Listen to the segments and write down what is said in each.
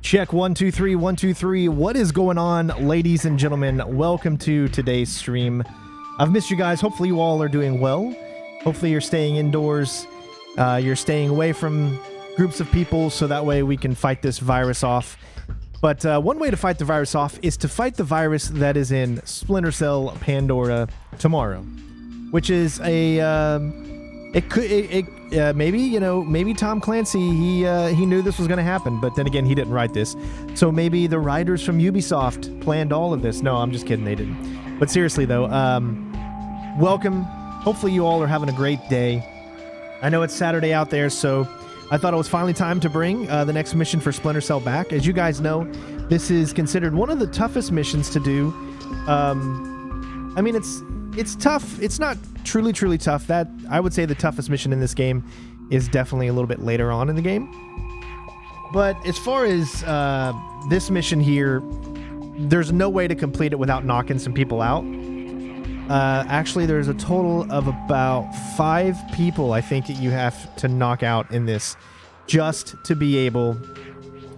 Check 1 2 3 1 2 3. What is going on, ladies and gentlemen? Welcome to today's stream. I've missed you guys. Hopefully you all are doing well. Hopefully you're staying indoors. You're staying away from groups of people so that way we can fight this virus off. But one way to fight the virus off is to fight the virus that is in Splinter Cell Pandora tomorrow, which is a maybe Tom Clancy he knew this was going to happen, but then again he didn't write this, so maybe the writers from Ubisoft planned all of this. No, I'm just kidding, they didn't. But seriously though, welcome. Hopefully you all are having a great day. I know it's Saturday out there, so I thought it was finally time to bring the next mission for Splinter Cell back. As you guys know, this is considered one of the toughest missions to do. I mean, it's tough. It's not truly tough. That I would say the toughest mission in this game is definitely a little bit later on in the game. But as far as this mission here, there's no way to complete it without knocking some people out. Actually, there's a total of about 5 people I think that you have to knock out in this just to be able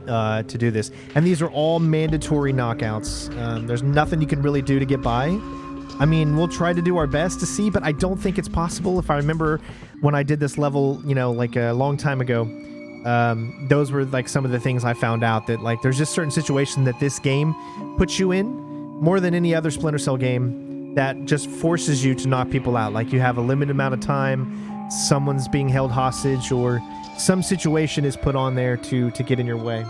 to do this. And these are all mandatory knockouts. There's nothing you can really do to get by. I mean, we'll try to do our best to see, but I don't think it's possible. If I remember when I did this level, you know, like a long time ago, those were like some of the things I found out, that like there's just certain situations that this game puts you in more than any other Splinter Cell game that just forces you to knock people out. Like you have a limited amount of time, someone's being held hostage, or some situation is put on there to get in your way.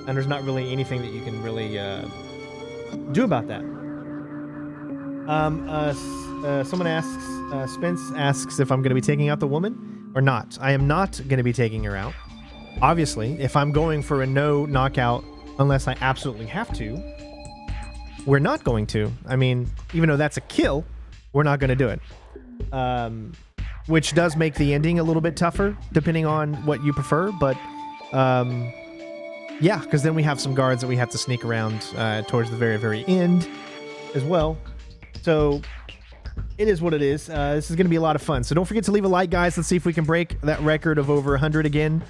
And there's not really anything that you can really do about that. Someone asks, Spence asks if I'm going to be taking out the woman or not. I am not going to be taking her out. Obviously, if I'm going for a no knockout, unless I absolutely have to, we're not going to. I mean, even though that's a kill, we're not going to do it. Which does make the ending a little bit tougher, depending on what you prefer. But, yeah, because then we have some guards that we have to sneak around towards the very end as well. So it is what it is. This is going to be a lot of fun. So don't forget to leave a like, guys. Let's see if we can break that record of over 100 again.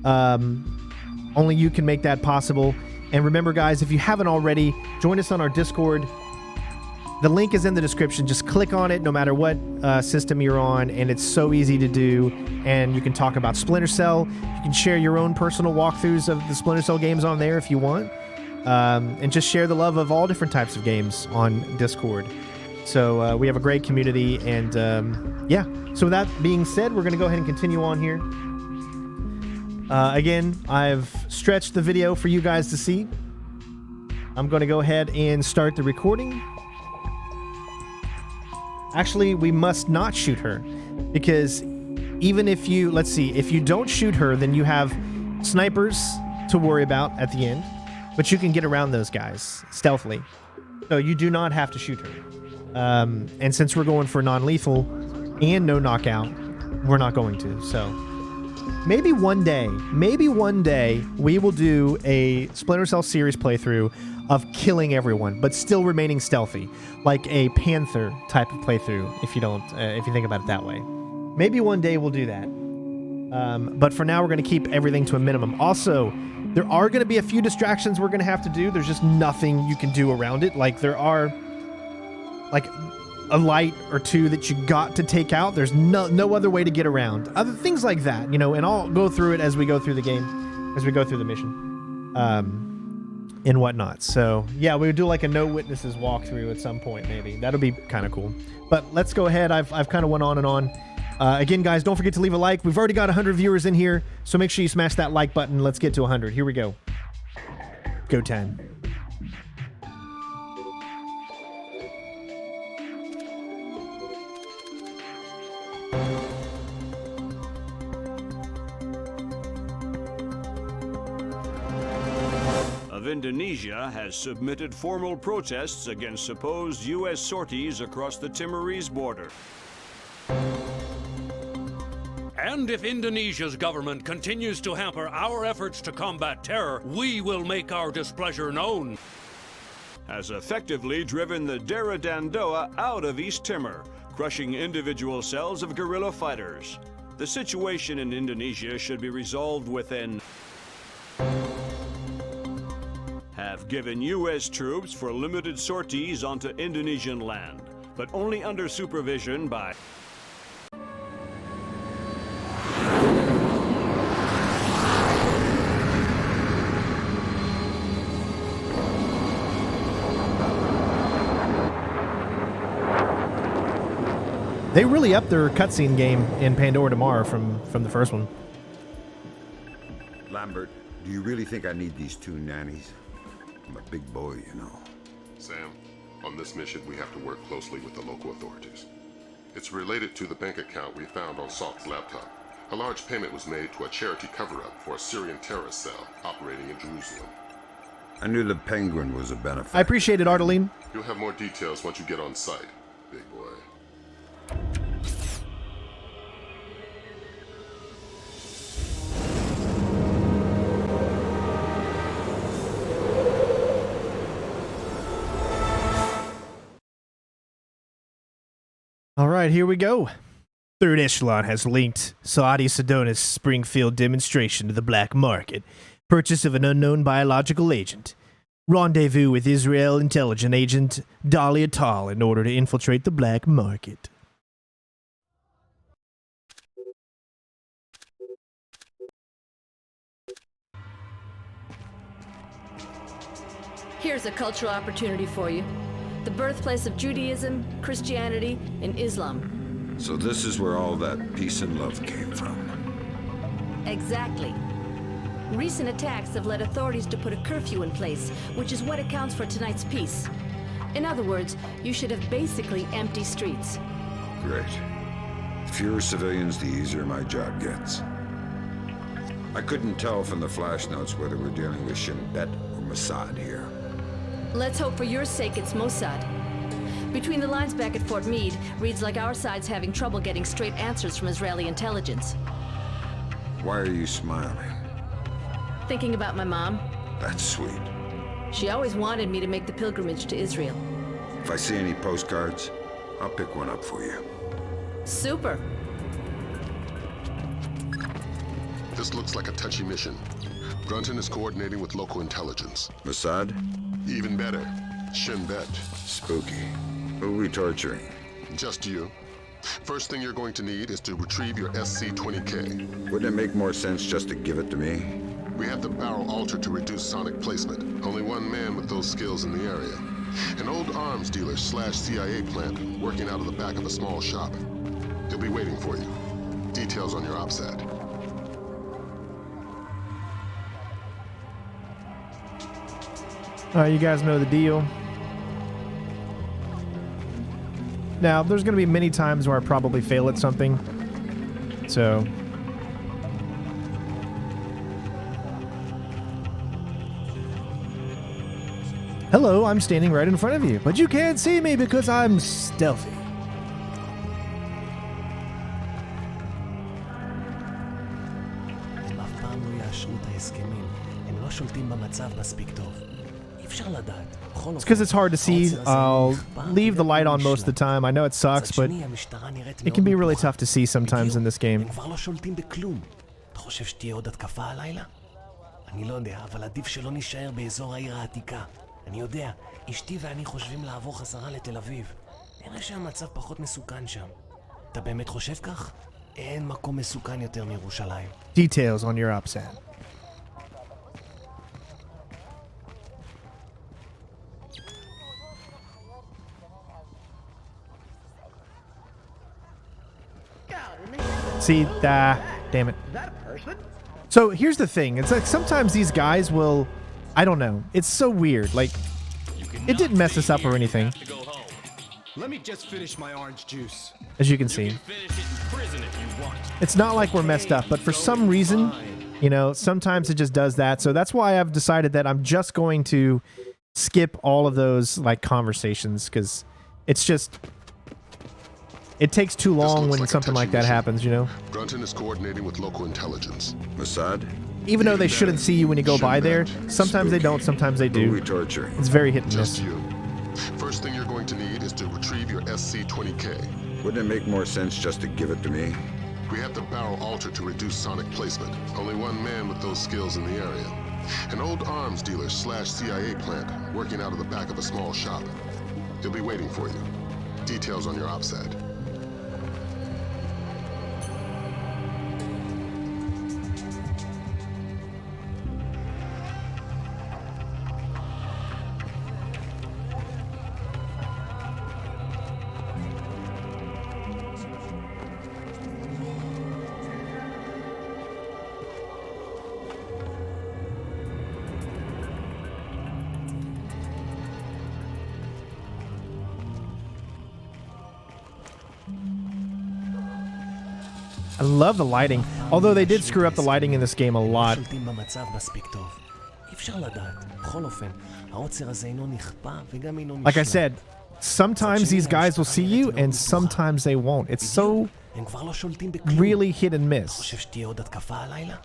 Only you can make that possible. And remember, guys, if you haven't already, join us on our Discord. The link is in the description. Just click on it no matter what system you're on, and it's so easy to do. And you can talk about Splinter Cell. You can share your own personal walkthroughs of the Splinter Cell games on there if you want. And just share the love of all different types of games on Discord. So we have a great community, and yeah. So with that being said, we're going to go ahead and continue on here. Again, I've stretched the video for you guys to see. I'm going to go ahead and start the recording. Actually, we must not shoot her, because even if you, let's see, if you don't shoot her, then you have snipers to worry about at the end, but you can get around those guys stealthily. So you do not have to shoot her. And since we're going for non-lethal and no knockout, we're not going to. So maybe one day we will do a Splinter Cell series playthrough of killing everyone, but still remaining stealthy, like a Panther type of playthrough. If you think about it that way, maybe one day we'll do that. But for now, we're going to keep everything to a minimum. Also, there are going to be a few distractions we're going to have to do. There's just nothing you can do around it. Like there are like a light or two that you got to take out. There's no other way to get around. Other things like that, you know, and I'll go through it as we go through the game, as we go through the mission, and whatnot. So yeah, we would do like a no witnesses walkthrough at some point, maybe. That'll be kind of cool. But let's go ahead. I've kind of went on and on. Again, guys, don't forget to leave a like. We've already got 100 viewers in here, so make sure you smash that like button. Let's get to 100. Here we go. Go time. Indonesia has submitted formal protests against supposed U.S. sorties across the Timorese border. And if Indonesia's government continues to hamper our efforts to combat terror, we will make our displeasure known. Has effectively driven the Dera Dandoa out of East Timor, crushing individual cells of guerrilla fighters. The situation in Indonesia should be resolved within... have given U.S. troops for limited sorties onto Indonesian land, but only under supervision by... They really upped their cutscene game in Pandora tomorrow from the first one. Lambert, do you really think I need these two nannies? I'm a big boy, you know. Sam, on this mission, we have to work closely with the local authorities. It's related to the bank account we found on Salt's laptop. A large payment was made to a charity cover-up for a Syrian terrorist cell operating in Jerusalem. I knew the Penguin was a benefactor. I appreciate it, Ardeline. You'll have more details once you get on site, big boy. All right, here we go. Third Echelon has linked Saudi Sedona's Springfield demonstration to the black market. Purchase of an unknown biological agent. Rendezvous with Israel intelligence agent Dahlia Tal in order to infiltrate the black market. Here's a cultural opportunity for you. The birthplace of Judaism, Christianity, and Islam. So this is where all that peace and love came from. Exactly. Recent attacks have led authorities to put a curfew in place, which is what accounts for tonight's peace. In other words, you should have basically empty streets. Great. The fewer civilians, the easier my job gets. I couldn't tell from the flash notes whether we're dealing with Shin Bet or Mossad here. Let's hope for your sake it's Mossad. Between the lines back at Fort Meade, reads like our side's having trouble getting straight answers from Israeli intelligence. Why are you smiling? Thinking about my mom. That's sweet. She always wanted me to make the pilgrimage to Israel. If I see any postcards, I'll pick one up for you. Super. This looks like a touchy mission. Brunton is coordinating with local intelligence. Mossad? Even better, Shin Bet. Spooky. Who are we torturing? Just you. First thing you're going to need is to retrieve your SC-20K. Wouldn't it make more sense just to give it to me? We have the barrel altered to reduce sonic placement. Only one man with those skills in the area. An old arms dealer / CIA plant working out of the back of a small shop. He'll be waiting for you. Details on your OPSAT. All right, you guys know the deal. Now, there's going to be many times where I probably fail at something. So... Hello, I'm standing right in front of you, but you can't see me because I'm stealthy. It's because it's hard to see. I'll leave the light on most of the time. I know it sucks, but it can be really tough to see sometimes in this game. אני יודע, אשתי ואני חושבים לעבור חזרה לתל אביב. נראה שהמצב פחות מסוכן שם. אתה באמת חושב כך? אין מקום מסוכן יותר מירושלים. Details on your OPSAT. See, damn it. So here's the thing. It's like sometimes these guys will... I don't know. It's so weird. Like, it didn't mess us up or anything. Let me just finish my orange juice. As you can see. It's not like we're messed up, but for some reason, you know, sometimes it just does that. So that's why I've decided that I'm just going to skip all of those, like, conversations, because it's just... It takes too long when something like that happens, you know? Brunton is coordinating with local intelligence. Mossad? Even though they shouldn't see you when you go by there, sometimes they don't, sometimes they do. It's very hit and miss. Just you. First thing you're going to need is to retrieve your SC-20K. Wouldn't it make more sense just to give it to me? We have the barrel altered to reduce sonic placement. Only one man with those skills in the area. An old arms dealer slash CIA plant working out of the back of a small shop. He'll be waiting for you. Details on your op side. I love the lighting, although they did screw up the lighting in this game a lot. שולטים במצב מספיק טוב. אי אפשר לדעת. בכל אופן, העוצר הזה אינו נכפה וגם אינו Like I נשלט. said, sometimes these guys will see you and sometimes they won't. It's so הם כבר לא שולטים בכלום. really hit and miss. חושב שתהיה עוד התקפה הלילה?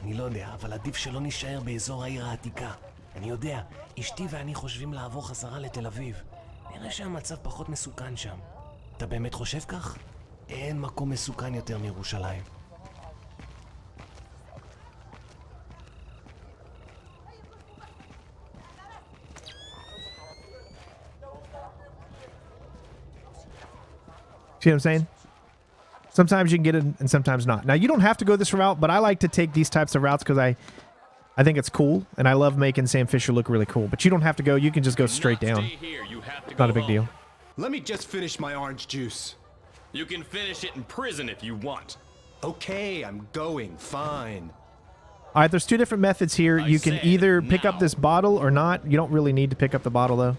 אני לא יודע, אבל עדיף שלא נשאר באזור העיר העתיקה. אני יודע, אשתי ואני חושבים לעבור חזרה לתל אביב. נראה שהמצב פחות מסוכן שם. אתה באמת חושב כך? אין מקום מסוכן יותר מירושלים. See what I'm saying? Sometimes you can get it and sometimes not. Now, you don't have to go this route, but I like to take these types of routes because I think it's cool, and I love making Sam Fisher look really cool. But you don't have to go. You can just go straight down. Not a big deal. Let me just finish my orange juice. You can finish it in prison if you want. Okay, I'm going. Fine. All right, there's two different methods here. You can either pick up this bottle or not. You don't really need to pick up the bottle, though.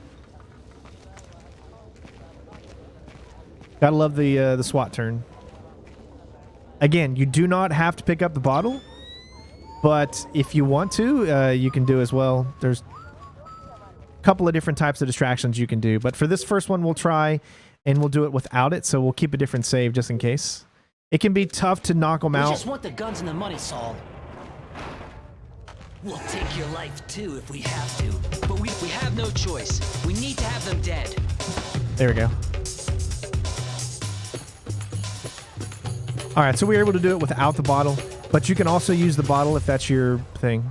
Gotta love the SWAT turn. Again, you do not have to pick up the bottle, but if you want to, you can do as well. There's a couple of different types of distractions you can do, but for this first one, we'll try and we'll do it without it, so we'll keep a different save just in case. It can be tough to knock them out. We just want the guns and the money, Saul. We'll take your life too if we have to, but we have no choice. We need to have them dead. There we go. All right, so we were able to do it without the bottle, but you can also use the bottle if that's your thing.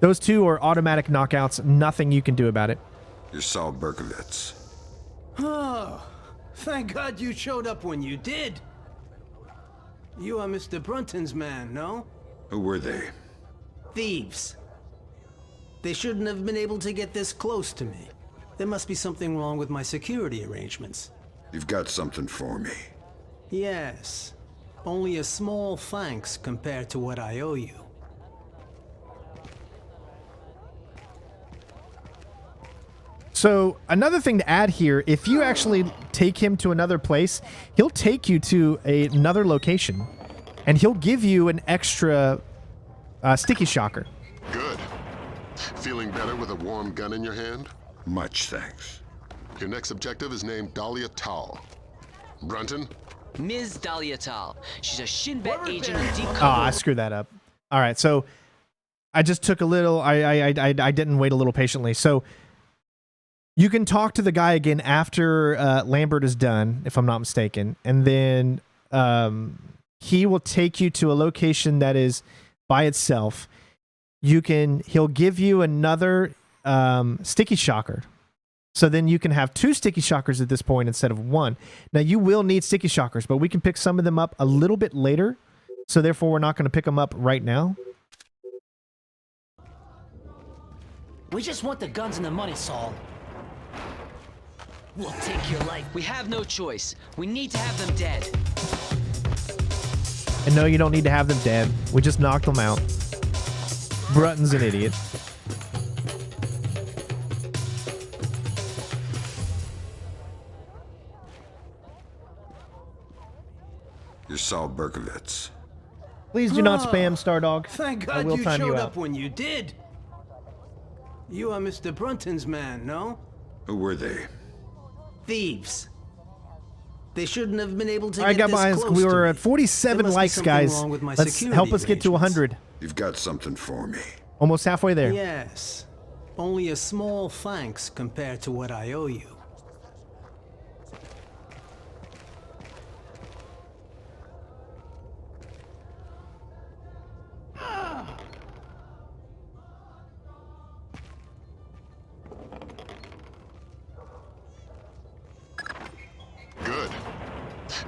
Those two are automatic knockouts. Nothing you can do about it. You're Saul Berkowitz. Oh, thank God you showed up when you did. You are Mr. Brunton's man, no? Who were they? Thieves. They shouldn't have been able to get this close to me. There must be something wrong with my security arrangements. You've got something for me. Yes. Only a small thanks compared to what I owe you. So another thing to add here, if you actually take him to another place, he'll take you to another location and he'll give you an extra sticky shocker. Good. Feeling better with a warm gun in your hand? Much thanks. Your next objective is named Dahlia Tal. Brunton? Ms. Dahlia Tal. She's a Shin Bet agent in deep cover. Oh, I screwed that up. All right, so I just took a little, I didn't wait a little patiently. So you can talk to the guy again after Lambert is done, if I'm not mistaken. And then he will take you to a location that is by itself. He'll give you another sticky shocker. So then you can have 2 sticky shockers at this point instead of 1. Now you will need sticky shockers, but we can pick some of them up a little bit later. So therefore we're not going to pick them up right now. We just want the guns and the money, Saul. We'll take your life. We have no choice. We need to have them dead. And no, you don't need to have them dead. We just knocked them out. Brunton's an idiot. You're Saul Berkowitz. Please do not spam, Stardog. Thank I God will you time showed you up out. when you did. You are Mr. Brunton's man, no? Who were they? Thieves. They shouldn't have been able to All right, get guys, this close we to were me. at 47 There must be likes, something guys. wrong with my Let's security help us get to arrangements. 100. You've got something for me. Almost halfway there. Yes. Only a small thanks compared to what I owe you.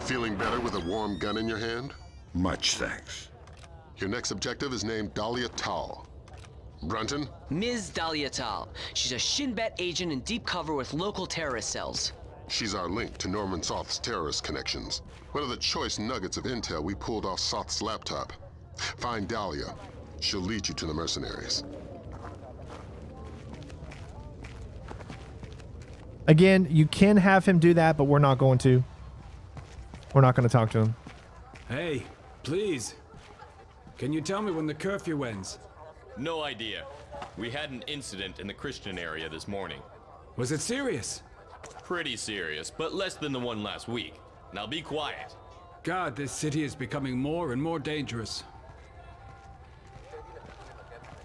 Feeling better with a warm gun in your hand? Much thanks. Your next objective is named Dahlia Tal. Brunton? Ms. Dahlia Tal. She's a Shin Bet agent in deep cover with local terrorist cells. She's our link to Norman Soth's terrorist connections. One of the choice nuggets of intel we pulled off Soth's laptop. Find Dahlia. She'll lead you to the mercenaries. Again, you can have him do that, but we're not going to. We're not going to talk to him. Hey, please. Can you tell me when the curfew ends? No idea. We had an incident in the Christian area this morning. Was it serious? Pretty serious, but less than the one last week. Now be quiet. God, this city is becoming more and more dangerous.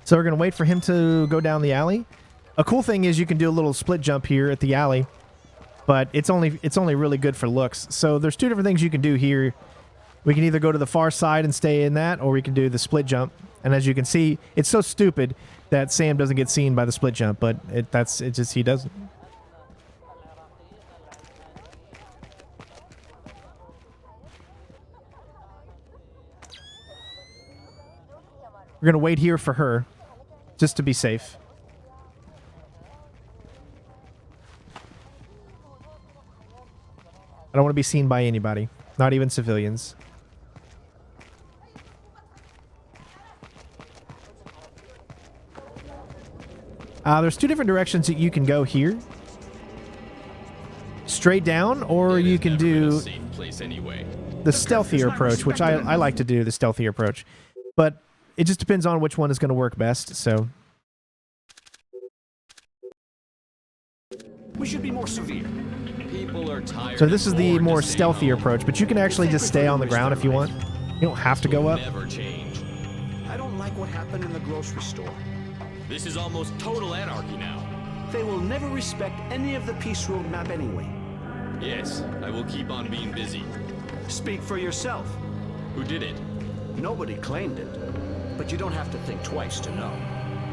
So we're going to wait for him to go down the alley. A cool thing is you can do a little split jump here at the alley, but it's only really good for looks. So there's two different things you can do here. We can either go to the far side and stay in that, or we can do the split jump. And as you can see, it's so stupid that Sam doesn't get seen by the split jump, but he doesn't. We're going to wait here for her, just to be safe. I don't want to be seen by anybody, not even civilians. There's two different directions that you can go here. Straight down, or you can do the stealthier approach, which I like to do, the stealthier approach. But it just depends on which one is going to work best, so... We should be more severe. People are tired. So this is the more stealthy approach, but you can actually just stay on the ground if you want. You don't have to go up. Never change. I don't like what happened in the grocery store. This is almost total anarchy now. They will never respect any of the peace roadmap anyway. Yes, I will keep on being busy. Speak for yourself. Who did it? Nobody claimed it, but you don't have to think twice to know.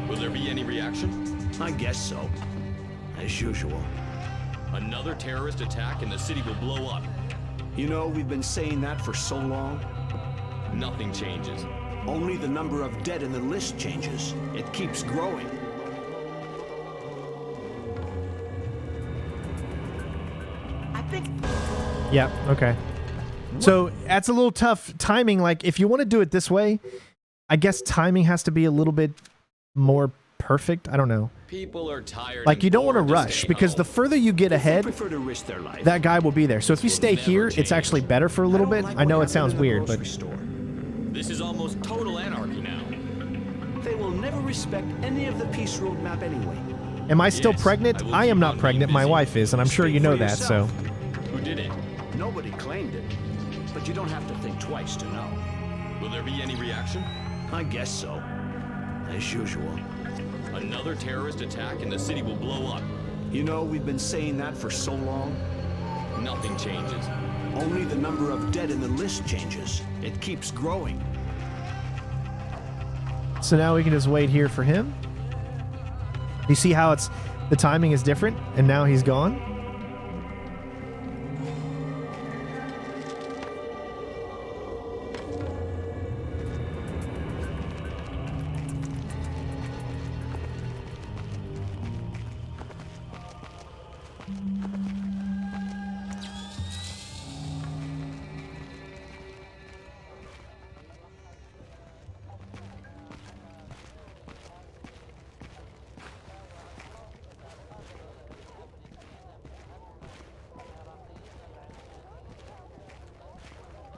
Will there be any reaction? I guess so. As usual. Another terrorist attack and the city will blow up. You know, we've been saying that for so long. Nothing changes. Only the number of dead in the list changes. It keeps growing. I think... Yeah, okay. So that's a little tough timing. Like, if you want to do it this way, I guess timing has to be a little bit more perfect. I don't know. People are tired. Like, you don't want to rush, because the further you get ahead, that guy will be there. So if you stay here, it's actually better for a little bit. I know it sounds weird, but... This is almost total anarchy now. They will never respect any of the peace roadmap anyway. Am I still pregnant? I am not pregnant. My wife is, and I'm sure you know that, so... Who did it? Nobody claimed it, but you don't have to think twice to know. Will there be any reaction? I guess so. As usual. Another terrorist attack and the city will blow up. You know, we've been saying that for so long. Nothing changes. Only the number of dead in the list changes. It keeps growing. So now we can just wait here for him. You see how the timing is different, and now he's gone?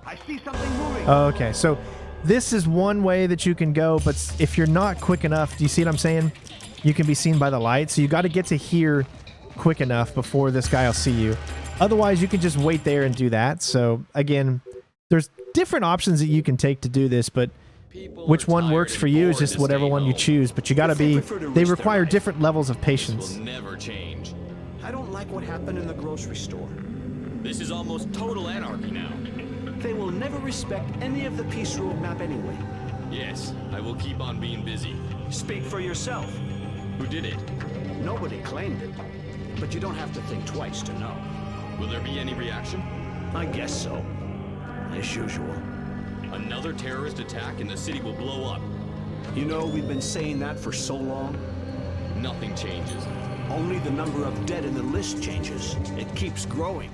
I see something moving. Okay, so this is one way that you can go, but if you're not quick enough, do you see what I'm saying? You can be seen by the light, so you got to get to here quick enough before this guy will see you. Otherwise, you can just wait there and do that. So again, there's different options that you can take to do this, but which one works for you is just whatever one you choose. But you got to be, they require different levels of patience. Will never change. I don't like what happened in the grocery store. This is almost total anarchy now. They will never respect any of the peace roadmap anyway. Yes, I will keep on being busy. Speak for yourself. Who did it? Nobody claimed it, but you don't have to think twice to know. Will there be any reaction? I guess so. as usual. Another terrorist attack and the city will blow up. You know, we've been saying that for so long. Nothing changes. Only the number of dead in the list changes. It keeps growing.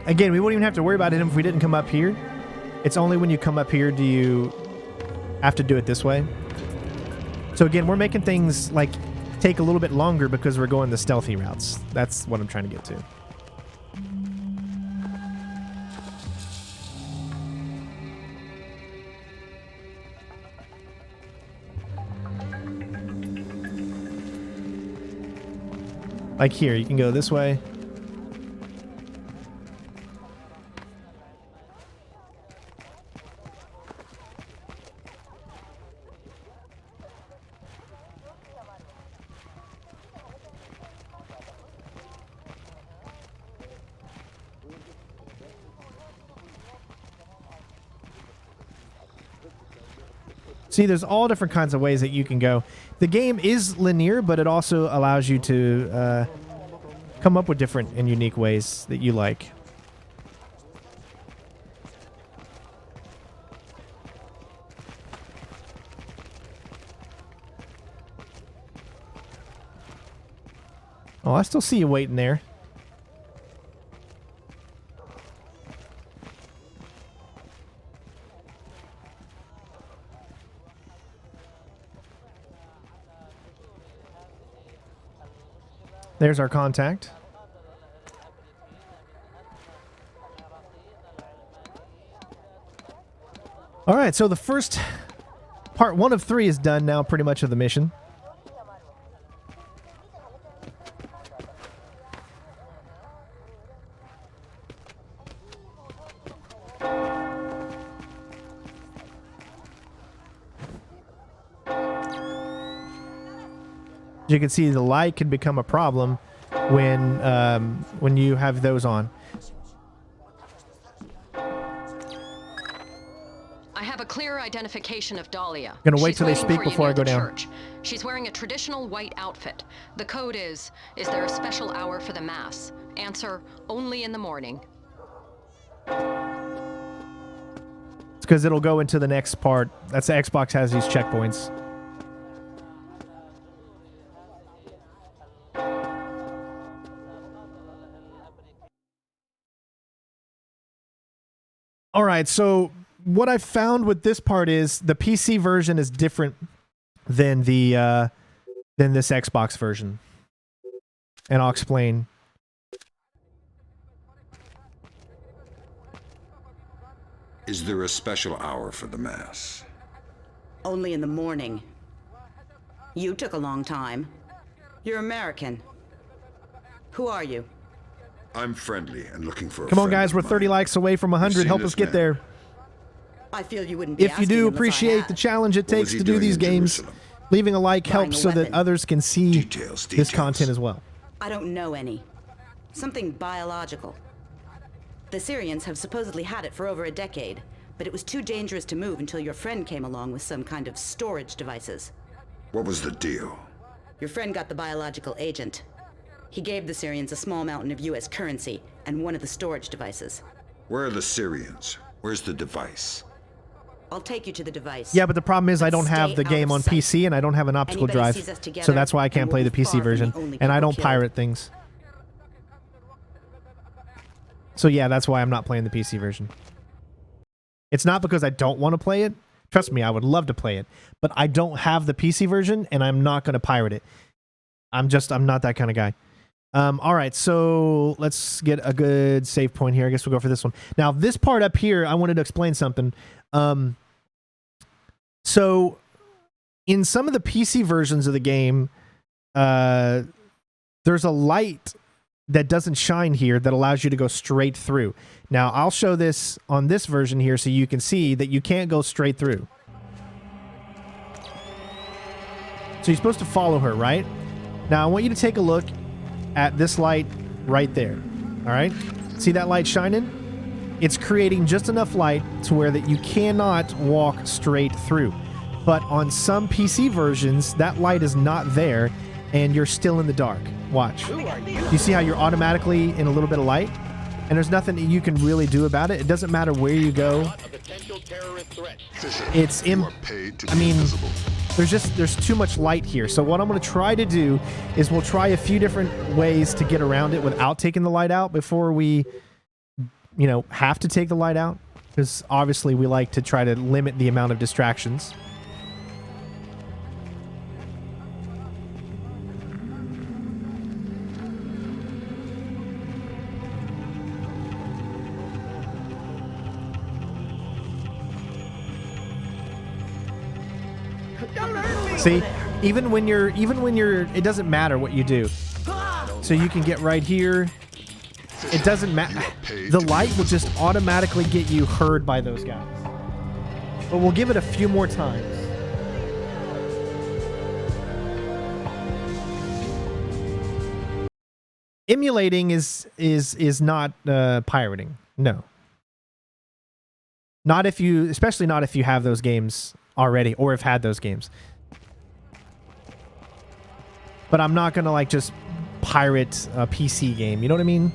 Again, we wouldn't even have to worry about it if we didn't come up here. It's only when you come up here do you have to do it this way. So again, we're making things like take a little bit longer because we're going the stealthy routes. That's what I'm trying to get to. Like here, you can go this way. See, there's all different kinds of ways that you can go. The game is linear, but it also allows you to come up with different and unique ways that you like. Oh, I still see you waiting there. There's our contact. All right, so the first part 1 of 3 is done now, pretty much of the mission. You can see the light can become a problem when you have those on. I have a clear identification of Dahlia. Gonna wait She's till they waiting speak for you before near I go the down. church. She's wearing a traditional white outfit. The code is there a special hour for the mass? Answer, only in the morning. It's because it'll go into the next part. That's the Xbox has these checkpoints. All right, so what I found with this part is the PC version is different than the than this Xbox version, and I'll explain. Is there a special hour for the mass? Only in the morning. You took a long time. You're American. Who are you? I'm friendly and looking for a Come on, friend guys, of we're mine. 30 likes away from 100. seen Help this us get man? there. I feel you wouldn't be If you asking do unless I appreciate had. the challenge it What was takes he to do doing these in games, Jerusalem? leaving a like Buying helps a so that weapon. others can see Details. this content as well. I don't know any. Something biological. The Syrians have supposedly had it for over a decade, but it was too dangerous to move until your friend came along with some kind of storage devices. What was the deal? Your friend got the biological agent. He gave the Syrians a small mountain of US currency and one of the storage devices. Where are the Syrians? Where's the device? I'll take you to the device. Yeah, but the problem is I don't Stay have the out game of on sight. PC and I don't have an optical Anybody drive, sees us together, so that's why I and can't we'll play be the PC far from the version, only and I people don't killed. pirate things. So yeah, that's why I'm not playing the PC version. It's not because I don't want to play it. Trust me, I would love to play it, but I don't have the PC version and I'm not going to pirate it. I'm not that kind of guy. All right, so let's get a good save point here. I guess we'll go for this one. Now, this part up here, I wanted to explain something. So in some of the PC versions of the game, there's a light that doesn't shine here that allows you to go straight through. Now, I'll show this on this version here so you can see that you can't go straight through. So you're supposed to follow her, right? Now, I want you to take a look at this light right there. All right? See that light shining? It's creating just enough light to where that you cannot walk straight through. But on some PC versions, that light is not there, and you're still in the dark. Watch. You see how you're automatically in a little bit of light? And there's nothing that you can really do about it. It doesn't matter where you go. It's I mean, there's too much light here. So what I'm going to try to do is we'll try a few different ways to get around it without taking the light out before we, you know, have to take the light out. Because obviously we like to try to limit the amount of distractions. See, even when you're, it doesn't matter what you do. So you can get right here. It doesn't matter. The light will just automatically get you heard by those guys. But we'll give it a few more times. Emulating is not pirating. No. Not if you, especially not if you have those games already or have had those games. But I'm not gonna like just pirate a PC game. You know what I mean?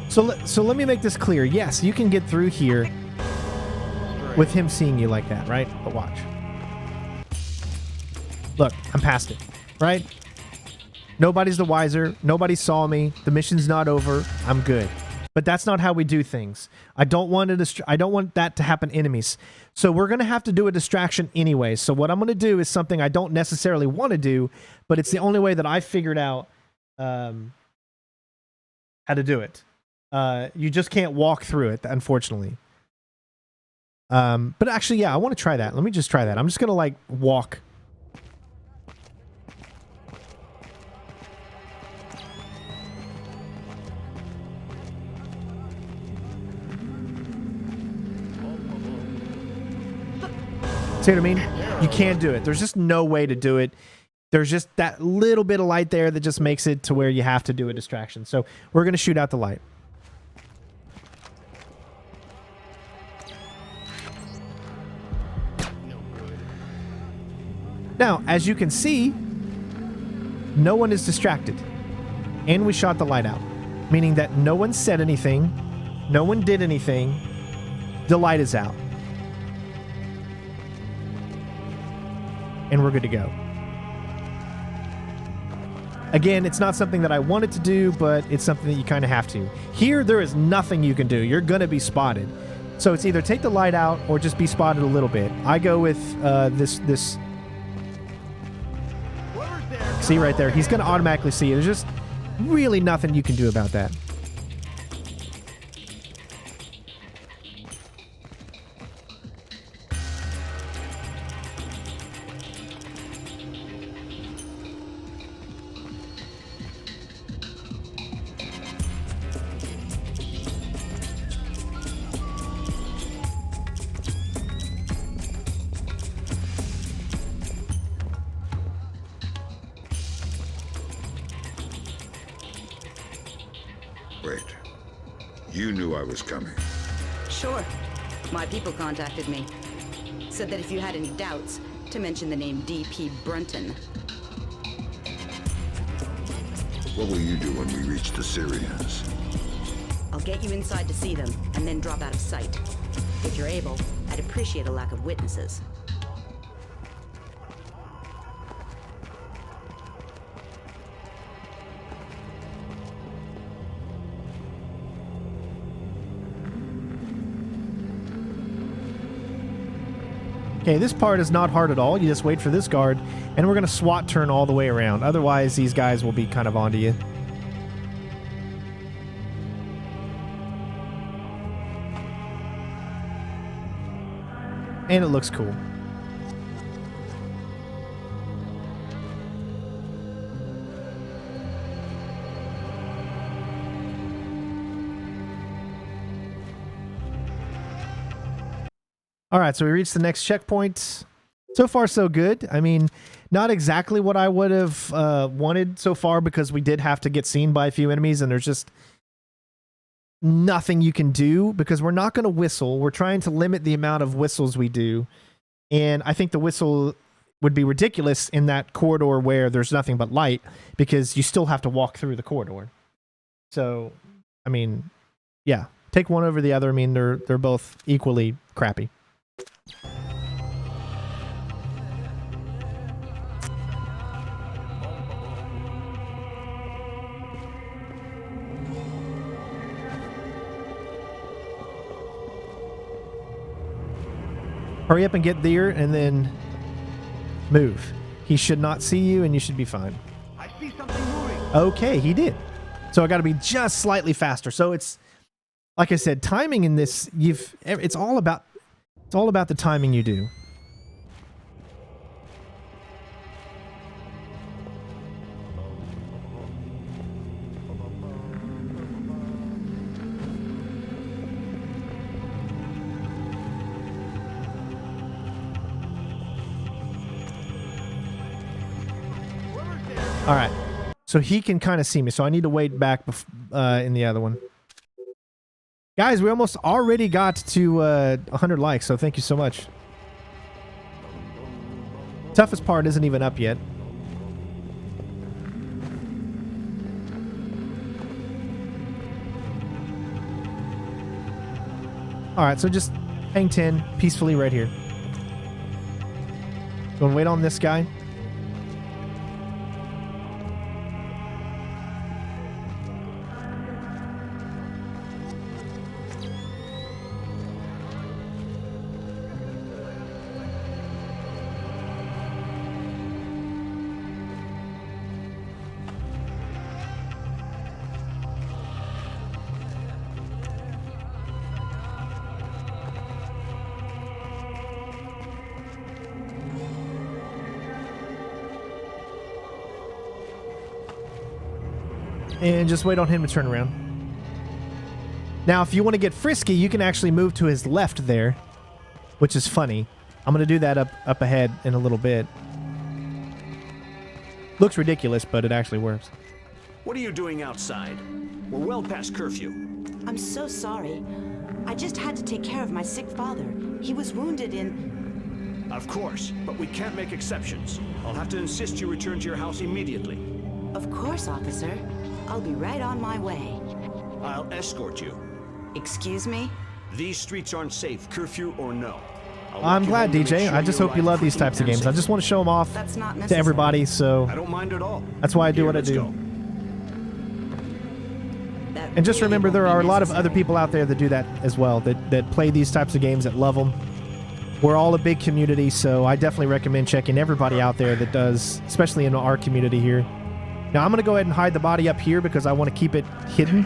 So let me make this clear. Yes, you can get through here with him seeing you like that, right? But watch. Look, I'm past it, right? Nobody's the wiser. Nobody saw me. The mission's not over. I'm good. But that's not how we do things. I don't want that to happen enemies. So we're going to have to do a distraction anyway. So what I'm going to do is something I don't necessarily want to do, but it's the only way that I figured out how to do it. You just can't walk through it, unfortunately. But actually, yeah, I want to try that. Let me just try that. I'm just going to like walk. See what I mean? You can't do it. There's just no way to do it. There's just that little bit of light there that just makes it to where you have to do a distraction. So we're going to shoot out the light. Now, as you can see, no one is distracted. And we shot the light out. Meaning that no one said anything. No one did anything. The light is out. And we're good to go. Again, it's not something that I wanted to do, but it's something that you kind of have to. Here, there is nothing you can do. You're going to be spotted. So it's either take the light out or just be spotted a little bit. I go with this. See right there? He's going to automatically see you. There's just really nothing you can do about that. Wait. You knew I was coming. Sure. My people contacted me. Said that if you had any doubts, to mention the name D.P. Brunton. What will you do when we reach the Syrians? I'll get you inside to see them, and then drop out of sight. If you're able, I'd appreciate a lack of witnesses. Okay, this part is not hard at all. You just wait for this guard, and we're going to SWAT turn all the way around. Otherwise, these guys will be kind of onto you. And it looks cool. All right, so we reached the next checkpoint. So far, so good. I mean, not exactly what I would have wanted so far, because we did have to get seen by a few enemies, and there's just nothing you can do because we're not going to whistle. We're trying to limit the amount of whistles we do. And I think the whistle would be ridiculous in that corridor where there's nothing but light, because you still have to walk through the corridor. So, I mean, yeah, take one over the other. I mean, they're both equally crappy. Hurry up and get there, and then move. He should not see you, and you should be fine. I see something moving. Okay, he did. So I got to be just slightly faster. So it's, like I said, timing in this. It's all about the timing you do. All right, so he can kind of see me, so I need to wait back in the other one. Guys, we almost already got to 100 likes, so thank you so much. Toughest part isn't even up yet. All right, so just hang 10 peacefully right here. Gonna wait on this guy. And just wait on him to turn around. Now, if you want to get frisky, you can actually move to his left there, which is funny. I'm going to do that up ahead in a little bit. Looks ridiculous, but it actually works. What are you doing outside? We're well past curfew. I'm so sorry. I just had to take care of my sick father. He was wounded in... Of course, but we can't make exceptions. I'll have to insist you return to your house immediately. Of course, officer. I'll be right on my way. I'll escort you. Excuse me? These streets aren't safe, curfew or no. I'm glad, DJ. I just hope you love these types of games. I just want to show them off to everybody, so I don't mind at all. That's why I do what I do. And just remember, there are a lot of other people out there that do that as well, that play these types of games, that love them. We're all a big community, so I definitely recommend checking everybody out there that does, especially in our community here. Now, I'm going to go ahead and hide the body up here because I want to keep it hidden.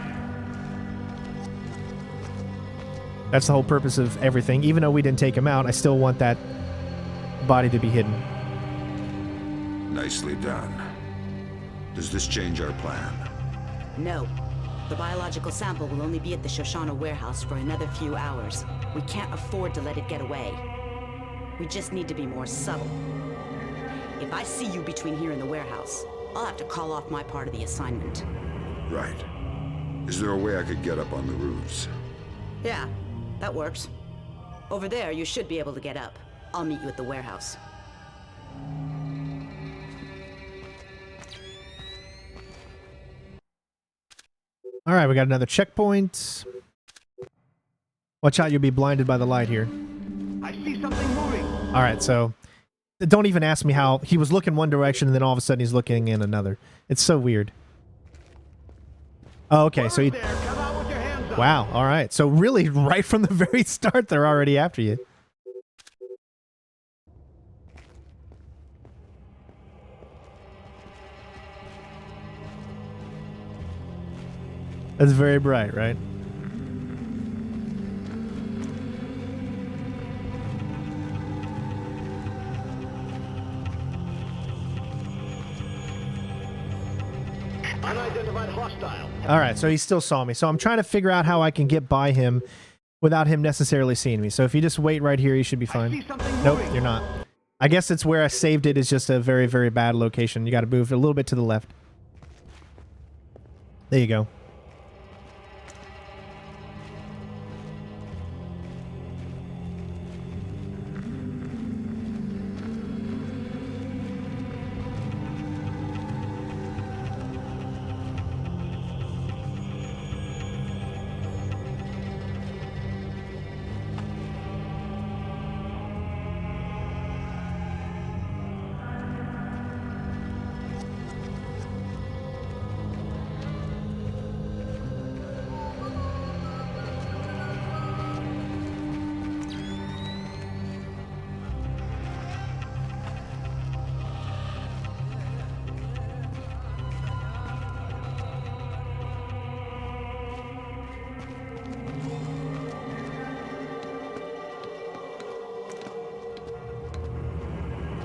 That's the whole purpose of everything. Even though we didn't take him out, I still want that body to be hidden. Nicely done. Does this change our plan? No. The biological sample will only be at the Shoshana warehouse for another few hours. We can't afford to let it get away. We just need to be more subtle. If I see you between here and the warehouse, I'll have to call off my part of the assignment. Right. Is there a way I could get up on the roofs? Yeah, that works. Over there, you should be able to get up. I'll meet you at the warehouse. All right, we got another checkpoint. Watch out, you'll be blinded by the light here. I see something moving. All right, so don't even ask me how he was looking one direction and then all of a sudden he's looking in another. It's so weird. Oh, okay, so he... Wow, all right. So really, right from the very start, they're already after you. That's very bright, right? Unidentified hostile. All right, so he still saw me. So I'm trying to figure out how I can get by him without him necessarily seeing me. So if you just wait right here, you should be fine. Nope, you're not. I guess it's where I saved it is just a very, very bad location. You got to move a little bit to the left. There you go.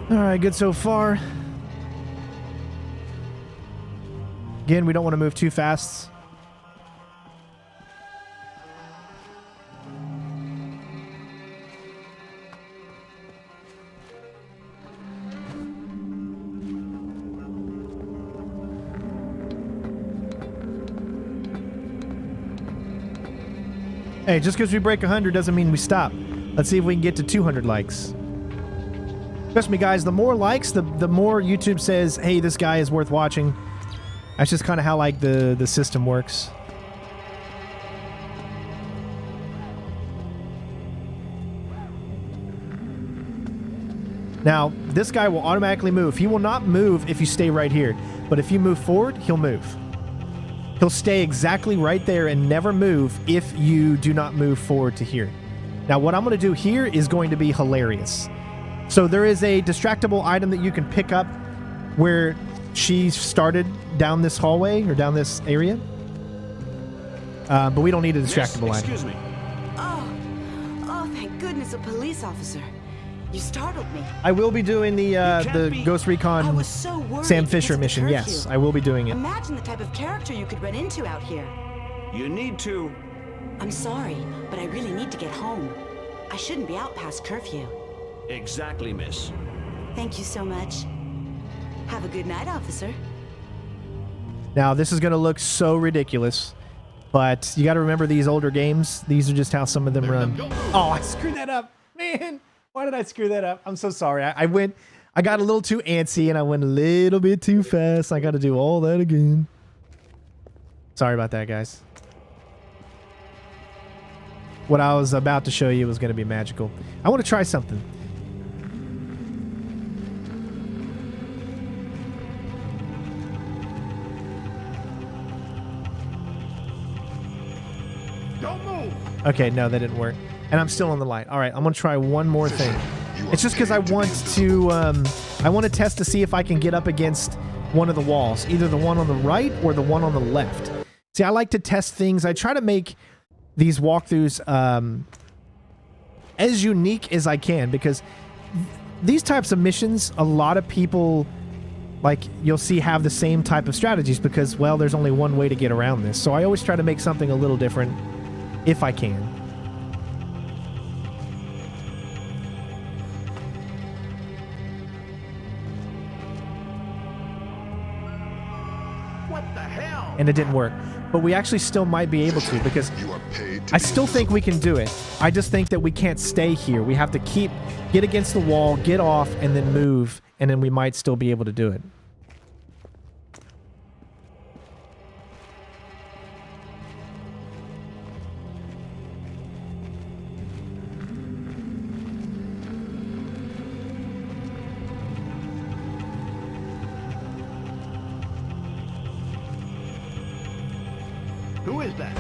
All right, good so far. Again, we don't want to move too fast. Hey, just because we break 100 doesn't mean we stop. Let's see if we can get to 200 likes. Trust me, guys, the more likes, the more YouTube says, hey, this guy is worth watching. That's just kind of how, like, the system works. Now, this guy will automatically move. He will not move if you stay right here. But if you move forward, he'll move. He'll stay exactly right there and never move if you do not move forward to here. Now, what I'm going to do here is going to be hilarious. So there is a distractible item that you can pick up where she started down this hallway or down this area. But we don't need a distractible item. Excuse me. Oh, thank goodness, a police officer. You startled me. I will be doing the Ghost Recon I was so worried Sam because Fisher of the mission. curfew. Yes, I will be doing it. Imagine the type of character you could run into out here. You need to... I'm sorry, but I really need to get home. I shouldn't be out past curfew. Exactly, miss. Thank you so much. Have a good night, officer. Now, this is going to look so ridiculous, but you got to remember these older games. These are just how some of them run. Oh, I screwed that up. Man, why did I screw that up? I'm so sorry. I got a little too antsy and I went a little bit too fast. I got to do all that again. Sorry about that, guys. What I was about to show you was going to be magical. I want to try something. Okay, no, that didn't work. And I'm still on the light. All right, I'm going to try one more thing. It's just because I want to test to see if I can get up against one of the walls, either the one on the right or the one on the left. See, I like to test things. I try to make these walkthroughs as unique as I can, because these types of missions, a lot of people, like, you'll see have the same type of strategies because, well, there's only one way to get around this. So I always try to make something a little different if I can. What the hell? And it didn't work. But we actually still might be able to, because I still think we can do it. I just think that we can't stay here. We have to get against the wall, get off, and then move, and then we might still be able to do it. Who is that?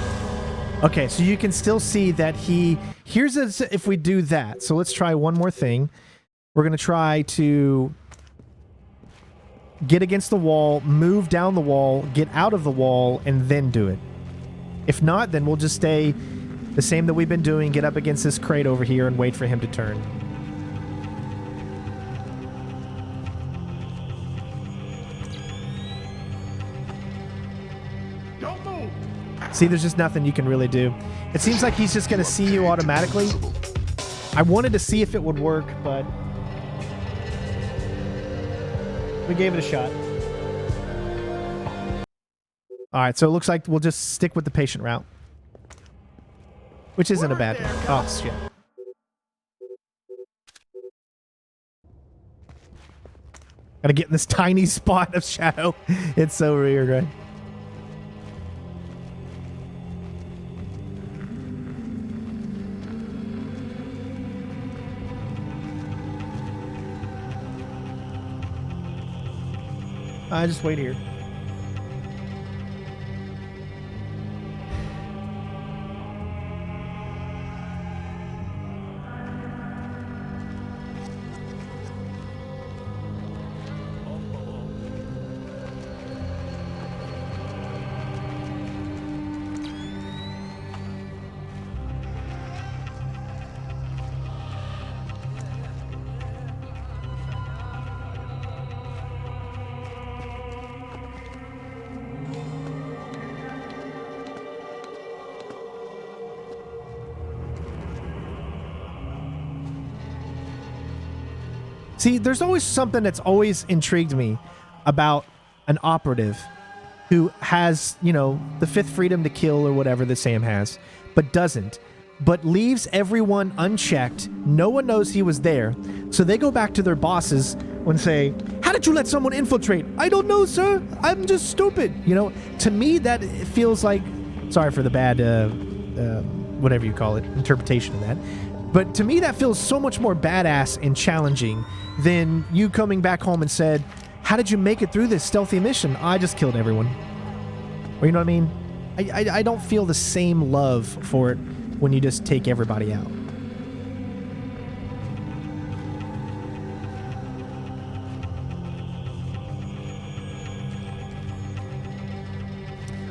Okay, so you can still see that if we do that. So let's try one more thing. We're going to try to get against the wall, move down the wall, get out of the wall, and then do it. If not, then we'll just stay the same that we've been doing, get up against this crate over here and wait for him to turn. See, there's just nothing you can really do. It seems like he's just going to see you automatically. I wanted to see if it would work, but We gave it a shot. All right, so it looks like we'll just stick with the patient route, which isn't a bad one. Oh, shit. Gotta get in this tiny spot of shadow. It's so weird, right? I just wait here. See, there's always something that's always intrigued me about an operative who has, you know, the fifth freedom to kill or whatever that Sam has, but doesn't, but leaves everyone unchecked. No one knows he was there. So they go back to their bosses and say, how did you let someone infiltrate? I don't know, sir. I'm just stupid. You know, to me, that feels like, sorry for the bad, whatever you call it, interpretation of that. But to me, that feels so much more badass and challenging than you coming back home and said, how did you make it through this stealthy mission? I just killed everyone. Or you know what I mean? I don't feel the same love for it when you just take everybody out.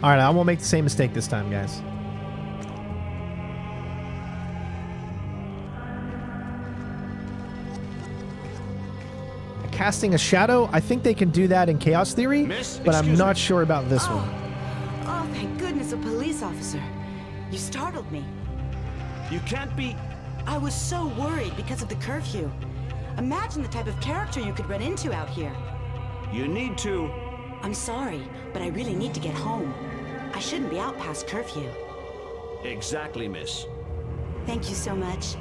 All right, I won't make the same mistake this time, guys. Casting a shadow, I think they can do that in Chaos Theory, but I'm not sure about this one. Oh, thank goodness, a police officer. You startled me. You can't be... I was so worried because of the curfew. Imagine the type of character you could run into out here. You need to... I'm sorry, but I really need to get home. I shouldn't be out past curfew. Exactly, miss. Thank you so much.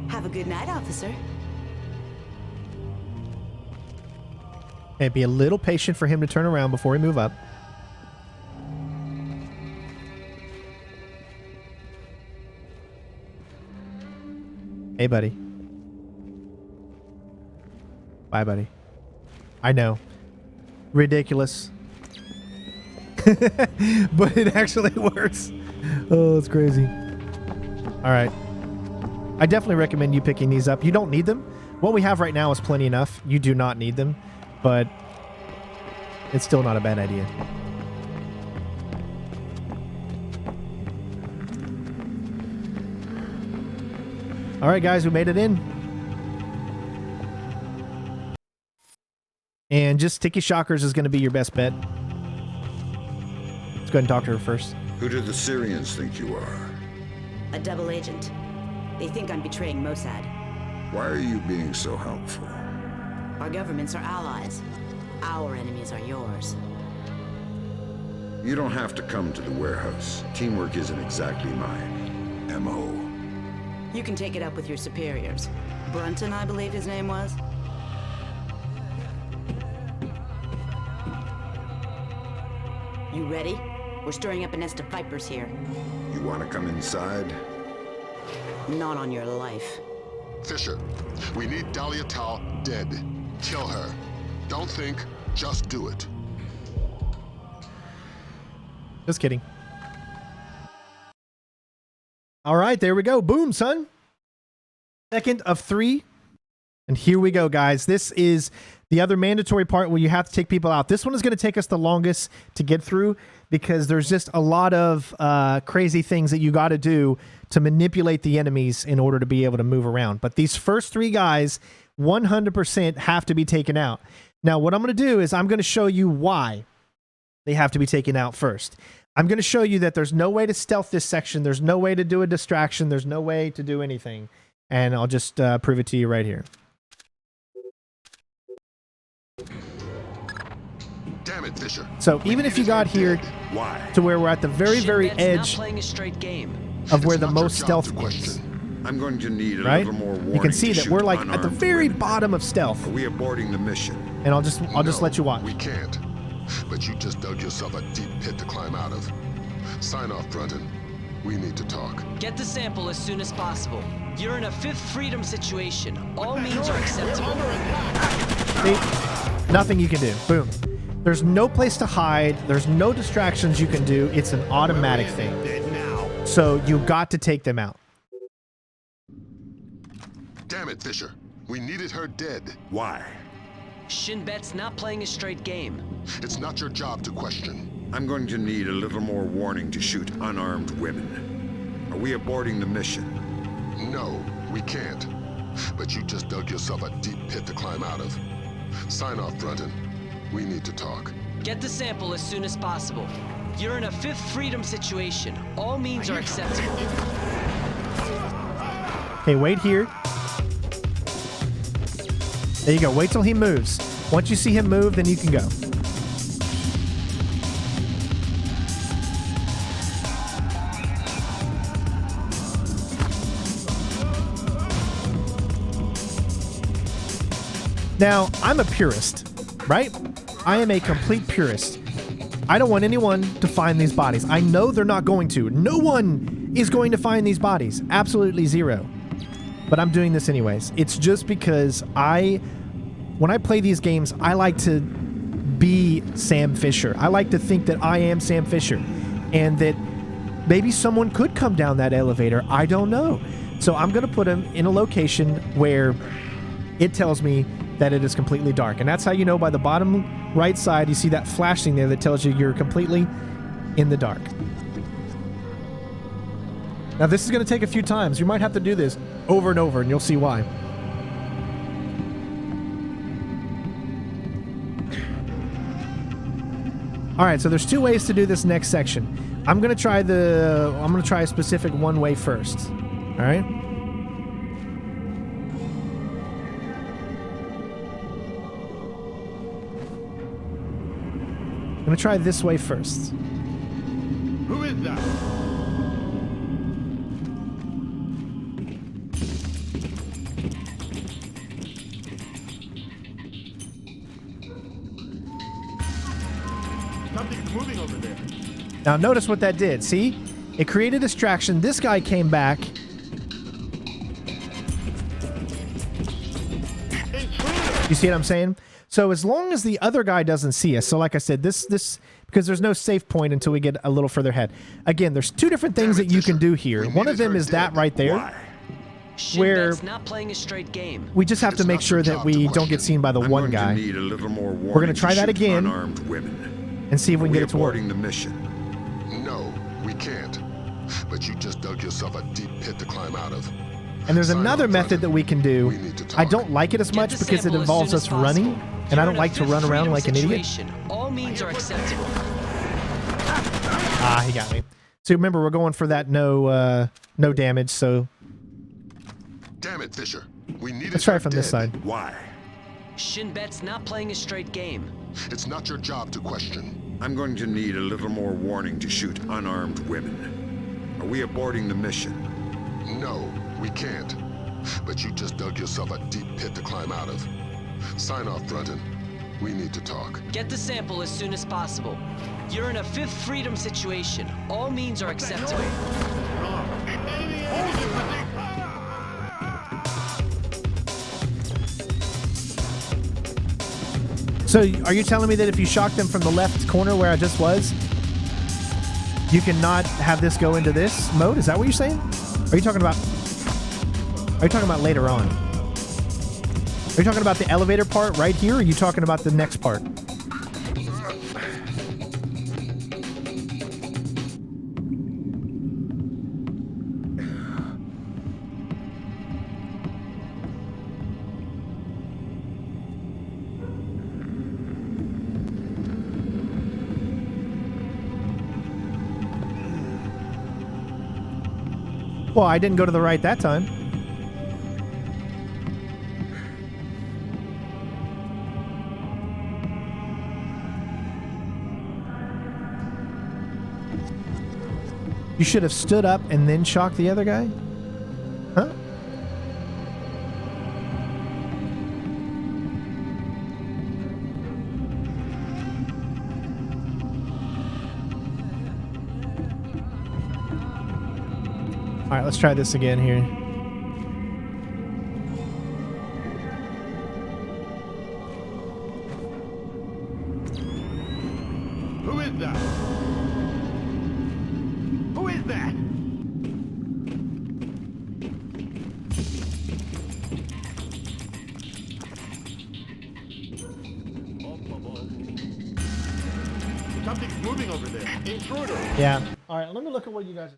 Have a good night, officer. And be a little patient for him to turn around before we move up. Hey, buddy. Bye, buddy. I know. Ridiculous. But it actually works. Oh, it's crazy. All right. I definitely recommend you picking these up. You don't need them. What we have right now is plenty enough. You do not need them. But it's still not a bad idea. All right, guys, we made it in. And just Sticky Shockers is going to be your best bet. Let's go ahead and talk to her first. Who do the Syrians think you are? A double agent. They think I'm betraying Mossad. Why are you being so helpful? Our governments are allies. Our enemies are yours. You don't have to come to the warehouse. Teamwork isn't exactly my MO. You can take it up with your superiors. Brunton, I believe his name was. You ready? We're stirring up a nest of vipers here. You want to come inside? Not on your life. Fisher, we need Dahlia Tal dead. Kill her. Don't think, just do it. Just kidding. All right, there we go. Boom, son. Second of 3. And here we go, guys. This is the other mandatory part where you have to take people out. This one is going to take us the longest to get through because there's just a lot of crazy things that you got to do to manipulate the enemies in order to be able to move around. But these first 3 guys 100% have to be taken out. Now, what I'm going to do is I'm going to show you why they have to be taken out first. I'm going to show you that there's no way to stealth this section. There's no way to do a distraction. There's no way to do anything. And I'll just prove it to you right here. Damn it, Fisher. So even if you got here to where we're at the very, very edge of where the most stealth is, I'm going to need a right? little more warning. You can see to that we're shoot like at the unarmed very women. bottom of stealth. Are we aborting the mission? And I'll just let you watch. We can't. But you just dug yourself a deep pit to climb out of. Sign off, Brunton. We need to talk. Get the sample as soon as possible. You're in a Fifth Freedom situation. All means are acceptable. See? Nothing you can do. Boom. There's no place to hide. There's no distractions you can do. It's an automatic thing. So you got to take them out. Damn it, Fisher. We needed her dead. Why? Shin Bet's not playing a straight game. It's not your job to question. I'm going to need a little more warning to shoot unarmed women. Are we aborting the mission? No, we can't. But you just dug yourself a deep pit to climb out of. Sign off, Brunton. We need to talk. Get the sample as soon as possible. You're in a Fifth Freedom situation. All means are acceptable. Okay, wait here. There you go. Wait till he moves. Once you see him move, then you can go. Now, I'm a purist, right? I am a complete purist. I don't want anyone to find these bodies. I know they're not going to. No one is going to find these bodies. Absolutely zero. But I'm doing this anyways. It's just because when I play these games, I like to be Sam Fisher. I like to think that I am Sam Fisher and that maybe someone could come down that elevator. I don't know. So I'm going to put him in a location where it tells me that it is completely dark. And that's how you know by the bottom right side, you see that flashing there that tells you you're completely in the dark. Now this is going to take a few times. You might have to do this over and over and you'll see why. All right, so there's two ways to do this next section. I'm going to try a specific one way first. All right? I'm going to try this way first. Who is that? Something's moving over there. Now notice what that did. See? It created a distraction. This guy came back. You see what I'm saying? So as long as the other guy doesn't see us, so like I said, this because there's no safe point until we get a little further ahead. Again, there's two different things that you can do here. One of them is that right there, where not playing a straight game. we just have to make sure that we don't get seen by the one guy. We're going to try that again and see if we can get it to work. The mission. No, we can't. But you just dug yourself a deep pit to climb out of. And there's another method that we can do. I don't like it as much because it involves us running, and I don't like to run around like an idiot. All means are acceptable. Ah, he got me. So remember, we're going for that no damage, so... Damn it, Fisher. We need Let's try it from this side. Why? Shin Bet's not playing a straight game. It's not your job to question. I'm going to need a little more warning to shoot unarmed women. Are we aborting the mission? No, we can't. But you just dug yourself a deep pit to climb out of. Sign off, Brunton. We need to talk. Get the sample as soon as possible. You're in a Fifth Freedom situation. All means are acceptable. So are you telling me that if you shock them from the left corner where I just was, you cannot have this go into this mode? Is that what you're saying? Are you talking about later on? Are you talking about the elevator part right here, or are you talking about the next part? Well, I didn't go to the right that time. You should have stood up and then shocked the other guy? Huh? All right, let's try this again here. Who is that? Who is that? Something's moving over there. Intruder. Yeah. All right, let me look at what you guys.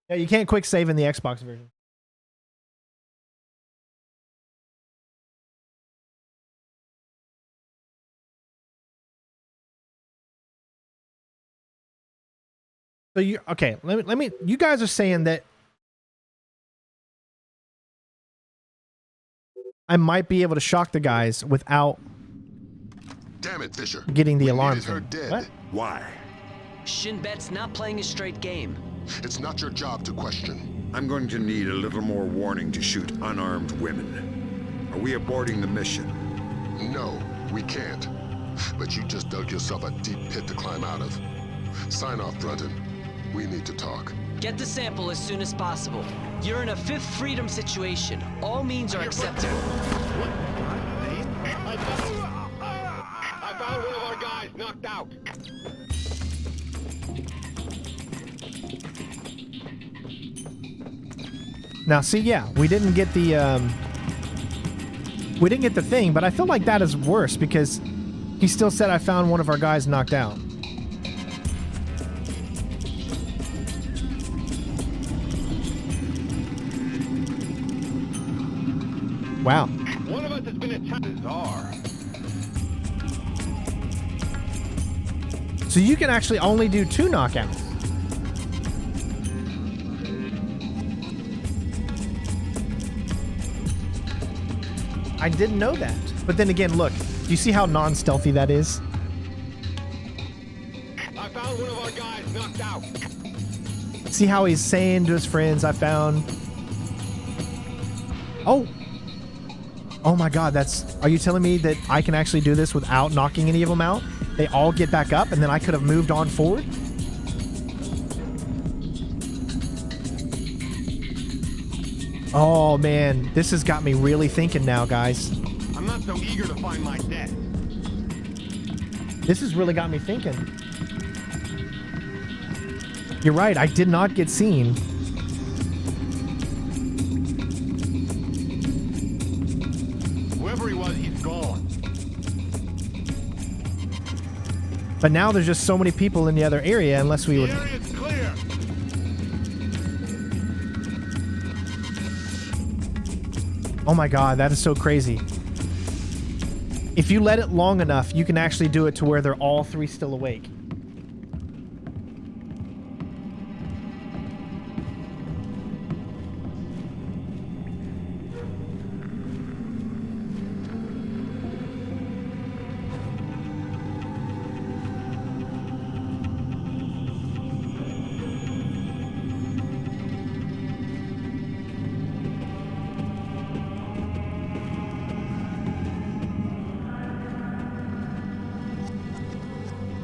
Yeah, you can't quick save in the Xbox version. So you okay? Let me. You guys are saying that I might be able to shock the guys without. Damn it, Fisher. Getting the We alarm needed her thing. dead. What? Why? Shin Bet's not playing a straight game. It's not your job to question. I'm going to need a little more warning to shoot unarmed women. Are we aborting the mission? No, we can't. But you just dug yourself a deep pit to climb out of. Sign off, Brunton. We need to talk. Get the sample as soon as possible. You're in a Fifth Freedom situation. All means are accepted. I found one of our guys knocked out. Now, see, yeah, we didn't get the thing, but I feel like that is worse because he still said I found one of our guys knocked out. Wow. One of us has been attacked. Bizarre. So you can actually only do 2 knockouts. I didn't know that. But then again, look. Do you see how non-stealthy that is? I found one of our guys knocked out. See how he's saying to his friends, I found... Oh! Oh my god, that's... Are you telling me that I can actually do this without knocking any of them out? They all get back up and then I could have moved on forward? Oh man, this has got me really thinking now, guys. I'm not so eager to find my death. This has really got me thinking. You're right, I did not get seen. Whoever he was, he's gone. But now there's just so many people in the other area unless we would... The area's clear. Oh my god, that is so crazy. If you let it long enough, you can actually do it to where they're all 3 still awake.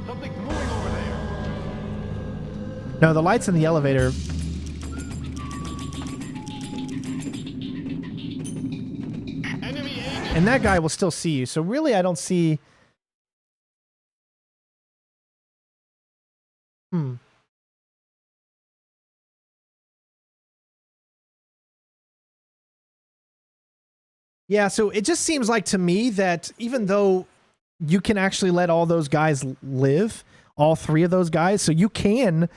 Something's moving over there. No, the lights in the elevator... Enemy agent. And that guy will still see you, so really I don't see... Yeah, so it just seems like to me that even though you can actually let all those guys live, all 3 of those guys, so you can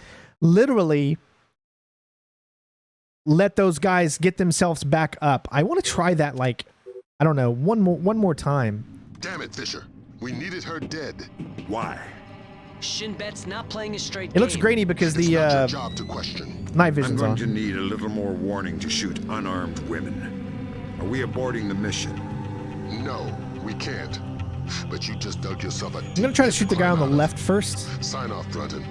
literally let those guys get themselves back up. I want to try that, like, I don't know, one more time. Damn it, Fisher. We needed her dead. Why? Shin Bet's not playing a straight It game. looks grainy because It's the not your job to question. night I'm vision's going on. to need a little more warning to shoot unarmed women. Are we aborting the mission? No, we can't. But you just dug yourself a I'm gonna try to shoot the guy on the left first. Sign off, Brunton.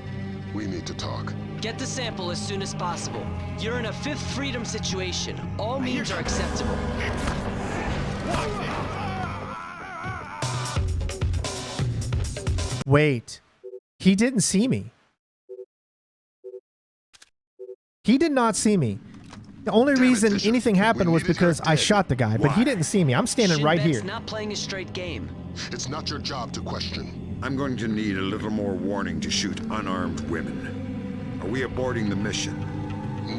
We need to talk. Get the sample as soon as possible. You're in a Fifth Freedom situation. All means are acceptable. Wait. He didn't see me. He did not see me. The only reason anything happened was because I shot the guy, but he didn't see me. I'm standing right here. Not playing a straight game. It's not your job to question. I'm going to need a little more warning to shoot unarmed women. Are we aborting the mission?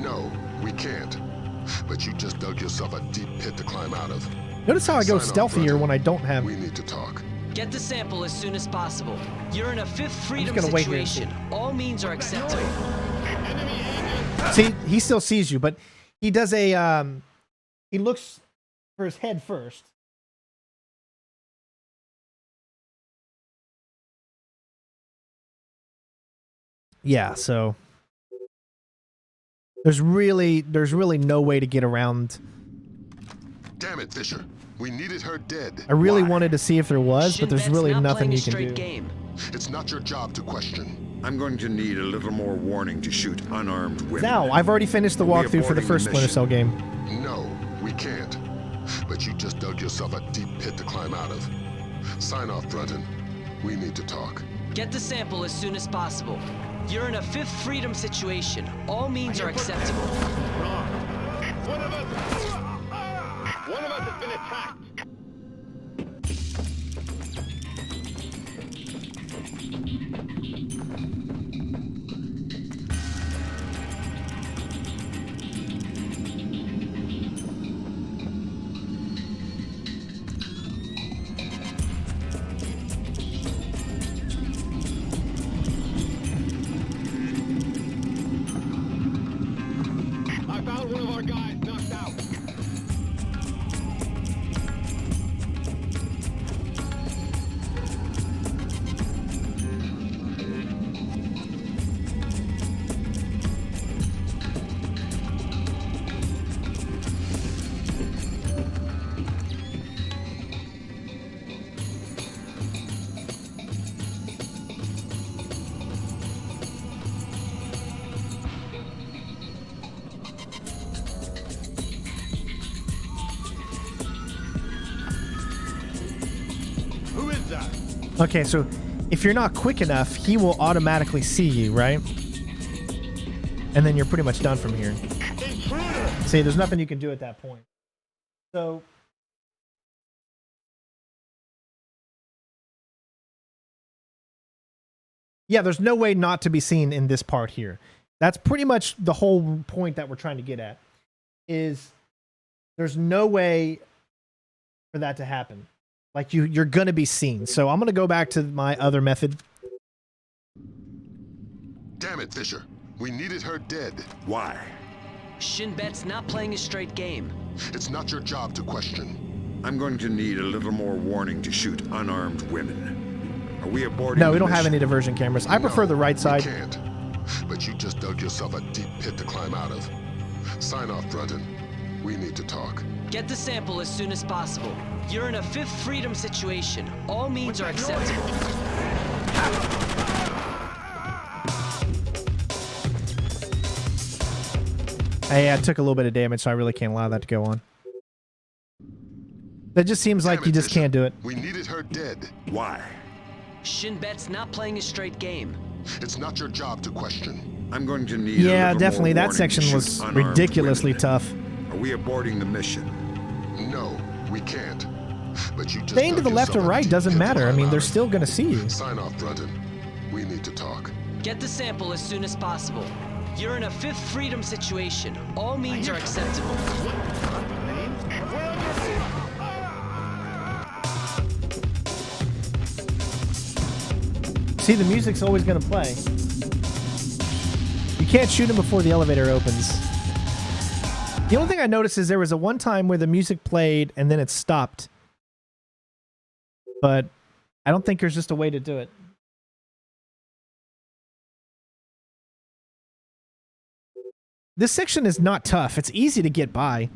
No, we can't. But you just dug yourself a deep pit to climb out of. Notice how I go stealthier when I don't have... We need to talk. Get the sample as soon as possible. You're in a Fifth Freedom situation. All means are acceptable. See, he still sees you, but he does a, he looks for his head first. Yeah, so there's really no way to get around. Damn it, Fisher. We needed her dead. I really wanted to see if there was, but there's really nothing you can do. Game. It's not your job to question. I'm going to need a little more warning to shoot unarmed women. Now, I've already finished the walkthrough for the first Splinter Cell game. No, we can't. But you just dug yourself a deep pit to climb out of. Sign off, Brunton. We need to talk. Get the sample as soon as possible. You're in a Fifth Freedom situation. All means are acceptable. One of us has been attacked. I found one of our guys knocked out. Who is that? Okay, so if you're not quick enough, he will automatically see you, right? And then you're pretty much done from here. See, there's nothing you can do at that point. So... yeah, there's no way not to be seen in this part here. That's pretty much the whole point that we're trying to get at. Is there's no way for that to happen. Like you're gonna be seen. So I'm gonna go back to my other method. Damn it, Fisher. We needed her dead. Why? Shinbet's not playing a straight game. It's not your job to question. I'm going to need a little more warning to shoot unarmed women. Are we aborting? No, we don't have any diversion cameras. I prefer the right side. We can't. But you just dug yourself a deep pit to climb out of. Sign off, Brunton. We need to talk. Get the sample as soon as possible. You're in a Fifth Freedom situation. All means are acceptable. Hey, I took a little bit of damage, so I really can't allow that to go on. That just seems like you just can't do it. We needed her dead. Why? Shinbet's not playing a straight game. It's not your job to question. I'm going to need Yeah, a little definitely. more That warning section to was shoot unarmed ridiculously women. tough. Are we aborting the mission? No, we can't. But you just Staying to dug the left or yourself a right deep doesn't pit to matter. I climb mean, out they're of. still going to see you. Sign off, Brunton. We need to talk. Get the sample as soon as possible. You're in a Fifth Freedom situation. All means are acceptable. See, the music's always going to play. You can't shoot him before the elevator opens. The only thing I noticed is there was a one time where the music played and then it stopped. But I don't think there's just a way to do it. This section is not tough. It's easy to get by.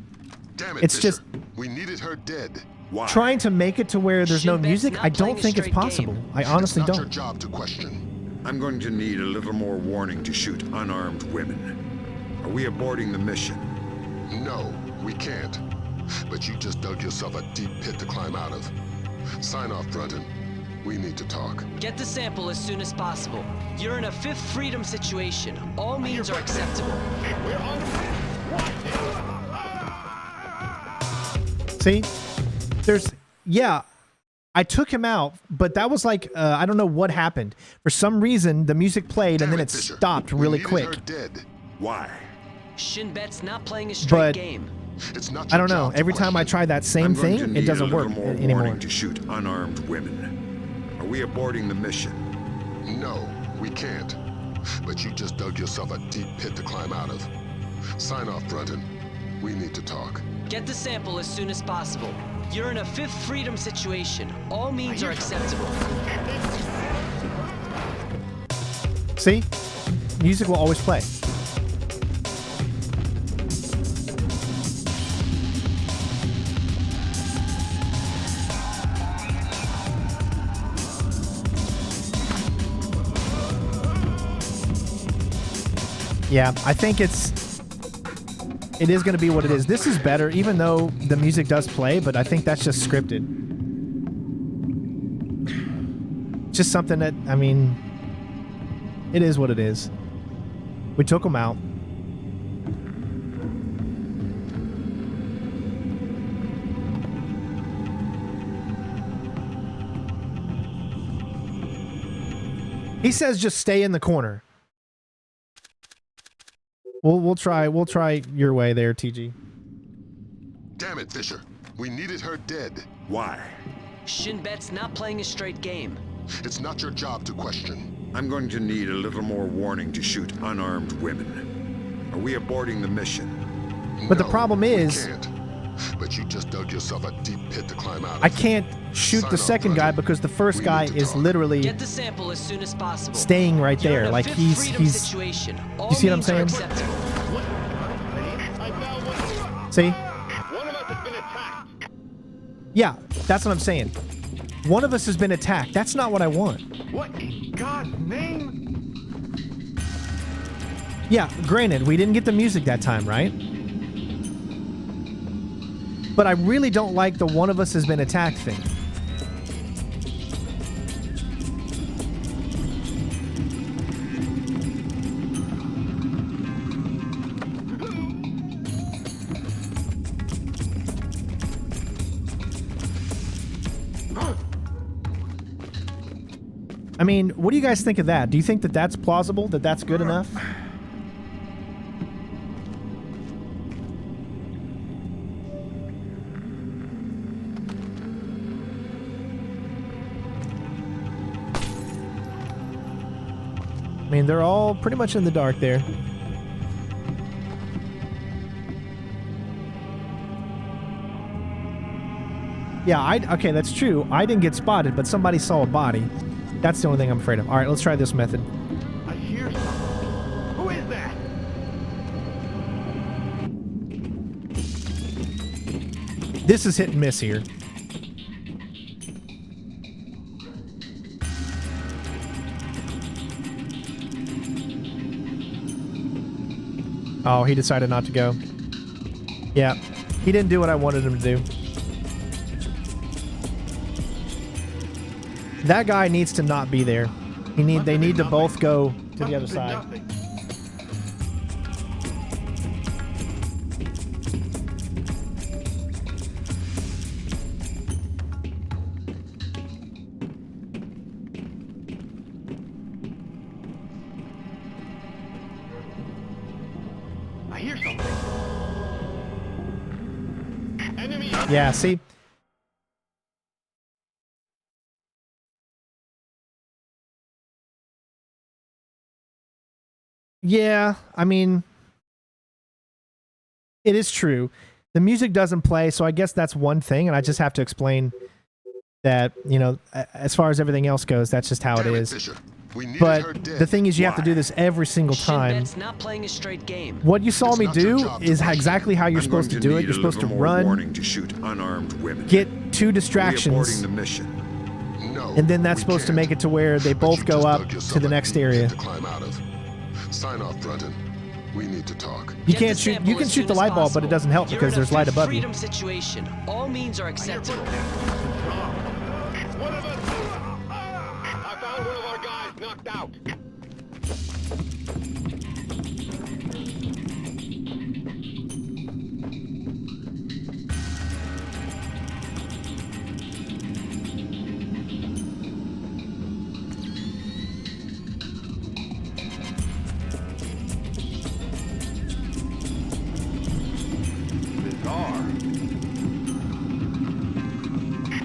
Damn it, It's Fisher. just We needed her dead. Why? trying to make it to where there's no music. I don't think it's possible. I honestly It's not your don't. job to question. I'm going to need a little more warning to shoot unarmed women. Are we aborting the mission? No, we can't. But you just dug yourself a deep pit to climb out of. Sign off, Brunton. We need to talk. Get the sample as soon as possible. You're in a fifth freedom situation. All means are acceptable. We're on See? Yeah, I took him out, but that was like, I don't know what happened. For some reason, the music played and then it stopped really quick. Dead. Why? Shin Bet's not playing a straight But game. It's not I don't know. Every time I try that same thing, it doesn't work anymore. Warning to shoot unarmed women. Are we aborting the mission? No, we can't. But you just dug yourself a deep pit to climb out of. Sign off, Brunton. We need to talk. Get the sample as soon as possible. You're in a fifth freedom situation. All means are acceptable. See? Music will always play. Yeah, I think it is going to be what it is. This is better, even though the music does play, but I think that's just scripted. Just something that, I mean, it is what it is. We took them out. He says just stay in the corner. We'll try your way there, TG. Damn it, Fisher. We needed her dead. Why? Shin Bet's not playing a straight game. It's not your job to question. I'm going to need a little more warning to shoot unarmed women. Are we aborting the mission? But the problem is, we can't. But you just dug yourself a deep pit to climb out of. I can't shoot the second guy because the first guy is literally Get the sample as soon as possible. staying right there. Like he's situation. You see what I'm saying? See? One of us has been attacked. Yeah, that's what I'm saying. One of us has been attacked. That's not what I want. What in God's name? Yeah, granted, we didn't get the music that time, right? But I really don't like the one of us has been attacked thing. I mean, what do you guys think of that? Do you think that that's plausible? That that's good enough? I mean, they're all pretty much in the dark there. Yeah, okay, that's true. I didn't get spotted, but somebody saw a body. That's the only thing I'm afraid of. All right, let's try this method. I hear something. Who is that? This is hit and miss here. Oh, he decided not to go. Yeah, he didn't do what I wanted him to do. That guy needs to not be there. They need to both go to the other side. I hear something. Enemy. Yeah, see? Yeah, I mean, it is true. The music doesn't play, so I guess that's one thing, and I just have to explain that, you know, as far as everything else goes, that's just how it is. But the thing is, you have to do this every single time. Not playing a straight game. What you saw me do is exactly how you're supposed to do it. You're supposed to run, to shoot unarmed women. get two distractions, No. And then that's we supposed to can't. make it to where they But both you go just up dug to yourself the a next deep area. pit to climb out of. Sign off, Brenton. We need to talk. You can't shoot. You can shoot the light bulb, but it doesn't help because there's light above you. Freedom situation. All means are acceptable. One of us. I found one of our guys knocked out.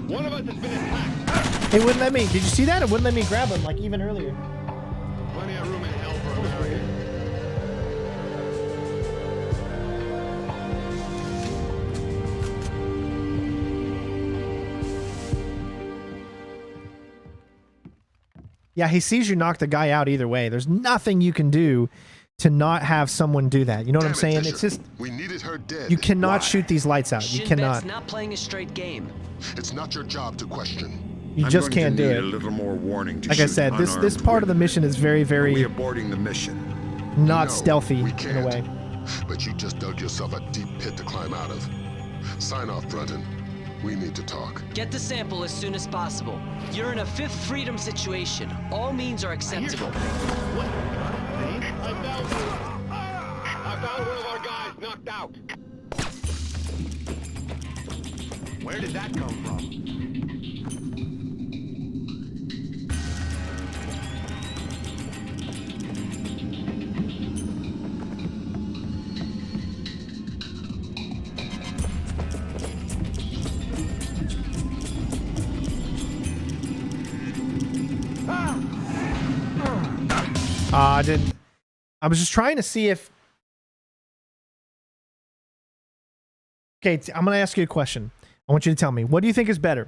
One of us has been attacked. It wouldn't let me. Did you see that? It wouldn't let me grab him like even earlier. Plenty of room in hell for Americans. Yeah, he sees you knock the guy out either way. There's nothing you can do to not have someone do that. You know what I'm saying? It's just we needed her dead. you cannot shoot these lights out. You Shin cannot. Bet's not playing a straight game. It's not your job to question. You just can't do it. A little more warning to Like I shoot said, this unarmed part of the women. mission is very, Are we very aborting the mission? not No, stealthy we in a can't. way. But you just dug yourself a deep pit to climb out of. Sign off, Brenton. We need to talk. Get the sample as soon as possible. You're in a fifth freedom situation. All means are acceptable. I found one of our guys knocked out. Where did that come from? I didn't. I was just trying to see if. Okay, I'm going to ask you a question. I want you to tell me, what do you think is better?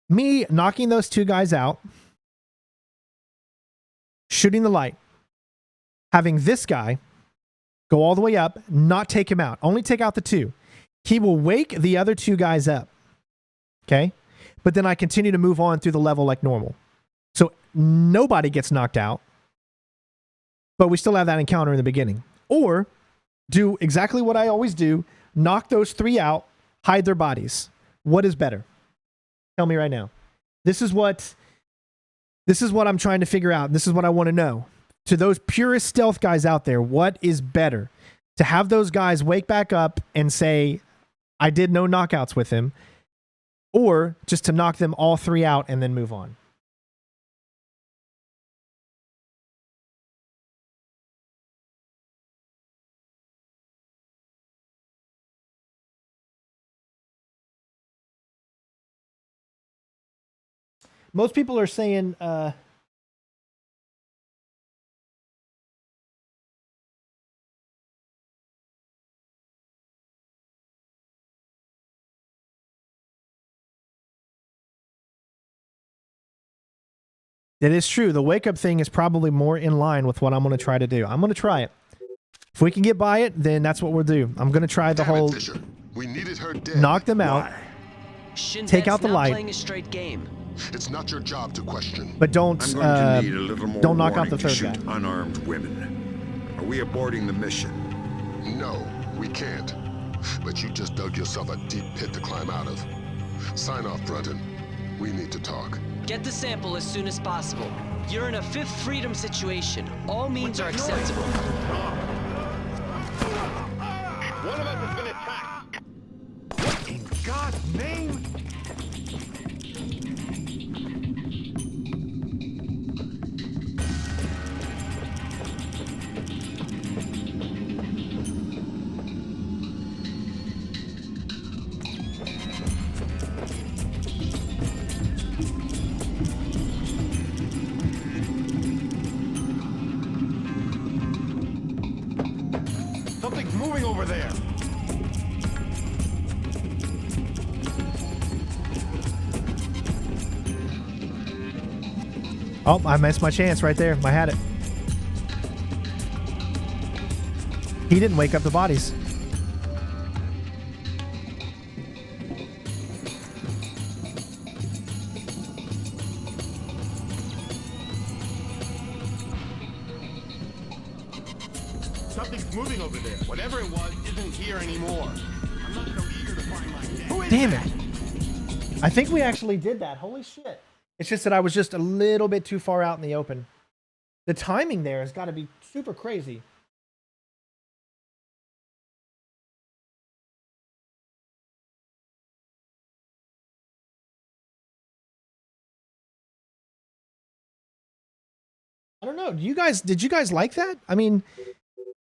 Me knocking those two guys out, shooting the light, having this guy go all the way up, not take him out, only take out the two. He will wake the other two guys up. Okay? But then I continue to move on through the level like normal. So nobody gets knocked out, but we still have that encounter in the beginning. Or do exactly what I always do, knock those three out, hide their bodies. What is better? Tell me right now. This is what I'm trying to figure out. This is what I want to know. To those purest stealth guys out there, what is better? To have those guys wake back up and say, I did no knockouts with him, or just to knock them all three out and then move on? Most people are saying that is true. The wake up thing is probably more in line with what I'm going to try to do. I'm going to try it. If we can get by it, then that's what we'll do. I'm going to try the whole We needed her dead. knock them out, take out the light, playing a straight game. It's not your job to question. but don't I'm going to need a little more don't knock out warning the to third shoot guy. unarmed women. Are we aborting the mission? No, we can't. But you just dug yourself a deep pit to climb out of. Sign off, Brenton. We need to talk. Get the sample as soon as possible. You're in a fifth freedom situation. All means are acceptable. One of us has been attacked. What in God's name? Something's moving over there. Oh, I missed my chance right there. I had it. He didn't wake up the bodies. Something's moving over there. Whatever it was isn't here anymore. I'm not so eager to find my dad. Who is Damn that? it. I think we actually did that. Holy shit. It's just that I was just a little bit too far out in the open. The timing there has got to be super crazy. I don't know. Did you guys like that? I mean,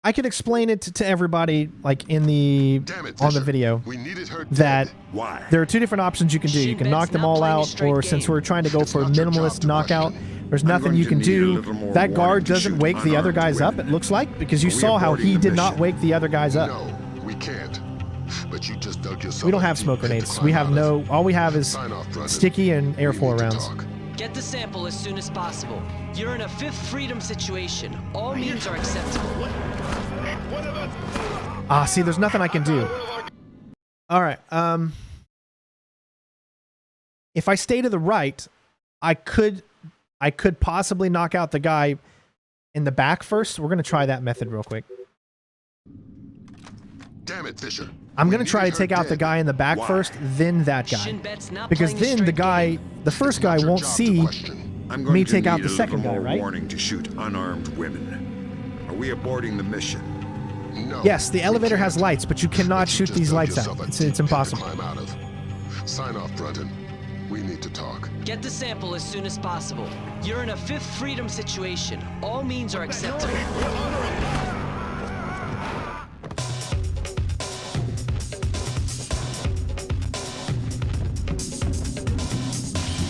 I could explain it to everybody like on the video that there are two different options you can do. You can knock them all out, or since we're trying to go for a minimalist knockout, there's nothing you can do. That guard doesn't wake the other guys up, it looks like, because you saw how he did not wake the other guys up. No, we can't. But you just dug yourself. We don't have smoke grenades. We have all we have is sticky and air 4 rounds. Get the sample as soon as possible. You're in a fifth freedom situation. All means are acceptable. See, there's nothing I can do. All right. If I stay to the right, I could possibly knock out the guy in the back first. We're going to try that method real quick. Damn it, Fisher. I'm going to try to take out the guy in the back first, then that guy. Because then the first guy won't see me take out the second guy, right? Warning to shoot unarmed women. Are we aborting the mission? No. Yes, the elevator has lights, but you cannot shoot these lights out. It's impossible. Sign off, Brunton. We need to talk. Get the sample as soon as possible. You're in a fifth freedom situation. All means are acceptable.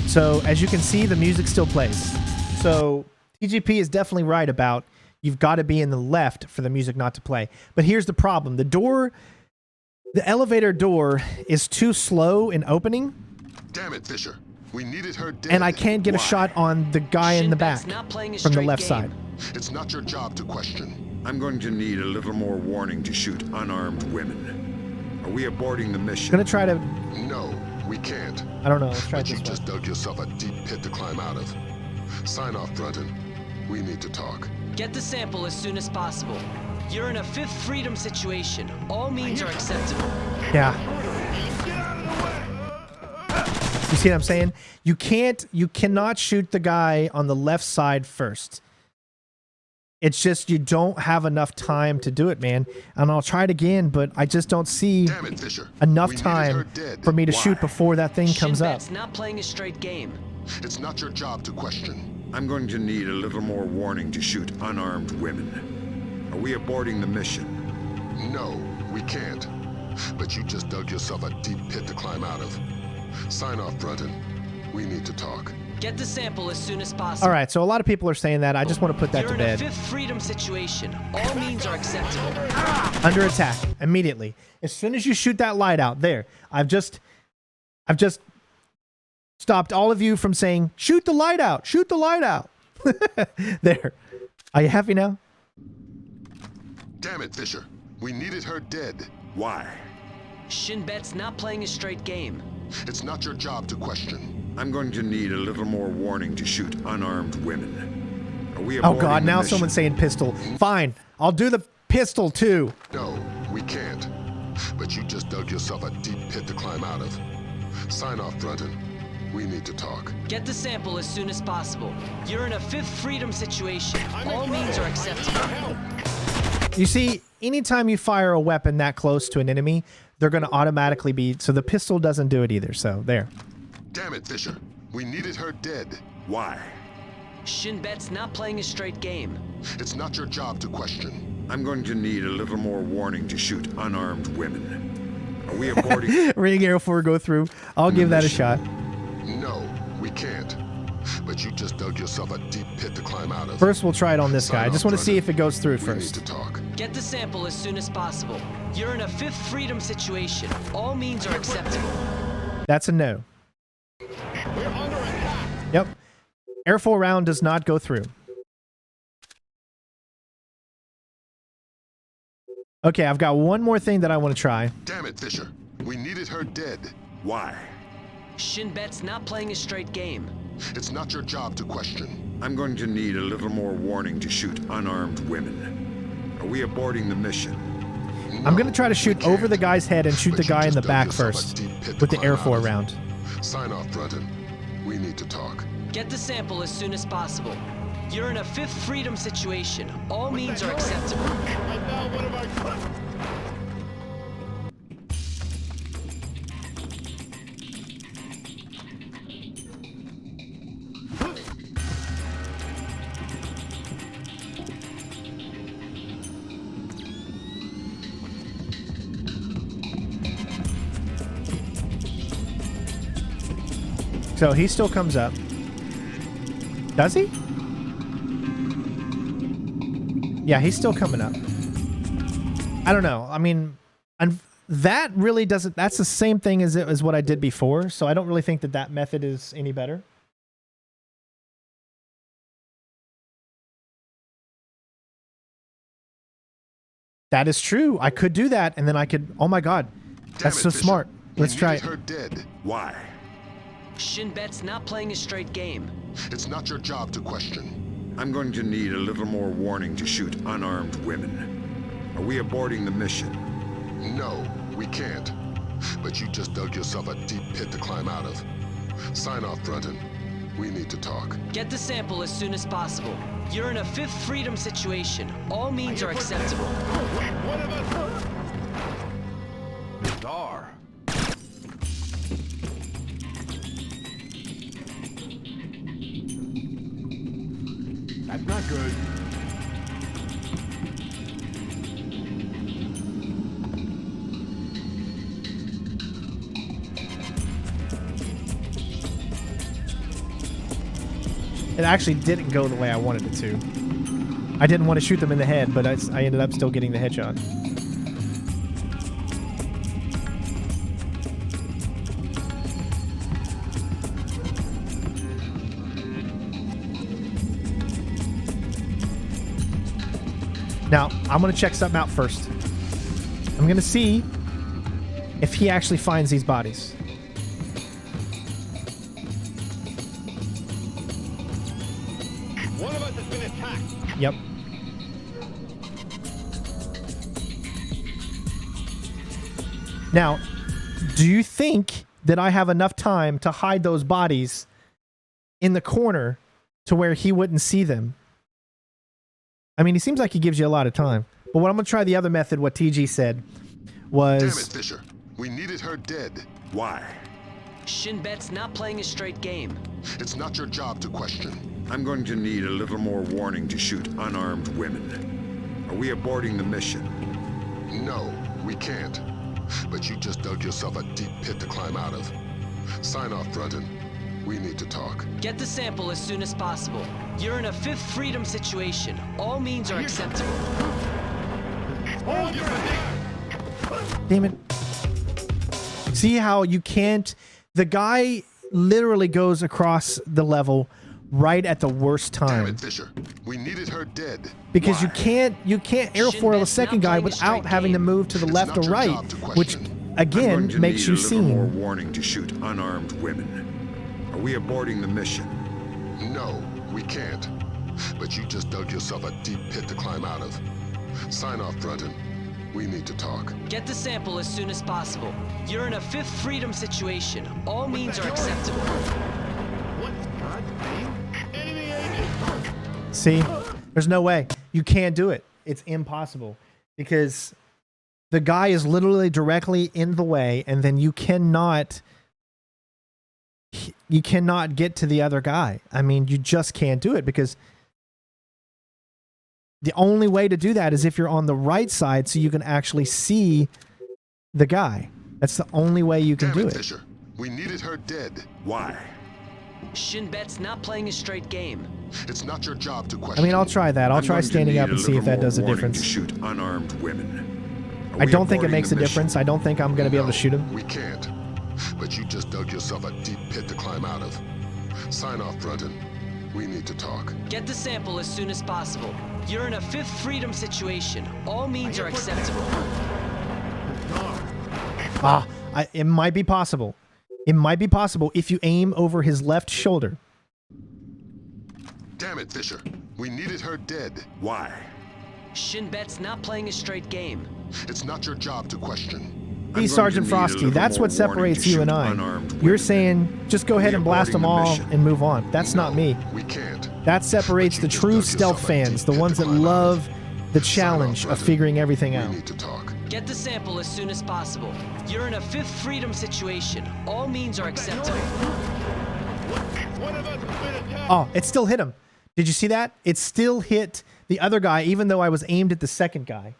So as you can see, the music still plays. So TGP is definitely right about you've got to be in the left for the music not to play. But here's the problem. The elevator door is too slow in opening. Damn it, Fisher. We needed her dead. And I can't get a shot on the guy in the back from the left side. It's not your job to question. I'm going to need a little more warning to shoot unarmed women. Are we aborting the mission? I'm going to try to... No, we can't. I don't know. Let's try but this you just dug yourself a deep pit to climb out of. Sign off, Brunton. We need to talk. Get the sample as soon as possible. You're in a fifth freedom situation. All means are acceptable. Yeah. You see what I'm saying? You cannot shoot the guy on the left side first. It's just you don't have enough time to do it, man. And I'll try it again, but I just don't see enough time for me to shoot before that thing comes up. Shinbet's not playing a straight game. It's not your job to question. I'm going to need a little more warning to shoot unarmed women. Are we aborting the mission? No, we can't. But you just dug yourself a deep pit to climb out of. Sign off, Brunton. We need to talk. Get the sample as soon as possible. All right, so a lot of people are saying that. I just want to put that to bed. You're in a fifth freedom situation. All means are acceptable. Under attack immediately. As soon as you shoot that light out, there. I've just stopped all of you from saying, shoot the light out, shoot the light out. There. Are you happy now? Damn it, Fisher. We needed her dead. Why? Shinbet's not playing a straight game. It's not your job to question. I'm going to need a little more warning to shoot unarmed women. Are we Oh aborting God, the now mission? someone's saying pistol. Fine, I'll do the pistol too. No, we can't. But you just dug yourself a deep pit to climb out of. Sign off, Brunton. We need to talk. Get the sample as soon as possible. You're in a fifth freedom situation. All means are acceptable. You see, anytime you fire a weapon that close to an enemy, they're going to automatically be... So the pistol doesn't do it either, so there. Damn it, Fisher. We needed her dead. Why? Shinbet's not playing a straight game. It's not your job to question. I'm going to need a little more warning to shoot unarmed women. Are we aborting... Ring arrow 4 go through. I'll give that a shot. No, we can't. But you just dug yourself a deep pit to climb out of. First, we'll try it on this guy. I just want to see if it goes through first. We need to talk. Get the sample as soon as possible. You're in a fifth freedom situation. All means are acceptable. That's a no. Yep. Air 4 round does not go through. Okay, I've got one more thing that I want to try. Damn it, Fisher. We needed her dead. Why? Shinbet's not playing a straight game. It's not your job to question. I'm going to need a little more warning to shoot unarmed women. Are we aborting the mission? I'm going to try to shoot over the guy's head and shoot the guy in the back first with the Air 4 round. Sign off, Brunton. We need to talk. Get the sample as soon as possible. You're in a Fifth Freedom situation. All means are acceptable. I found one of our... So he still comes up. Does he? Yeah, he's still coming up. I don't know. I mean, and that really doesn't... That's the same thing as what I did before, so I don't really think that that method is any better. That is true. I could do that, and then I could... Oh my god. That's so smart. Let's try it. Her dead. Why? Shin Bet's not playing a straight game. It's not your job to question. I'm going to need a little more warning to shoot unarmed women. Are we aborting the mission? No, we can't. But you just dug yourself a deep pit to climb out of. Sign off, Brunton. We need to talk. Get the sample as soon as possible. You're in a Fifth Freedom situation. All means are acceptable. What about... Bizarre. That's not good. It actually didn't go the way I wanted it to. I didn't want to shoot them in the head, but I ended up still getting the headshot. Now, I'm going to check something out first. I'm going to see if he actually finds these bodies. One of us has been attacked. Yep. Now, do you think that I have enough time to hide those bodies in the corner to where he wouldn't see them? I mean, he seems like he gives you a lot of time. But what I'm going to try the other method, what TG said, was... Damn it, Fisher. We needed her dead. Why? Shin Bet's not playing a straight game. It's not your job to question. I'm going to need a little more warning to shoot unarmed women. Are we aborting the mission? No, we can't. But you just dug yourself a deep pit to climb out of. Sign off, Brunton. We need to talk. Get the sample as soon as possible. You're in a Fifth Freedom situation. All means are acceptable. Hold your Damn it. See how you can't... The guy literally goes across the level right at the worst time. Damn it, Fisher. We needed her dead. Because you can't airfoil a second guy without having to move to the left or right, which again makes you seen. More warning to shoot unarmed women. Are we aborting the mission? No, we can't. But you just dug yourself a deep pit to climb out of. Sign off, Brunton. We need to talk. Get the sample as soon as possible. You're in a Fifth Freedom situation. All means are acceptable. What God's name? Enemy agent. See? There's no way. You can't do it. It's impossible. Because the guy is literally directly in the way, and then you cannot get to the other guy. I mean, you just can't do it, because the only way to do that is if you're on the right side so you can actually see the guy. That's the only way you can do it. Fisher. We needed her dead. Why? Shin Bet's not playing a straight game. It's not your job to question. I mean, I'll try that. I'll try standing up and see if that does a difference. To shoot unarmed women. I don't think it makes a difference. I don't think I'm going to be able to shoot him. We can't. But you just dug yourself a deep pit to climb out of. Sign off, Brunton. We need to talk. Get the sample as soon as possible. You're in a Fifth Freedom situation. All means are acceptable. It might be possible. It might be possible if you aim over his left shoulder. Damn it, Fisher. We needed her dead. Why? Shin Bet's not playing a straight game. It's not your job to question. See, Sergeant Frosty, that's what separates you and I. You're saying, just go ahead and blast them all and move on. That's not me. We can't. That separates the true stealth fans, the ones that love the challenge of figuring everything out. Get the sample as soon as possible. You're in a fifth freedom situation. All means are acceptable. Oh, it still hit him. Did you see that? It still hit the other guy, even though I was aimed at the second guy.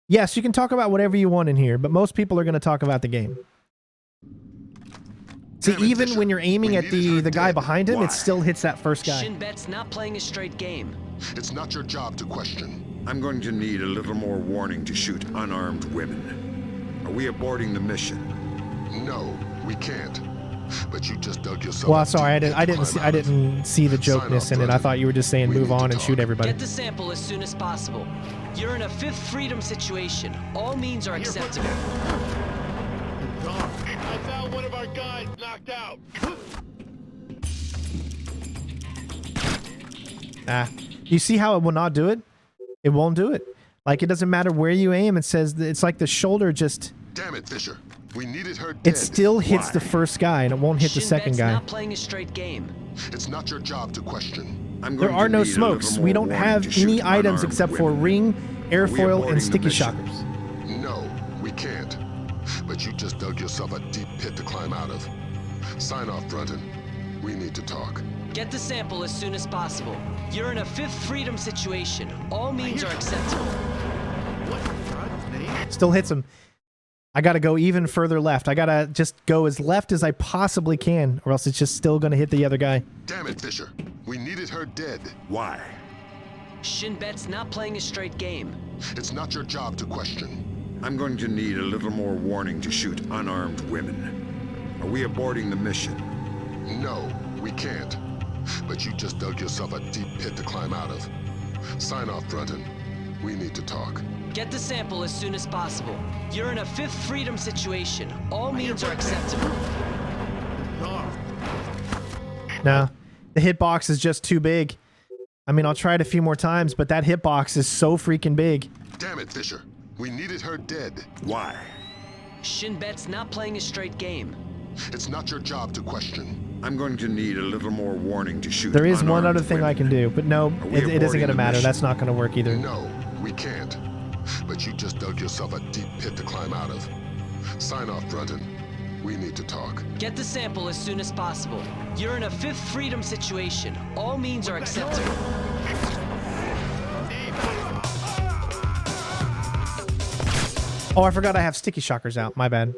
Yes, you can talk about whatever you want in here, but most people are going to talk about the game. See, even when you're aiming at the guy behind him, it still hits that first guy. Shin Bet's not playing a straight game. It's not your job to question. I'm going to need a little more warning to shoot unarmed women. Are we aborting the mission? No, we can't. But you just dug yourself. Well, sorry, I didn't see the jokeness in it. I thought you were just saying move on and shoot everybody. Get the sample as soon as possible. You're in a fifth freedom situation. All means are acceptable. I found one of our guys knocked out. You see how it will not do it? It won't do it. Like, it doesn't matter where you aim. It says that it's like the shoulder just... Damn it, Fisher. We needed her dead. It still hits the first guy, and it won't hit the second guy. Not playing a straight game. It's not your job to question. There are no smokes. We don't have any items except for ring, airfoil, and sticky shockers. No, we can't. But you just dug yourself a deep pit to climb out of. Sign off, Brunton. We need to talk. Get the sample as soon as possible. You're in a fifth freedom situation. All means are acceptable. Still hits him. I gotta go even further left. I gotta just go as left as I possibly can, or else it's just still gonna hit the other guy. Damn it, Fisher. We needed her dead. Why? Shin Bet's not playing a straight game. It's not your job to question. I'm going to need a little more warning to shoot unarmed women. Are we aborting the mission? No, we can't. But you just dug yourself a deep pit to climb out of. Sign off, Brunton. We need to talk. Get the sample as soon as possible. You're in a fifth freedom situation. All means are acceptable. No, the hitbox is just too big. I mean, I'll try it a few more times, but that hitbox is so freaking big. Damn it, Fisher. We needed her dead. Why? Shin Bet's not playing a straight game. It's not your job to question. I'm going to need a little more warning to shoot. There is one other thing I can do, but no, it isn't going to matter. That's not going to work either. No, we can't. But you just dug yourself a deep pit to climb out of. Sign off, Brunton. We need to talk. Get the sample as soon as possible. You're in a fifth freedom situation. All means are acceptable. Oh, I forgot I have sticky shockers out. My bad.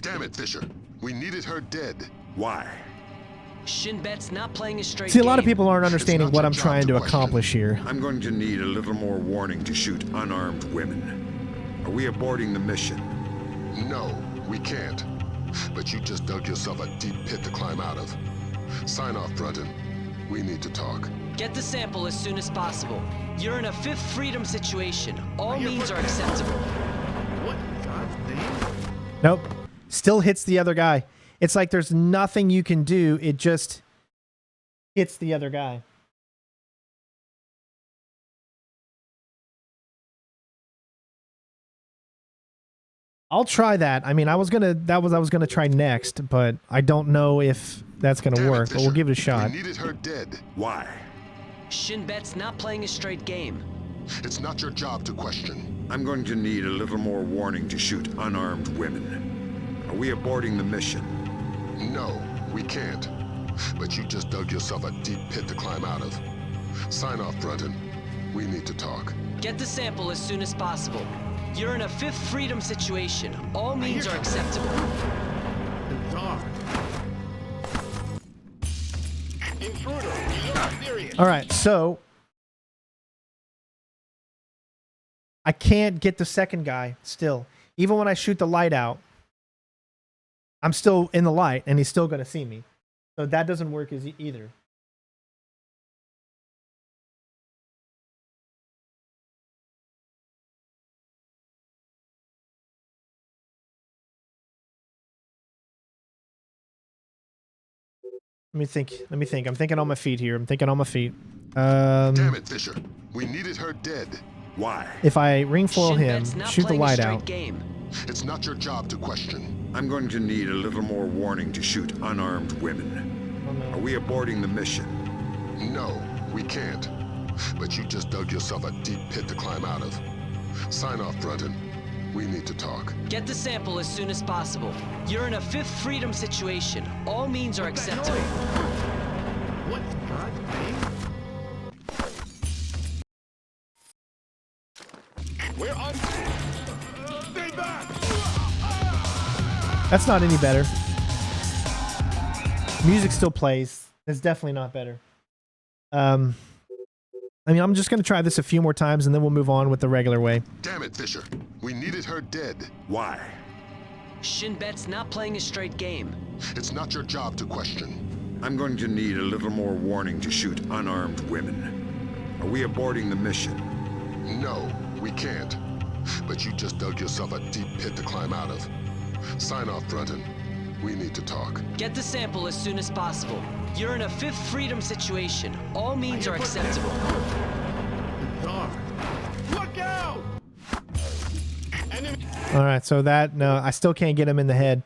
Damn it, Fisher. We needed her dead. Why? Shin Bet's not playing a straight See, a game. lot of people aren't understanding what I'm trying to accomplish here. I'm going to need a little more warning to shoot unarmed women. Are we aborting the mission? No, we can't. But you just dug yourself a deep pit to climb out of. Sign off, Brunton. We need to talk. Get the sample as soon as possible. You're in a fifth freedom situation. All means are acceptable. What in God's name? Nope. Still hits the other guy. It's like there's nothing you can do. It just hits the other guy. I'll try that. I mean, I was gonna try next, but I don't know if that's gonna work. But we'll give it a shot. We needed her dead. Why? Shin Bet's not playing a straight game. It's not your job to question. I'm going to need a little more warning to shoot unarmed women. Are we aborting the mission? No, we can't. But you just dug yourself a deep pit to climb out of. Sign off, Brunton. We need to talk. Get the sample as soon as possible. You're in a fifth freedom situation. All means are acceptable. Intruder, you look serious. All right, so I can't get the second guy still. Even when I shoot the light out, I'm still in the light, and he's still going to see me. So that doesn't work either. Let me think. Let me think. I'm thinking on my feet here. I'm thinking on my feet. Damn it, Fisher. We needed her dead. Why? If I ring foil him, shoot the light out. It's not your job to question. I'm going to need a little more warning to shoot unarmed women. Are we aborting the mission? No, we can't. But you just dug yourself a deep pit to climb out of. Sign off, Brunton. We need to talk. Get the sample as soon as possible. You're in a Fifth Freedom situation. All means are acceptable. What God's name? We're on. Stay back! That's not any better. Music still plays. It's definitely not better. I mean, I'm just going to try this a few more times and then we'll move on with the regular way. Damn it, Fisher. We needed her dead. Why? Shin Bet's not playing a straight game. It's not your job to question. I'm going to need a little more warning to shoot unarmed women. Are we aborting the mission? No, we can't. But you just dug yourself a deep pit to climb out of. Sign off, Brunton. We need to talk. Get the sample as soon as possible. You're in a Fifth Freedom situation. All means are acceptable. Look out! All right, so that no, I still can't get him in the head.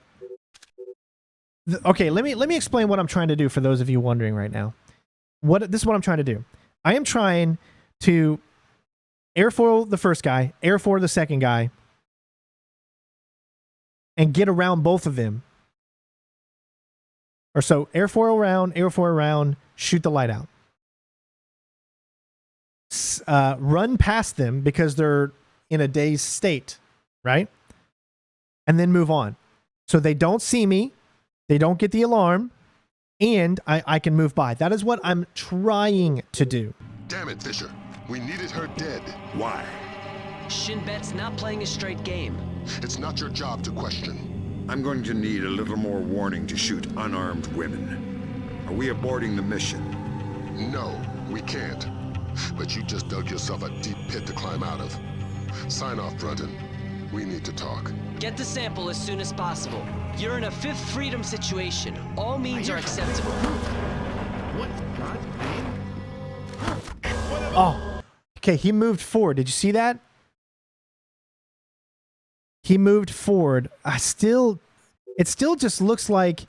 Okay, let me explain what I'm trying to do for those of you wondering right now. This is what I'm trying to do. I am trying to airfoil the first guy, airfoil the second guy, and get around both of them. Or so, airfoil around, shoot the light out. Run past them because they're in a dazed state, right? And then move on. So they don't see me, they don't get the alarm, and I can move by. That is what I'm trying to do. Damn it, Fisher. We needed her dead. Why? Shin Bet's not playing a straight game. It's not your job to question. I'm going to need a little more warning to shoot unarmed women. Are we aborting the mission? No, we can't. But you just dug yourself a deep pit to climb out of. Sign off, Brunton. We need to talk. Get the sample as soon as possible. You're in a Fifth Freedom situation. All means are acceptable. What God's name? Oh, okay, he moved forward. Did you see that? He moved forward. It still just looks like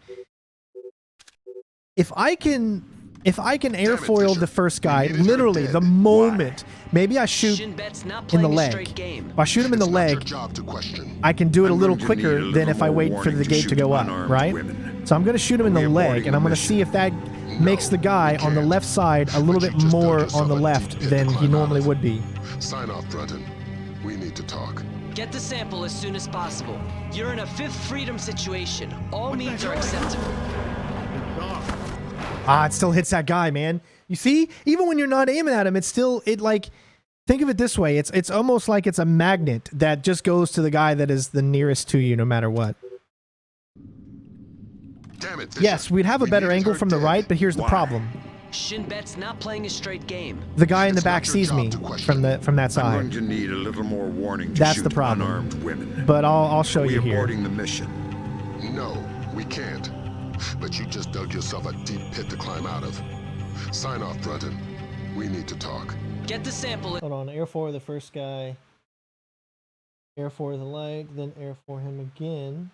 if I can airfoil the first guy, literally the moment, maybe I shoot in the leg. If I shoot him in the leg, I can do it a little quicker than if I wait for the gate to go up, right? So I'm going to shoot him in the leg, and I'm going to see if that makes the guy on the left side a little bit more on the left than he normally would be. Sign off, Brunton. We need to talk. Get the sample as soon as possible. You're in a Fifth Freedom situation. All means are acceptable. Ah, it still hits that guy, man. You see? Even when you're not aiming at him, it's still, think of it this way. It's almost like it's a magnet that just goes to the guy that is the nearest to you no matter what. Damn it, yes, we'd have a better angle from the right, but here's the problem. Shin Bet's not playing a straight game. The guy in the back sees me from that side. I'm going to need a little more warning to That's shoot the problem. Unarmed women. But I'll show you here. Are we aborting the mission? No, we can't. But you just dug yourself a deep pit to climb out of. Sign off, Brunton. We need to talk. Get the sample. Hold on, air for the first guy. Air for the light, then air for him again.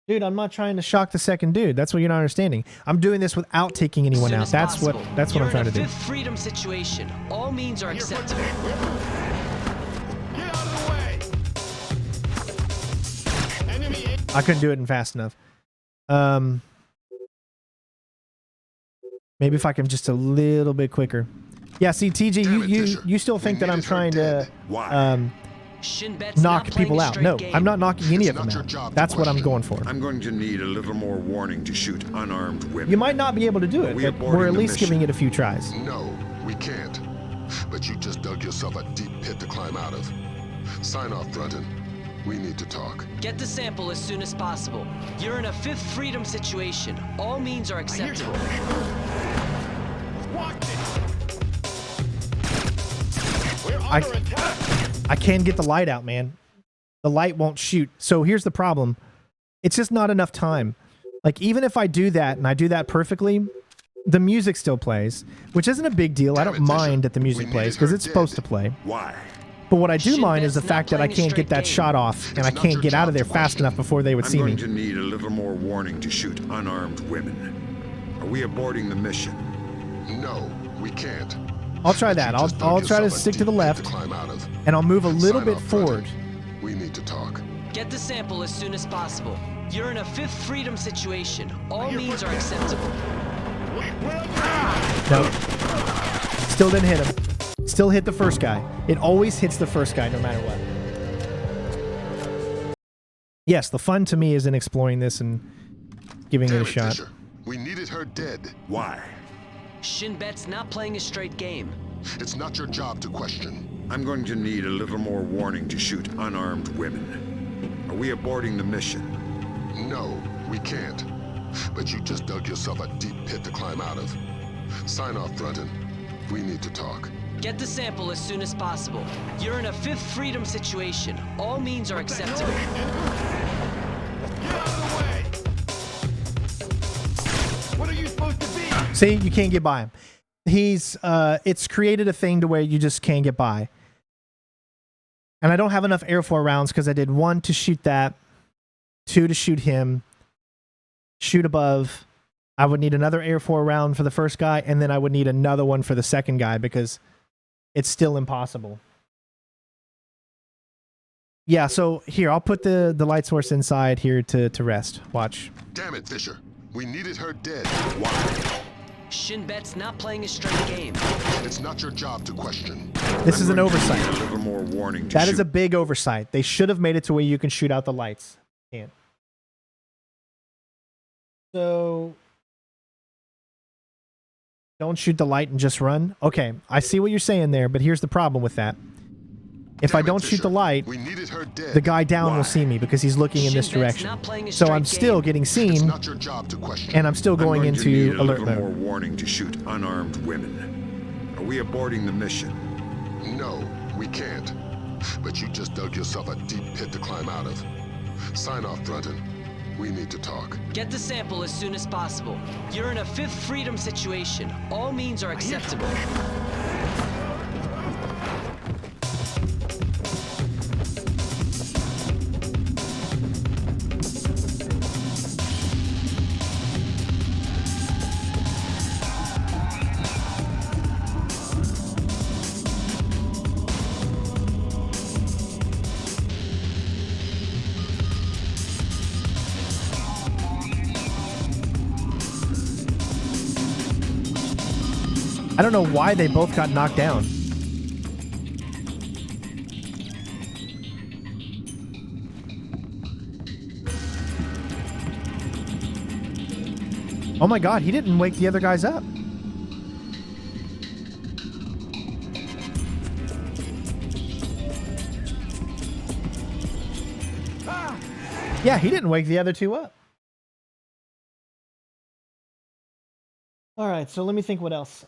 Dude, I'm not trying to shock the second dude. That's what you're not understanding. I'm doing this without taking anyone out. That's what I'm trying to do. You're in a Fifth Freedom situation. All means are acceptable. Get out of the way! Enemy. I couldn't do it in fast enough. Maybe if I can just a little bit quicker. Yeah, see, TG, you still think that I'm trying to knock people out. No, I'm not knocking any of them out. That's what I'm going for. I'm going to need a little more warning to shoot unarmed women. You might not be able to do it, but we're at least giving it a few tries. No, we can't. But you just dug yourself a deep pit to climb out of. Sign off, Brunton. We need to talk. Get the sample as soon as possible. You're in a Fifth Freedom situation. All means are acceptable. I can't get the light out, man. The light won't shoot. So here's the problem. It's just not enough time. Like, even if I do that and I do that perfectly, the music still plays, which isn't a big deal. I don't mind that the music plays because it's supposed to play. Why? But what I do mind is the fact that I can't get that shot off and I can't get out of there fast enough before they would see me. I'm going to need a little more warning to shoot unarmed women. Are we aborting the mission? No, we can't. I'll try that. I'll try to stick to the left, and I'll move a little bit forward. We need to talk. Get the sample as soon as possible. You're in a Fifth Freedom situation. All means are acceptable. No. Still didn't hit him. Still hit the first guy. It always hits the first guy no matter what. Yes, the fun to me is in exploring this and giving it a shot. Fisher. We needed her dead. Why? Shin Bet's not playing a straight game. It's not your job to question. I'm going to need a little more warning to shoot unarmed women. Are we aborting the mission? No, we can't. But you just dug yourself a deep pit to climb out of. Sign off, Brunton. We need to talk. Get the sample as soon as possible. You're in a Fifth Freedom situation. All means are acceptable. Get out of the way! What are you supposed to be? See, you can't get by him. He's, it's created a thing to where you just can't get by. And I don't have enough Air 4 rounds because I did 1 to shoot that, 2 to shoot him, shoot above. I would need another Air 4 round for the first guy, and then I would need another one for the second guy because it's still impossible. Yeah, so here, I'll put the light source inside here to rest. Watch. Damn it, Fisher. We needed her dead. Why? Shin Bet's not playing a straight game. It's not your job to question. This is an oversight. A little more warning to That shoot. is a big oversight. They should have made it to where you can shoot out the lights. Can't. So don't shoot the light and just run. Okay, I see what you're saying there, but here's the problem with that. If I don't shoot the light, the guy down will see me because he's looking in this direction. So I'm still getting seen, and I'm still going into alert a little more mode. warning to shoot unarmed women. Are we aborting the mission? No, we can't. But you just dug yourself a deep pit to climb out of. Sign off, Brunton. We need to talk. Get the sample as soon as possible. You're in a Fifth Freedom situation. All means are acceptable. I don't know why they both got knocked down. Oh my god, he didn't wake the other guys up. Yeah, he didn't wake the other two up. All right, so let me think what else.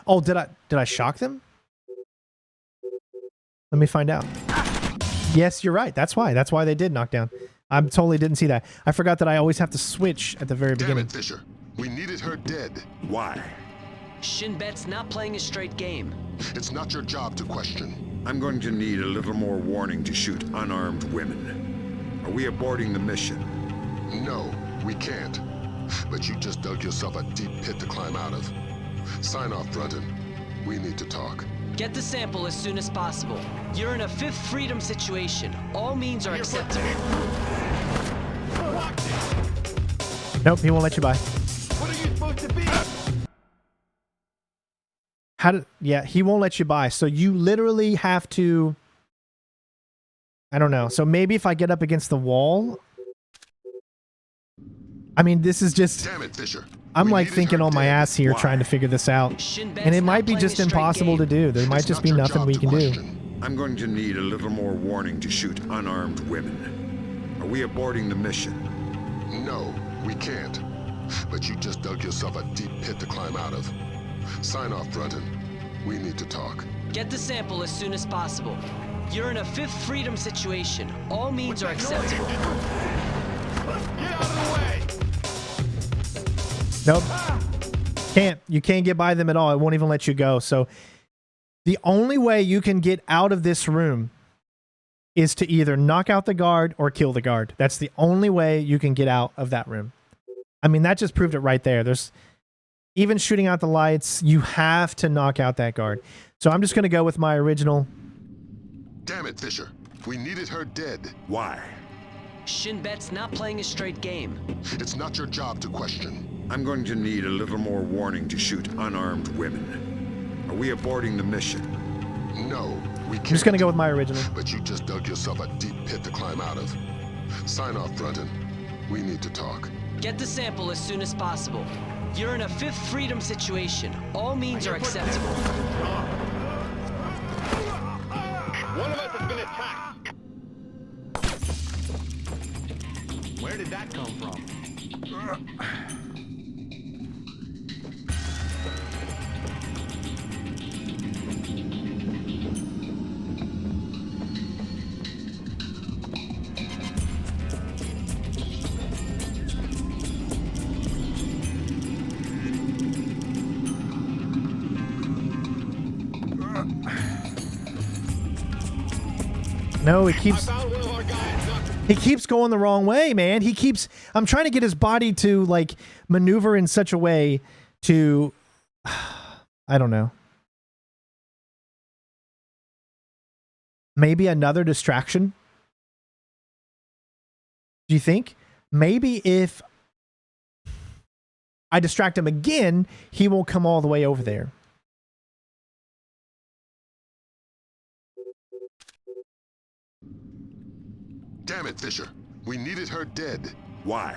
Oh, did I shock them? Let me find out. Yes, you're right. That's why they did knock down. I totally didn't see that. I forgot that I always have to switch at the very beginning. Damn it, Fisher. We needed her dead. Why? Shin Bet's not playing a straight game. It's not your job to question. I'm going to need a little more warning to shoot unarmed women. Are we aborting the mission? No, we can't. But you just dug yourself a deep pit to climb out of. Sign off, Brunton. We need to talk. Get the sample as soon as possible. You're in a Fifth Freedom situation. All means are acceptable. Nope, he won't let you by. What are you supposed to be? Yeah, he won't let you by. So you literally have to, I don't know. So maybe if I get up against the wall, I mean, this is just, Damn it, Fisher. I'm like thinking on my ass here trying to figure this out. And it might be just impossible to do. There might just be nothing we can do. I'm going to need a little more warning to shoot unarmed women. Are we aborting the mission? No, we can't. But you just dug yourself a deep pit to climb out of. Sign off, Brunton. We need to talk. Get the sample as soon as possible. You're in a Fifth Freedom situation. All means are acceptable. Get out of the way! Nope. Can't. You can't get by them at all. It won't even let you go. So the only way you can get out of this room is to either knock out the guard or kill the guard. That's the only way you can get out of that room. I mean, that just proved it right there. There's even shooting out the lights, you have to knock out that guard. So I'm just going to go with my original. Damn it, Fisher. We needed her dead. Why? Shin Bet's not playing a straight game. It's not your job to question. I'm going to need a little more warning to shoot unarmed women. Are we aborting the mission? No, we can't. I'm just going to go with my original. But you just dug yourself a deep pit to climb out of. Sign off, Brunton. We need to talk. Get the sample as soon as possible. You're in a Fifth Freedom situation. All means are acceptable. One of us has been attacked. Where did that come from? No, he keeps going the wrong way, man. I'm trying to get his body to like maneuver in such a way to, I don't know. Maybe another distraction? Do you think? Maybe if I distract him again, he won't come all the way over there. Damn it, Fisher. We needed her dead. Why?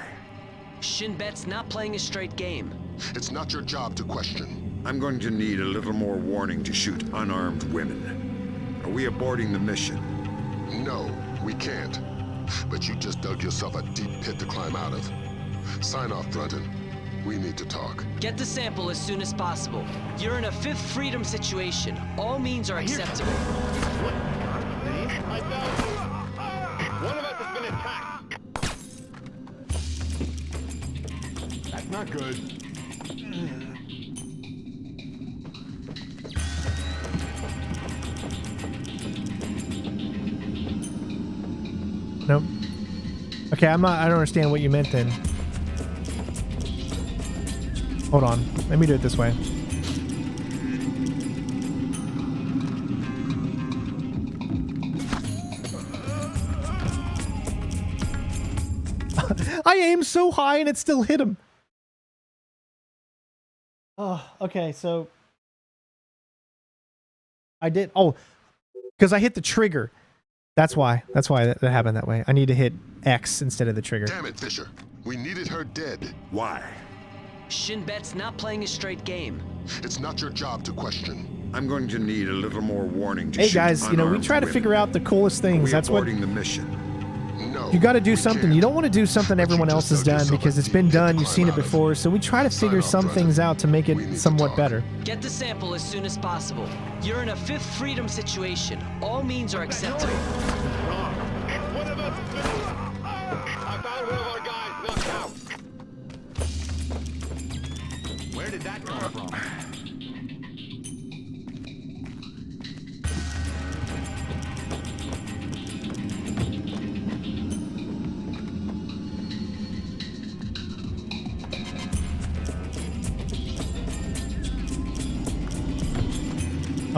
Shin Bet's not playing a straight game. It's not your job to question. I'm going to need a little more warning to shoot unarmed women. Are we aborting the mission? No, we can't. But you just dug yourself a deep pit to climb out of. Sign off, Brunton. We need to talk. Get the sample as soon as possible. You're in a Fifth Freedom situation. All means are acceptable. I fell. One of us has been attacked. That's not good. Nope. Okay, I don't understand what you meant then. Hold on. Let me do it this way. I aimed so high and it still hit him. Oh, okay, so I did. Oh, because I hit the trigger. That's why that happened that way. I need to hit X instead of the trigger. Damn it, Fisher. We needed her dead. Why? Shin Bet's not playing a straight game. It's not your job to question. I'm going to need a little more warning to Hey shoot guys, you know, we try to women. figure out the coolest things. That's what the mission. No, you got to do something. You don't want to do something everyone else has done because it's been done. You've seen it before. So we try to figure some things out to make it somewhat better. Get the sample as soon as possible. You're in a Fifth Freedom situation. All means are acceptable. One of us has been. I found one of our guys knocked out. Where did that come from?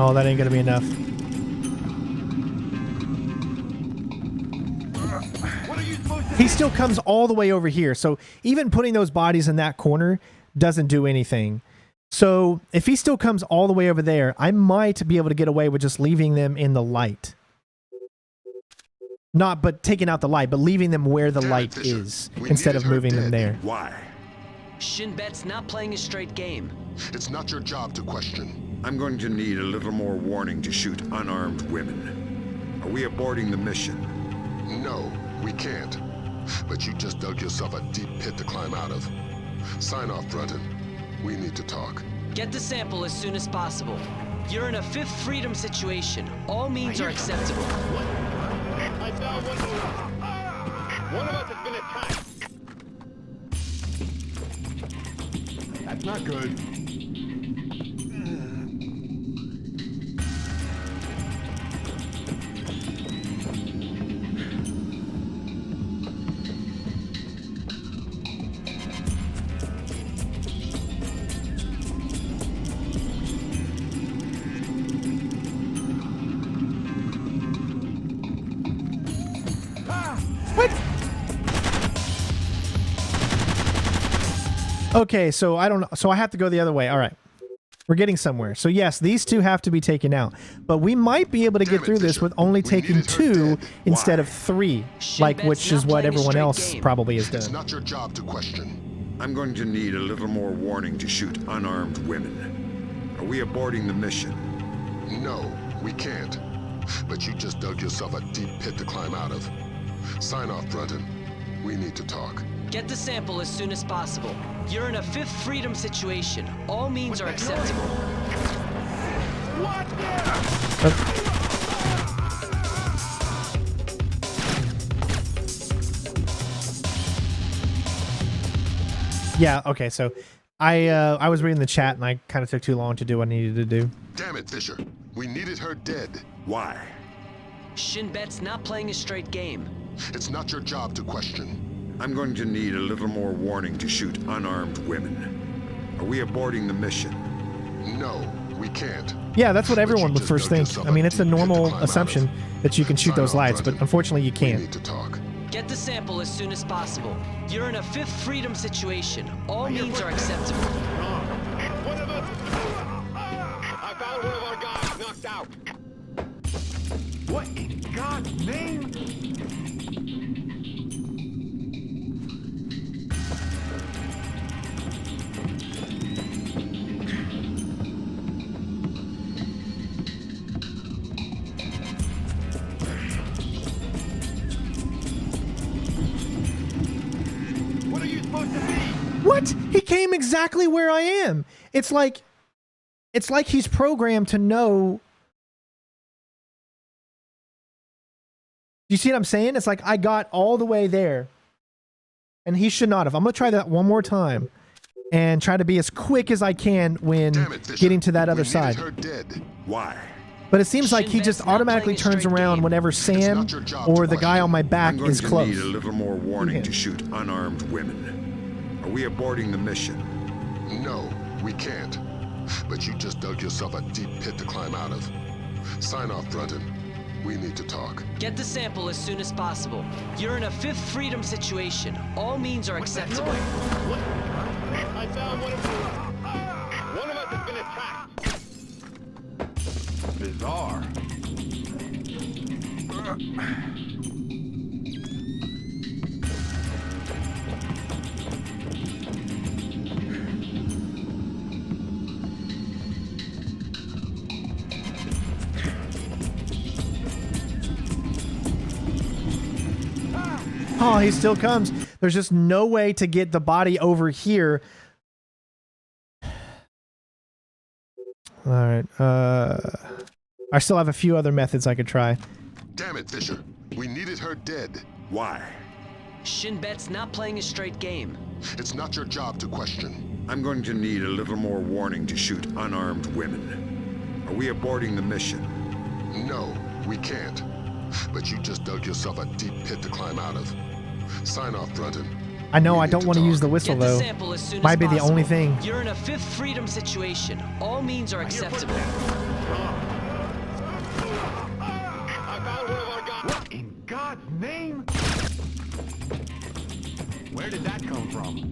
Oh, that ain't gonna be enough. He still comes all the way over here. So even putting those bodies in that corner doesn't do anything. So if he still comes all the way over there, I might be able to get away with just leaving them in the light. Not but taking out the light, but leaving them where the light is instead of moving them there. Why? Shin Bet's not playing a straight game. It's not your job to question. I'm going to need a little more warning to shoot unarmed women. Are we aborting the mission? No, we can't. But you just dug yourself a deep pit to climb out of. Sign off, Brunton. We need to talk. Get the sample as soon as possible. You're in a fifth freedom situation. All means are acceptable. I found one. One of us has been attacked. That's not good. Okay, so I don't know. So I have to go the other way. All right. We're getting somewhere. So yes, these two have to be taken out. But we might be able to get through this with only taking 2 instead of 3, like which is what everyone else probably has It's done. not your job to question. I'm going to need a little more warning to shoot unarmed women. Are we aborting the mission? No, we can't. But you just dug yourself a deep pit to climb out of. Sign off, Brunton. We need to talk. Get the sample as soon as possible. You're in a fifth freedom situation. All means are acceptable. Yeah, okay, so I was reading the chat and I kind of took too long to do what I needed to do. Damn it, Fisher. We needed her dead. Why? Shin Bet's not playing a straight game. It's not your job to question. I'm going to need a little more warning to shoot unarmed women. Are we aborting the mission? No, we can't. Yeah, that's what everyone would first think. I mean, it's a normal assumption that you can shoot those lights, but unfortunately you can't. Get the sample as soon as possible. You're in a fifth freedom situation. All means are acceptable. One of us. I found one of our guys knocked out. What in God's name? What? He came exactly where I am. It's like he's programmed to know. You see what I'm saying? It's like I got all the way there. And he should not have. I'm going to try that one more time and try to be as quick as I can when getting to that other side. Why? But it seems like he just automatically turns around whenever Sam or the guy on my back is close. I'm going to need a little more warning to shoot unarmed women. Are we aborting the mission? No, we can't. But you just dug yourself a deep pit to climb out of. Sign off, Brunton. We need to talk. Get the sample as soon as possible. You're in a fifth freedom situation. All means are acceptable. I found one of them. One of us has been attacked. Bizarre. Oh, he still comes. There's just no way to get the body over here. All right. I still have a few other methods I could try. Damn it, Fisher. We needed her dead. Why? Shin Bet's not playing a straight game. It's not your job to question. I'm going to need a little more warning to shoot unarmed women. Are we aborting the mission? No, we can't. But you just dug yourself a deep pit to climb out of. Sign off, Brunton. I know I don't want to use the whistle Get the though. sample as soon Might as be the possible. only thing. You're in a fifth freedom situation. All means are acceptable. I found one of our guys. What in God's name? Where did that come from?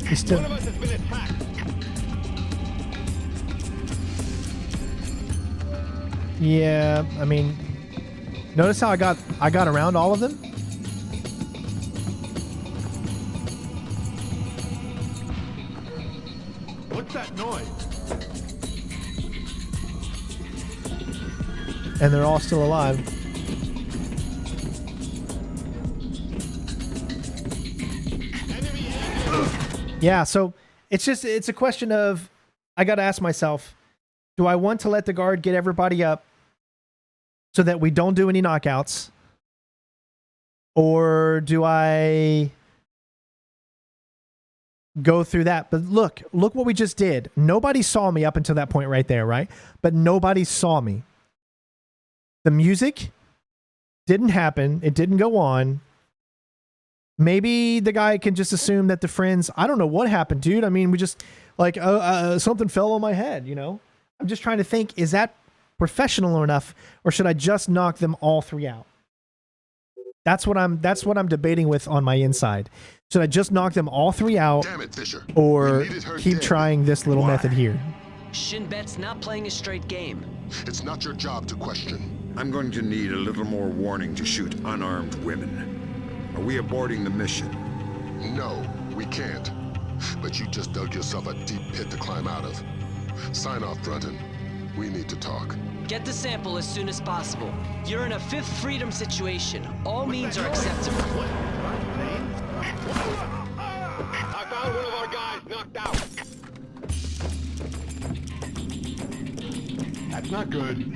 He's still. One of us has been attacked. Yeah, I mean, notice how I got around all of them? What's that noise? And they're all still alive. Yeah, so it's a question of, I got to ask myself, do I want to let the guard get everybody up so that we don't do any knockouts? Or do I go through that? But look what we just did. Nobody saw me up until that point right there, right? But nobody saw me. The music didn't happen. It didn't go on. Maybe the guy can just assume that the friends, I don't know what happened, dude. I mean, we just, like, something fell on my head, you know? I'm just trying to think, is that professional enough, or should I just knock them all three out? That's what I'm debating with on my inside. Should I just knock them all three out, Damn it, Fisher. or keep trying this little method here? Shin Bet's not playing a straight game. It's not your job to question. I'm going to need a little more warning to shoot unarmed women. Are we aborting the mission? No, we can't. But you just dug yourself a deep pit to climb out of. Sign off, Brunton. We need to talk. Get the sample as soon as possible. You're in a fifth freedom situation. All means are acceptable. I found one of our guys knocked out. That's not good.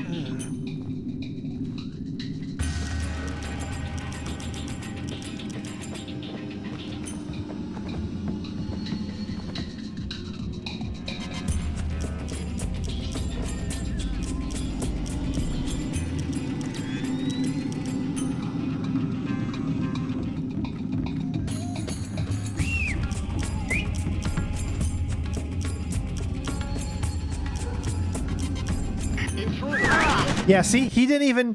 Yeah, see, he didn't even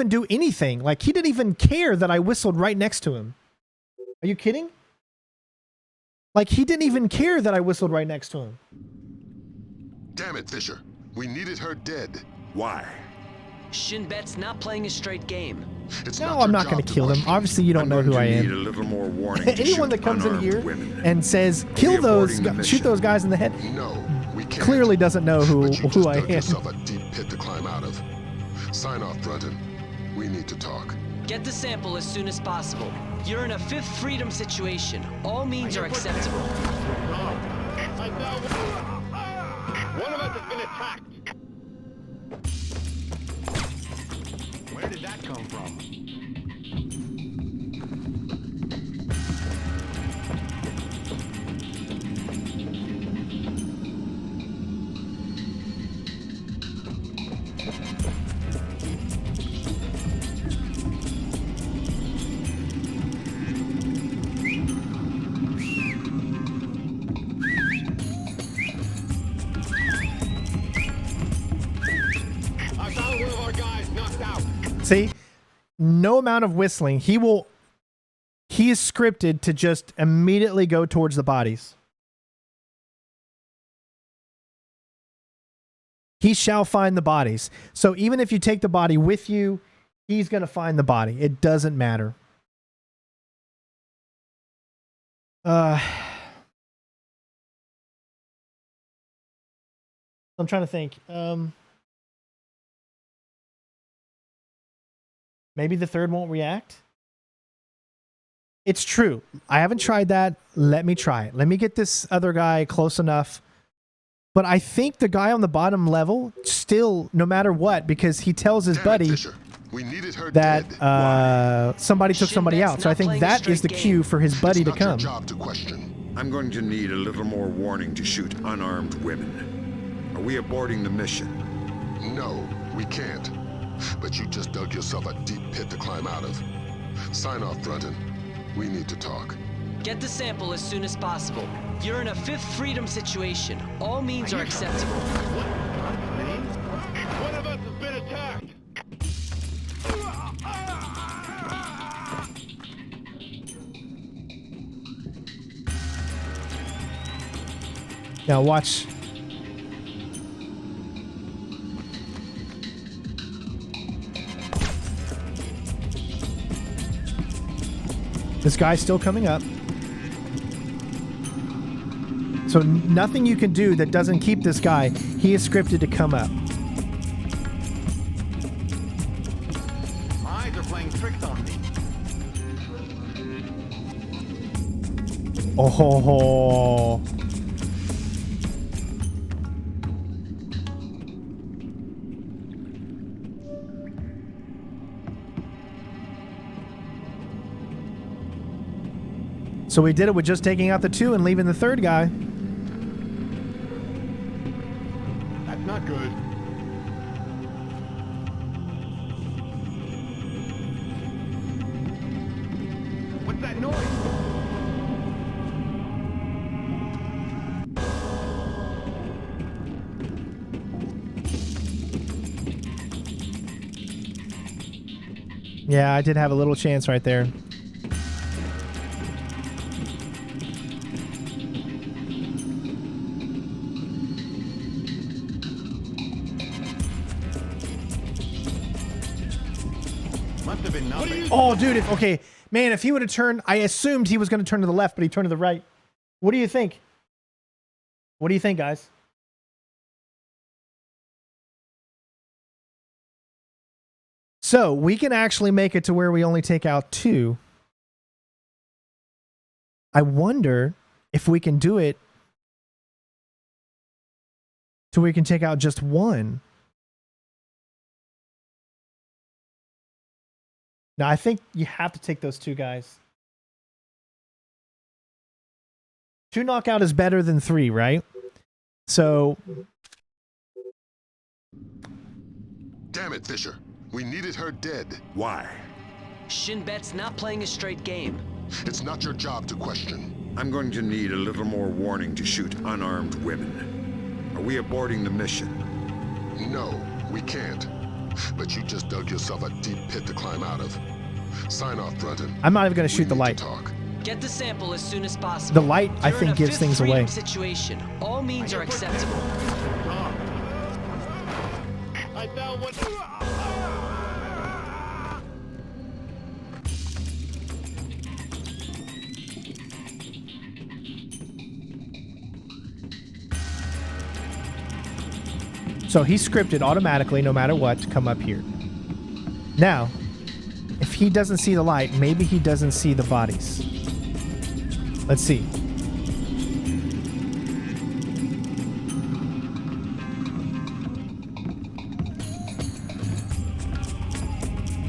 do anything. Like, he didn't even care that I whistled right next to him. Are you kidding? Like, he didn't even care that I whistled right next to him. Damn it, Fisher. We needed her dead. Why? Shin Bet's not playing a straight game. No, I'm not going to kill them. Obviously, you don't know who I am. Need a little more warning. Anyone that comes in here and says, kill those, shoot those guys in the head, clearly doesn't know who I am. Yourself a deep pit to climb out of. Sign off, Brunton. We need to talk. Get the sample as soon as possible. You're in a fifth freedom situation. All means are acceptable. One of us has been attacked. Where did that come from? See, no amount of whistling. He is scripted to just immediately go towards the bodies. He shall find the bodies. So even if you take the body with you, he's going to find the body. It doesn't matter. I'm trying to think. Maybe the third won't react. It's true. I haven't tried that. Let me try it. Let me get this other guy close enough. But I think the guy on the bottom level still, no matter what, because he tells his buddy that somebody took somebody out. So I think that is the cue for his buddy to come. I'm going to need a little more warning to shoot unarmed women. Are we aborting the mission? No, we can't. But you just dug yourself a deep pit to climb out of. Sign off, Brunton. We need to talk. Get the sample as soon as possible. You're in a fifth freedom situation. All means are acceptable. One of us has been attacked. Now watch. This guy's still coming up. So nothing you can do that doesn't keep this guy. He is scripted to come up. My eyes are playing tricks on me. Oh ho ho. So we did it with just taking out the 2 and leaving the 3rd guy. That's not good. What's that noise? Yeah, I did have a little chance right there. Must have been nothing. Oh, dude. Okay. Man, if he would have turned, I assumed he was going to turn to the left, but he turned to the right. What do you think? What do you think, guys? So we can actually make it to where we only take out 2. I wonder if we can do it to where we can take out just 1. Now, I think you have to take those 2 guys. 2 knockout is better than 3, right? So... Damn it, Fisher. We needed her dead. Why? Shin Bet's not playing a straight game. It's not your job to question. I'm going to need a little more warning to shoot unarmed women. Are we aborting the mission? No, we can't. But you just dug yourself a deep pit to climb out of. Sign off, Brunton. I'm not even going to shoot the light. Get the sample as soon as possible. The light, I think, gives things away. Situation. All means are acceptable. I found one. So he's scripted automatically, no matter what, to come up here. Now, if he doesn't see the light, maybe he doesn't see the bodies. Let's see.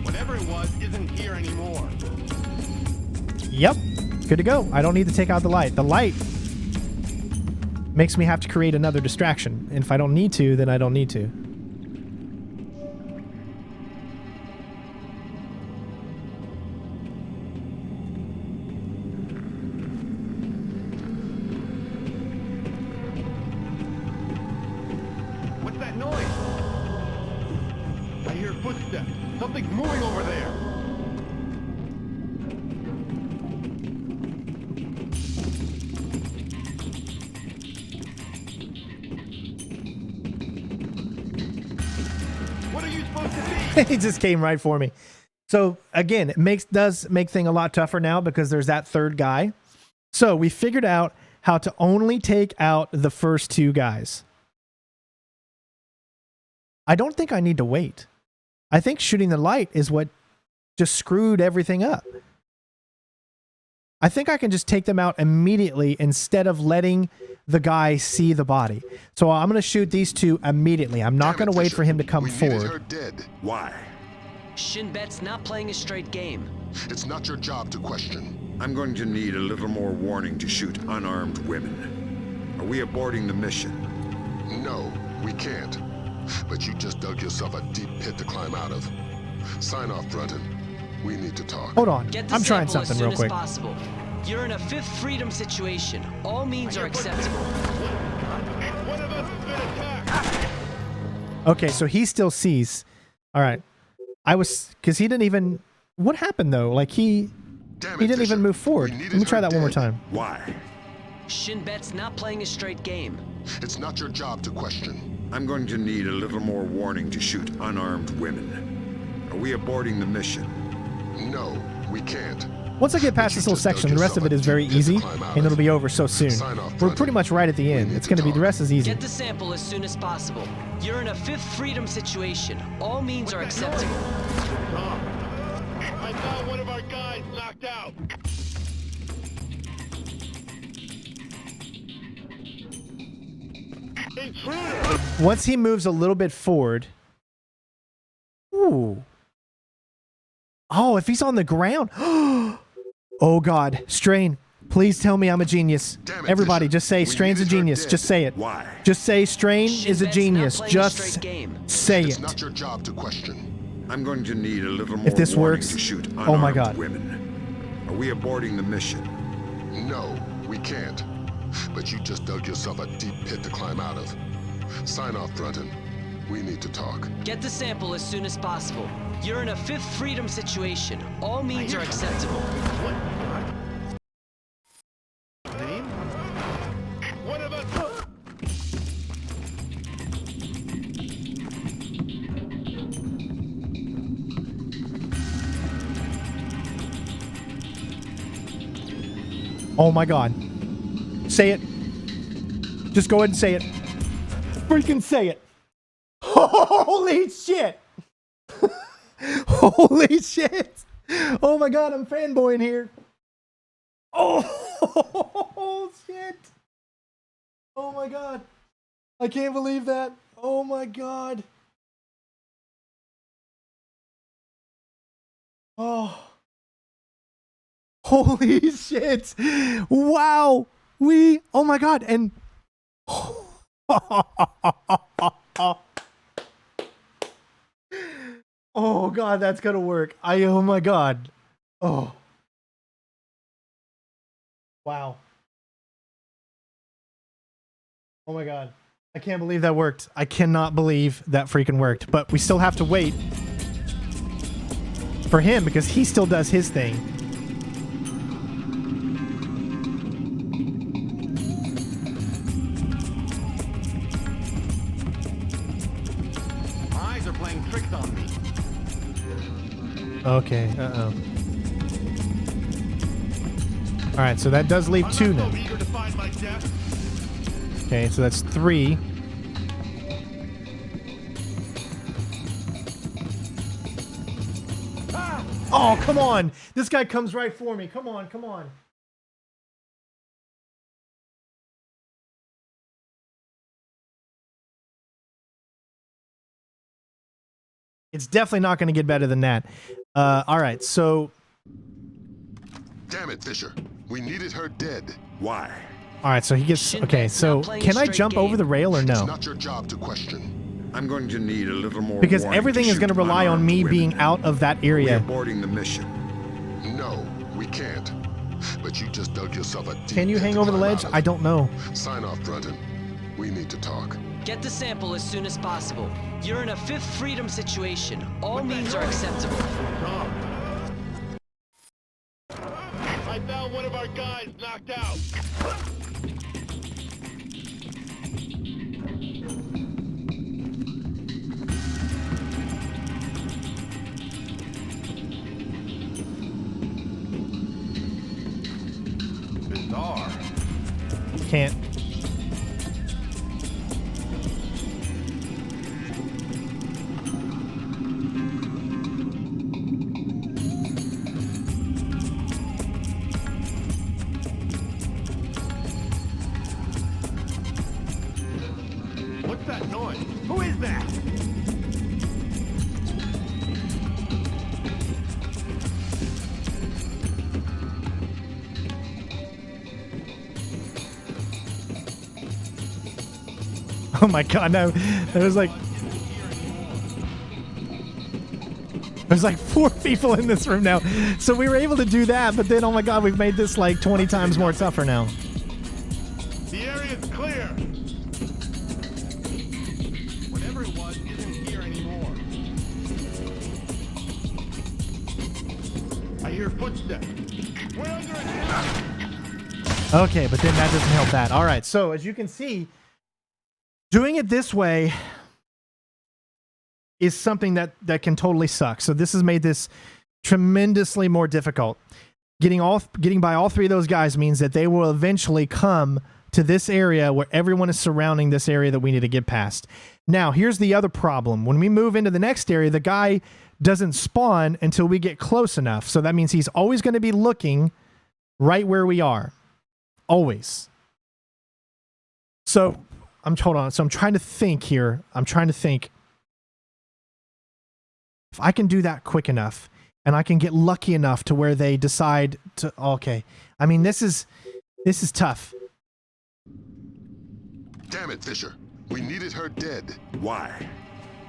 Whatever it was isn't here anymore. Yep, good to go. I don't need to take out the light. The light makes me have to create another distraction. And if I don't need to, then I don't need to. What's that noise? I hear footsteps. Something's moving over there. What are you supposed to be? He just came right for me. So again, it does make thing a lot tougher now because there's that 3rd guy. So we figured out how to only take out the first 2 guys. I don't think I need to wait. I think shooting the light is what just screwed everything up. I think I can just take them out immediately instead of letting the guy see the body. So I'm going to shoot these 2 immediately. I'm not going to wait for him to come forward. Her dead. Why? Shin Bet's not playing a straight game. It's not your job to question. I'm going to need a little more warning to shoot unarmed women. Are we aborting the mission? No, we can't. But you just dug yourself a deep pit to climb out of. Sign off, Brunton. We need to talk. Hold on. Get the I'm trying sample something real quick. As soon as possible. You're in a 5th freedom situation. All means are acceptable. One of us has been attacked. Okay, so he still sees. All right. Because he didn't even. What happened though? Like he didn't even move forward. Let me try that one more time. Why? Shin Bet's not playing a straight game. It's not your job to question. I'm going to need a little more warning to shoot unarmed women. Are we aborting the mission? No, we can't. Once I get past this little section, the rest of it is very easy, and it'll be over so soon. We're pretty much right at the end. It's going to be, the rest is easy. Get the sample as soon as possible. You're in a Fifth Freedom situation. All means are acceptable. I found one of our guys knocked out. Intruder! Once he moves a little bit forward... Ooh. Oh, if he's on the ground... Oh God, Strain, please tell me I'm a genius. Everybody, just say Strain's a genius. Just say it. Why? Just say Strain is a genius. Just say It's it. not your job to question. I'm going to need a little more If this warning works, to shoot oh my unarmed God. women. Are we aborting the mission? No, we can't. But you just dug yourself a deep pit to climb out of. Sign off, Brunton. We need to talk. Get the sample as soon as possible. You're in a Fifth Freedom situation. All means are acceptable. Name? One of us. Oh my God. Say it. Just go ahead and say it. Freaking say it. Holy shit. Holy shit. Oh my God, I'm fanboying here. Oh shit. Oh my God. I can't believe that. Oh my God. Oh. Holy shit. Wow. Oh my God. And oh God, that's gonna work. Oh my God. Oh. Wow. Oh my God. I can't believe that worked. I cannot believe that freaking worked. But we still have to wait for him because he still does his thing. My eyes are playing tricks on me. Okay, All right, so that does leave two now. Eager to find my death. Okay, so that's 3. Oh, come on. This guy comes right for me. Come on, come on. It's definitely not going to get better than that. All right, so... Damn it, Fisher. We needed her dead. Why? All right, so he gets... Okay, so can I jump over the rail or It's no? not your job to question. I'm going to need a little more Because warning everything to is going to shoot rely on me unarmed being women. out of that Are we area. aborting the mission? No, we can't. But you just dug yourself a deep Can you pit hang to over the climb ledge? out of. I don't know. Sign off, Brunton. We need to talk. Get the sample as soon as possible. You're in a Fifth Freedom situation. All means are acceptable. I found one of our guys knocked out. Bizarre. Can't. What's that noise? Who is that? Oh my God, no. There's like 4 people in this room now. So we were able to do that, but then, oh my God, we've made this like 20 times more tougher now. The area's clear. Whatever it was isn't here anymore. I hear footsteps. We're under attack. Okay, but then that doesn't help that. All right, so as you can see, doing it this way is something that can totally suck. So this has made this tremendously more difficult. Getting by all three of those guys means that they will eventually come to this area where everyone is surrounding this area that we need to get past. Now, here's the other problem. When we move into the next area, the guy doesn't spawn until we get close enough. So that means he's always going to be looking right where we are. Always. So hold on. So I'm trying to think here. I'm trying to think if I can do that quick enough and I can get lucky enough to where they decide to, okay. I mean, this is tough. Damn it, Fisher. We needed her dead. Why?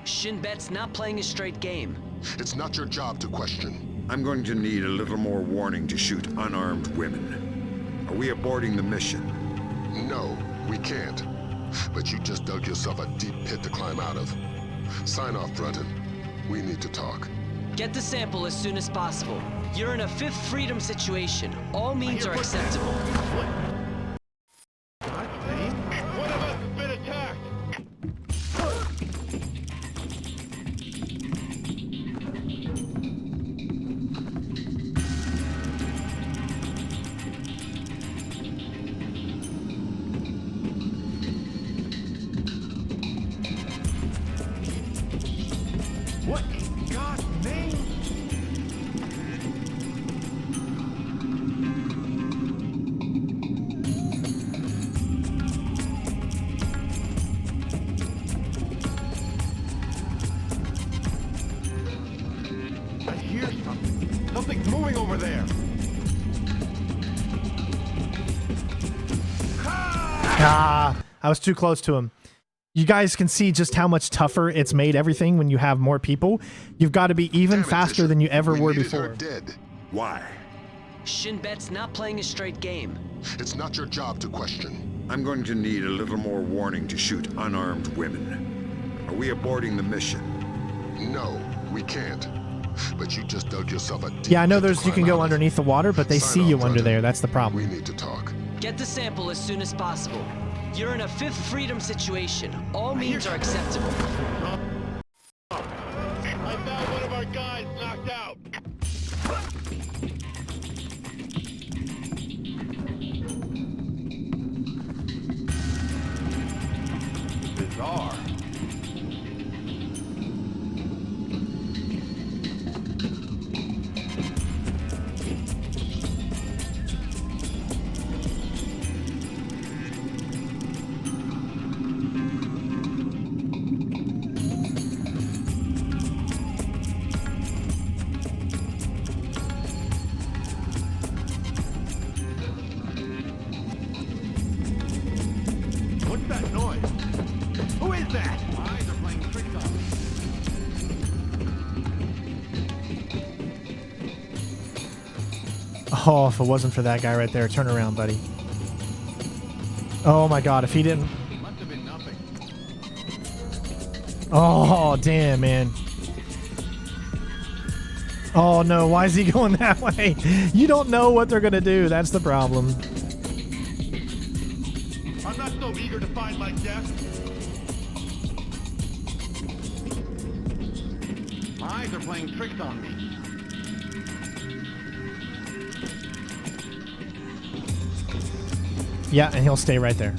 Shin Bet's not playing a straight game. It's not your job to question. I'm going to need a little more warning to shoot unarmed women. Are we aborting the mission? No, we can't. But you just dug yourself a deep pit to climb out of. Sign off, Brunton. We need to talk. Get the sample as soon as possible. You're in a Fifth Freedom situation. All means are acceptable. One of us has been attacked! What in God's name? I hear something. Something's moving over there. I was too close to him. You guys can see just how much tougher it's made everything when you have more people. You've got to be even faster than you ever were before. Dead. Why? Shin Bet's not playing a straight game. It's not your job to question. I'm going to need a little more warning to shoot unarmed women. Are we aborting the mission? No, we can't. But you just dug yourself a deep Yeah, I know pit to you can climb go out of. underneath the water, but they see you under there. That's the problem. We need to talk. Get the sample as soon as possible. You're in a Fifth Freedom situation. All means are acceptable. I found one of our guys knocked out. Bizarre. What's that noise? Who is that? My eyes are playing tricks on me. Oh, if it wasn't for that guy right there, turn around, buddy. Oh my God, if he didn't. Must have been nothing. Oh, damn, man. Oh no, why is he going that way? You don't know what they're gonna do. That's the problem. I'm not so eager to find my death. My eyes are playing tricks on me. Yeah, and he'll stay right there.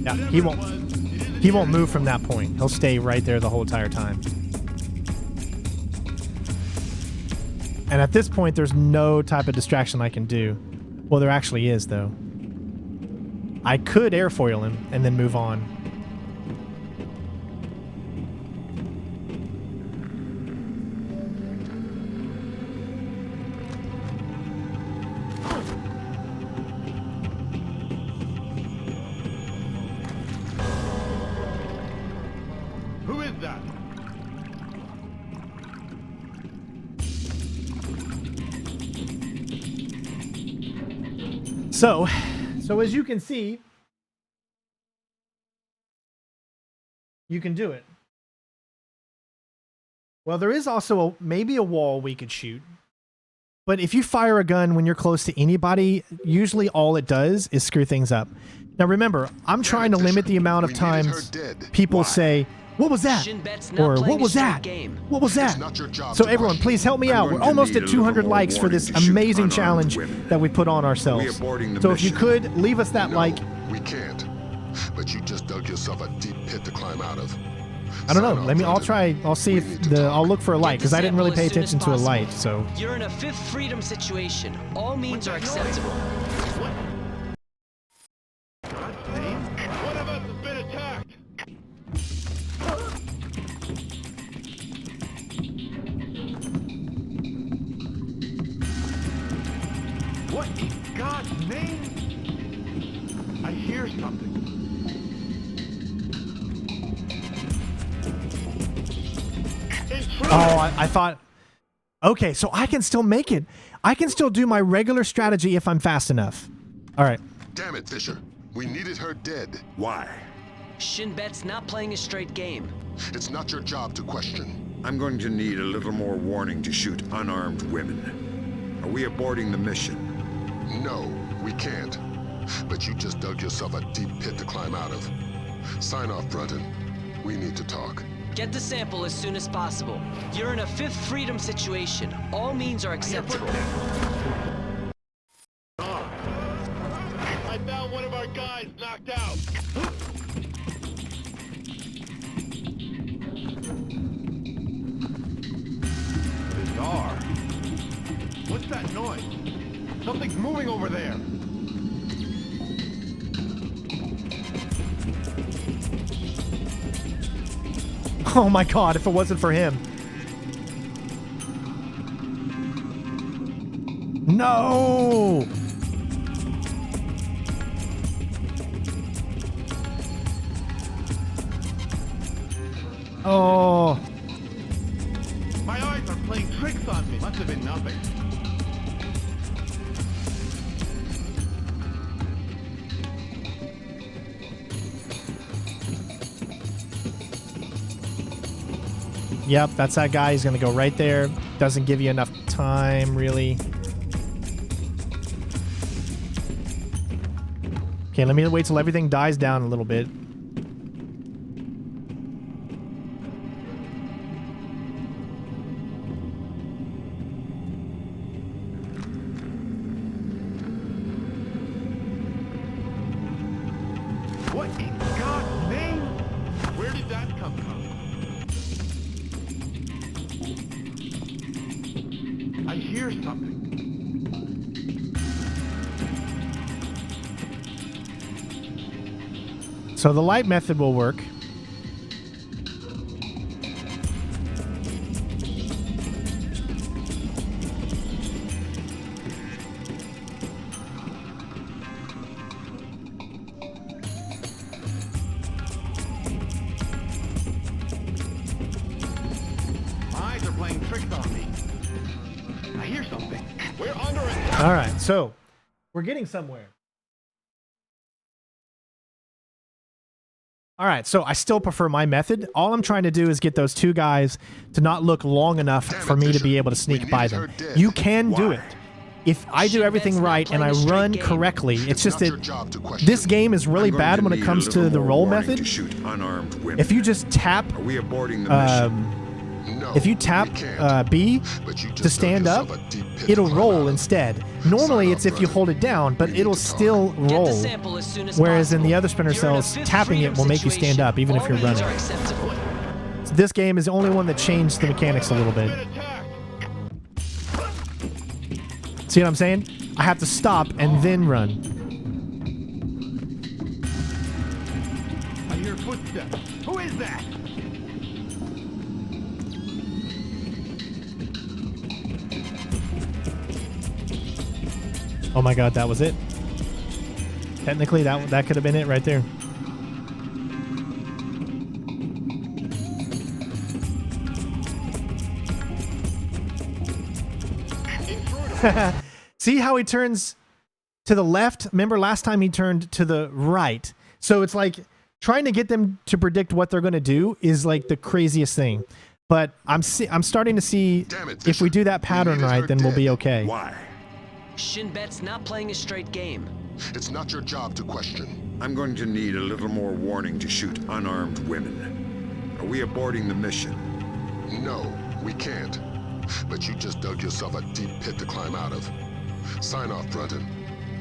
Yeah, he won't move from that point. He'll stay right there the whole entire time. And at this point, there's no type of distraction I can do. Well, there actually is, though. I could airfoil him and then move on. Who is that? So as you can see, you can do it. Well, there is also maybe a wall we could shoot. But if you fire a gun when you're close to anybody, usually all it does is screw things up. Now remember, I'm trying to limit the amount of times people say, "What was that?" Or "What was that? What was that?" So everyone, please help me out. We're almost at 200 likes for this amazing challenge that we put on ourselves. So if you could, leave us that like. We can't. But you just dug yourself a deep pit to climb out of. I don't know. I'll try. I'll see if I'll look for a light because I didn't really pay attention to a light. So. You're in a fifth freedom situation. All means are acceptable. One of us has been attacked. What in God's name? I hear something. Oh, I thought. Okay, so I can still make it. I can still do my regular strategy if I'm fast enough. All right. Damn it, Fisher. We needed her dead. Why? Shin Bet's not playing a straight game. It's not your job to question. I'm going to need a little more warning to shoot unarmed women. Are we aborting the mission? No, we can't. But you just dug yourself a deep pit to climb out of. Sign off, Brunton. We need to talk. Get the sample as soon as possible. You're in a fifth freedom situation. All means are acceptable. I found one of our guys knocked out. Bizarre. What's that noise? Something's moving over there. Oh my God! If it wasn't for him. No. Oh. My eyes are playing tricks on me. Must have been nothing. Yep, that's that guy. He's gonna go right there. Doesn't give you enough time, really. Okay, let me wait till everything dies down a little bit. What in God's name? Where did that come from? I hear something. So the light method will work. My eyes are playing tricks on me. I hear something. We're under attack. All right, so we're getting somewhere. All right, so I still prefer my method. All I'm trying to do is get those two guys to not look long enough for me to be able to sneak by them. You can do it. If I do everything right and I run correctly, it's just that this game is really bad when it comes to the roll method. If you just tap, if you tap B to stand up, it'll roll instead. Normally, it's if you hold it down, but it'll still roll. Whereas in the other Splinter cells, tapping it will make you stand up, even if you're running. So this game is the only one that changed the mechanics a little bit. See what I'm saying? I have to stop and then run. I hear footsteps. Who is that? Oh my God, that was it. Technically, that could have been it right there. See how he turns to the left? Remember last time he turned to the right. So it's like trying to get them to predict what they're going to do is like the craziest thing. But I'm starting to see if we do that pattern right, then we'll be okay. Why? Shin Bet's not playing a straight game. It's not your job to question. I'm going to need a little more warning to shoot unarmed women. Are we aborting the mission? No, we can't. But you just dug yourself a deep pit to climb out of. Sign off, Brunton.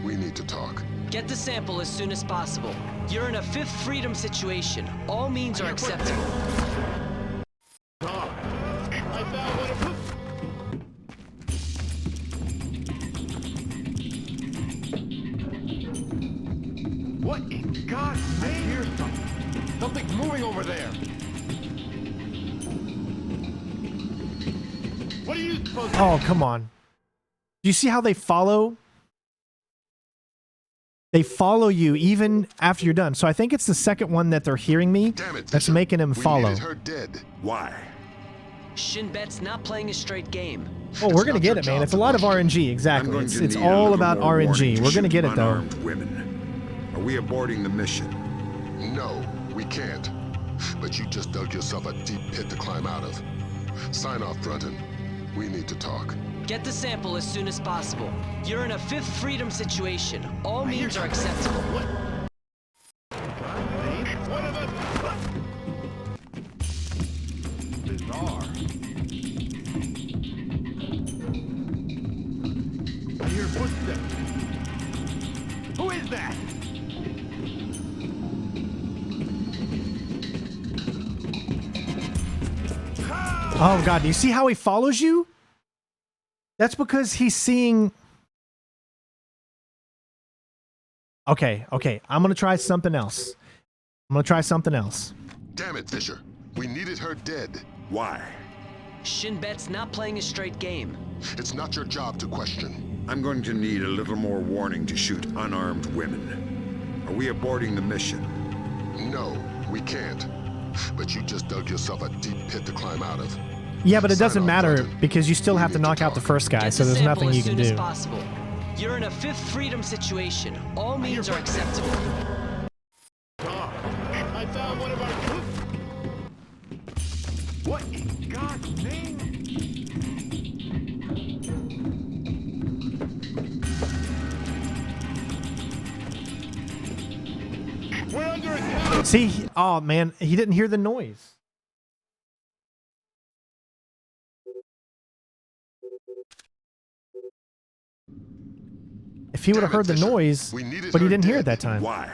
We need to talk. Get the sample as soon as possible. You're in a Fifth Freedom situation. All means are acceptable. What in God's name? I hear something. Something's moving over there. What are you supposed to do? Oh, come on. Do you see how they follow? They follow you even after you're done. So I think it's the second one that they're hearing me that's making him follow. Her dead. Why? Shin Bet's not playing a straight game. Well, we're going to get it, man. It's a lot of RNG, exactly. It's all about RNG. We're going to get it, though. Women. Are we aborting the mission? No, we can't. But you just dug yourself a deep pit to climb out of. Sign off, Brunton. We need to talk. Get the sample as soon as possible. You're in a Fifth Freedom situation. All means are acceptable. Bizarre. I hear footsteps. Who is that? Oh, God. Do you see how he follows you? That's because he's seeing... Okay. I'm going to try something else. Damn it, Fisher. We needed her dead. Why? Shin Bet's not playing a straight game. It's not your job to question. I'm going to need a little more warning to shoot unarmed women. Are we aborting the mission? No, we can't. But you just dug yourself a deep pit to climb out of. Yeah, but it doesn't matter because you still have to knock out the first guy, so there's nothing you can do. You're in a Fifth Freedom situation. All means are acceptable. I found one of our... What in God's name? We're under attack. See, oh man, he didn't hear the noise. If he would have heard the noise, but he didn't hear it that time. Why?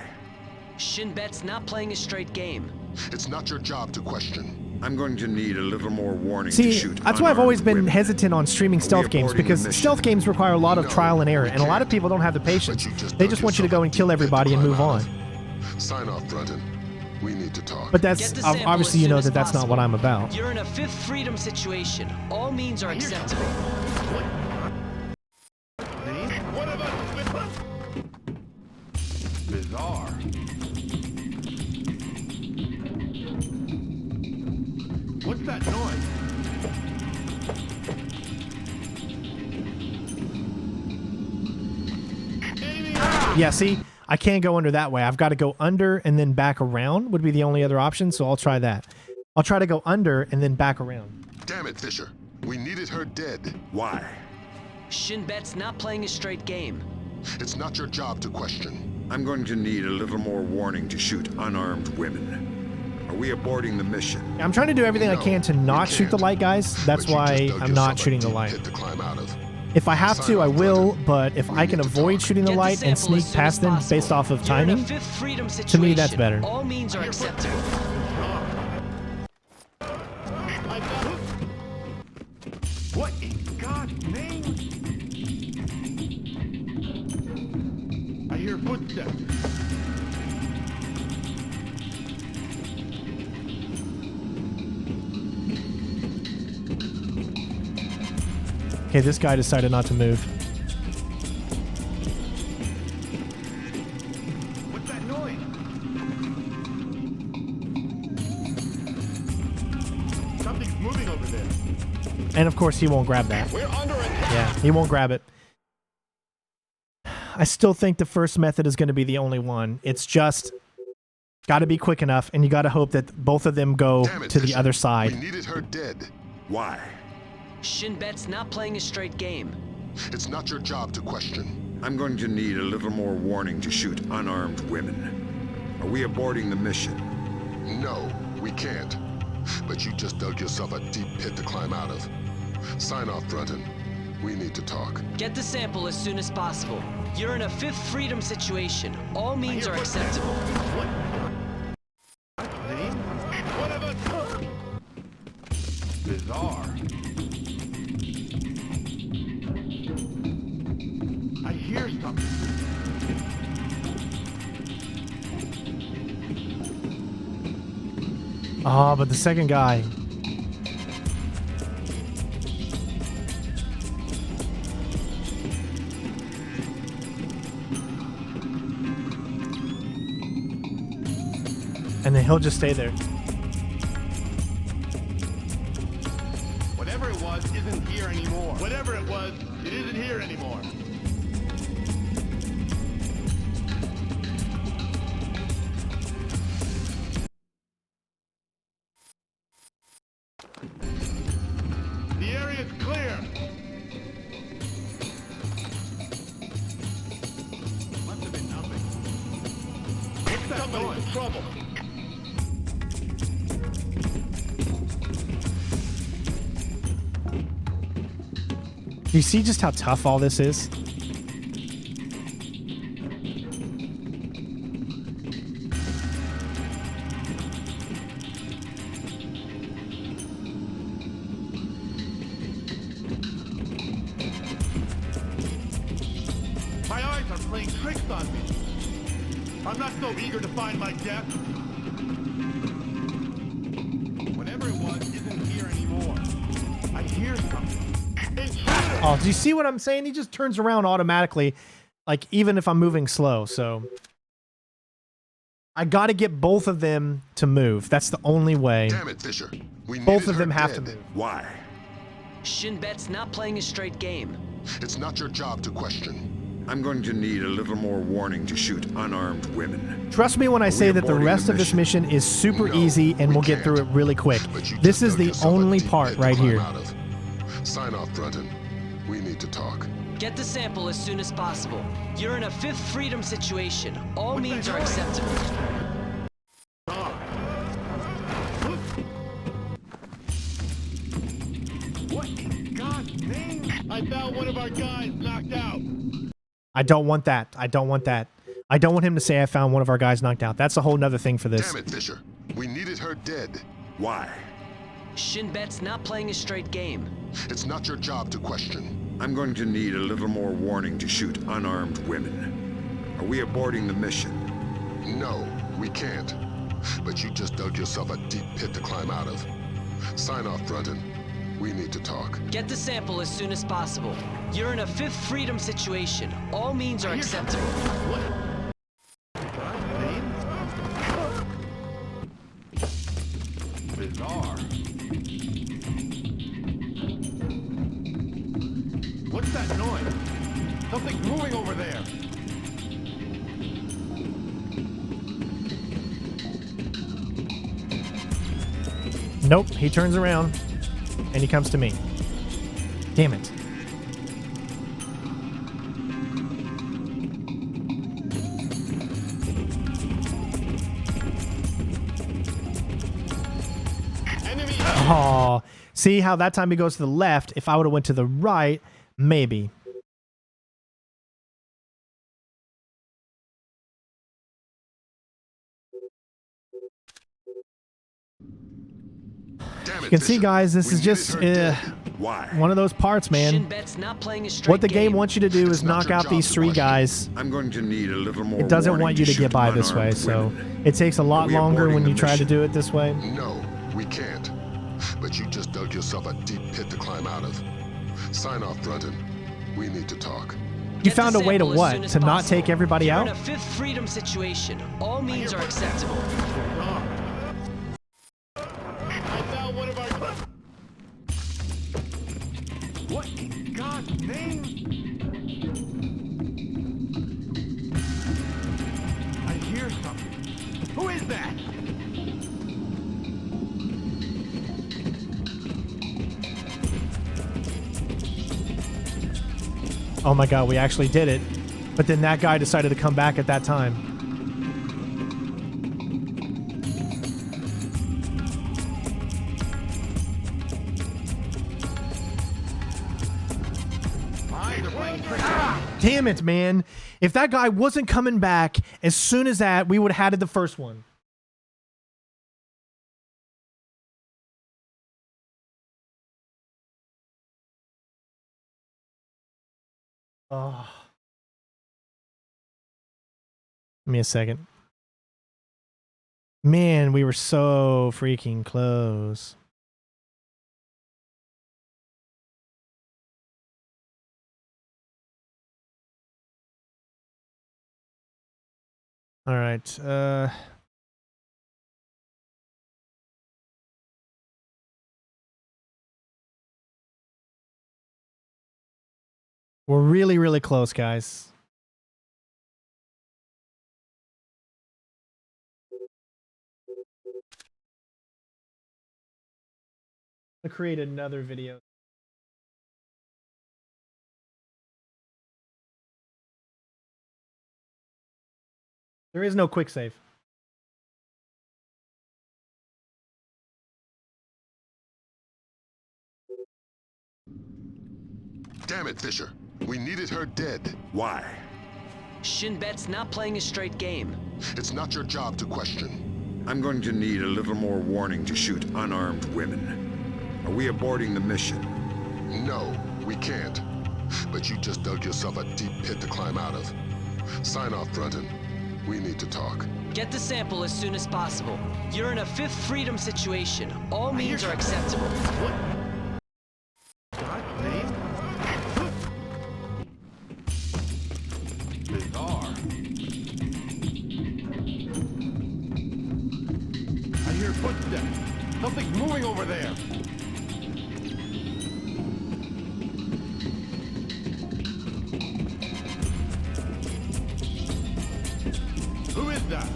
Shin Bet's not playing a straight game. It's not your job to question. I'm going to need a little more warning See, to shoot that's why I've always been women. hesitant on streaming stealth games, because stealth games require a lot of trial and error, and a lot of people don't have the patience. They just want you to go and kill everybody and move on. Sign off, Brunton. We need to talk. But that's obviously, you know, that's not what I'm about. You're in a Fifth Freedom situation. All means are acceptable. Bizarre. What's that noise? Yeah, see, I can't go under that way. I've got to go under and then back around would be the only other option, so I'll try that. I'll try to go under and then back around. Damn it, Fisher. We needed her dead. Why? Shin Bet's not playing a straight game. It's not your job to question. I'm going to need a little more warning to shoot unarmed women. Are we aborting the mission? I'm trying to do everything I can to not shoot the light guys. That's why I'm not shooting the light. If I have to, I will, but if I can avoid shooting the light and sneak past them based off of timing, to me that's better. All means are acceptable. What in God's name? I hear footsteps. Okay, this guy decided not to move. What's that noise? Something's moving over there. And of course, he won't grab that. We're under attack. Yeah, he won't grab it. I still think the first method is going to be the only one. It's just Got to be quick enough, and you got to hope that both of them go to the other side. We needed her dead. Why? Shin Bet's not playing a straight game. It's not your job to question. I'm going to need a little more warning to shoot unarmed women. Are we aborting the mission? No, we can't. But you just dug yourself a deep pit to climb out of. Sign off, Brunton. We need to talk. Get the sample as soon as possible. You're in a Fifth Freedom situation. All means are acceptable. Bizarre. I hear something. Oh, but the second guy. And then he'll just stay there. Whatever it was isn't here anymore. Whatever it was, it isn't here anymore. The area's clear. Must have been nothing. What's that noise? Trouble. Do you see just how tough all this is? My eyes are playing tricks on me. I'm not so eager to find my death. Whatever it was isn't here anymore. I hear something. Oh, do you see what I'm saying? He just turns around automatically, like even if I'm moving slow. So I got to get both of them to move. That's the only way. Damn it, Fisher. Both of them have to move. Why? Shin Bet's not playing a straight game. It's not your job to question. I'm going to need a little more warning to shoot unarmed women. Trust me when I say that the rest of this mission is super easy and we'll get through it really quick. This is the only part right here. Sign off, Brunton. We need to talk. Get the sample as soon as possible. You're in a Fifth Freedom situation. All means are acceptable. What in God's name? I found one of our guys knocked out. I don't want that. I don't want that. I don't want him to say I found one of our guys knocked out. That's a whole nother thing for this. Damn it, Fisher. We needed her dead. Why? Shin Bet's not playing a straight game. It's not your job to question. I'm going to need a little more warning to shoot unarmed women. Are we aborting the mission? No, we can't. But you just dug yourself a deep pit to climb out of. Sign off, Brunton. We need to talk. Get the sample as soon as possible. You're in a Fifth Freedom situation. All means are acceptable. Bizarre. What's that noise? Something's moving over there. Nope, he turns around and he comes to me. Damn it. Oh, see how that time he goes to the left. If I would have went to the right, maybe. You can see, guys, this is just one of those parts, man. What the game wants you to do is knock out these three guys. I'm going to need a little more. It doesn't want you to get by this way, so it takes a lot longer when you try to do it this way. No, we can't. But you just dug yourself a deep pit to climb out of. Sign off, Brunton. We need to talk. You found a way to what? To not take everybody out? You're in a Fifth Freedom situation. All means are acceptable. What in God's name? I hear something. Who is that? Oh my god, we actually did it. But then that guy decided to come back at that time. Damn it, man. If that guy wasn't coming back as soon as that, we would have had it the first one. Oh. Give me a second. Man, we were so freaking close. All right. We're really, really close, guys. I'll create another video. There is no quick save. Damn it, Fisher. We needed her dead. Why? Shin Bet's not playing a straight game. It's not your job to question. I'm going to need a little more warning to shoot unarmed women. Are we aborting the mission? No, we can't. But you just dug yourself a deep pit to climb out of. Sign off, Brunton. We need to talk. Get the sample as soon as possible. You're in a Fifth Freedom situation. All means are acceptable. Bizarre. I hear footsteps. Something's moving over there. Who is that?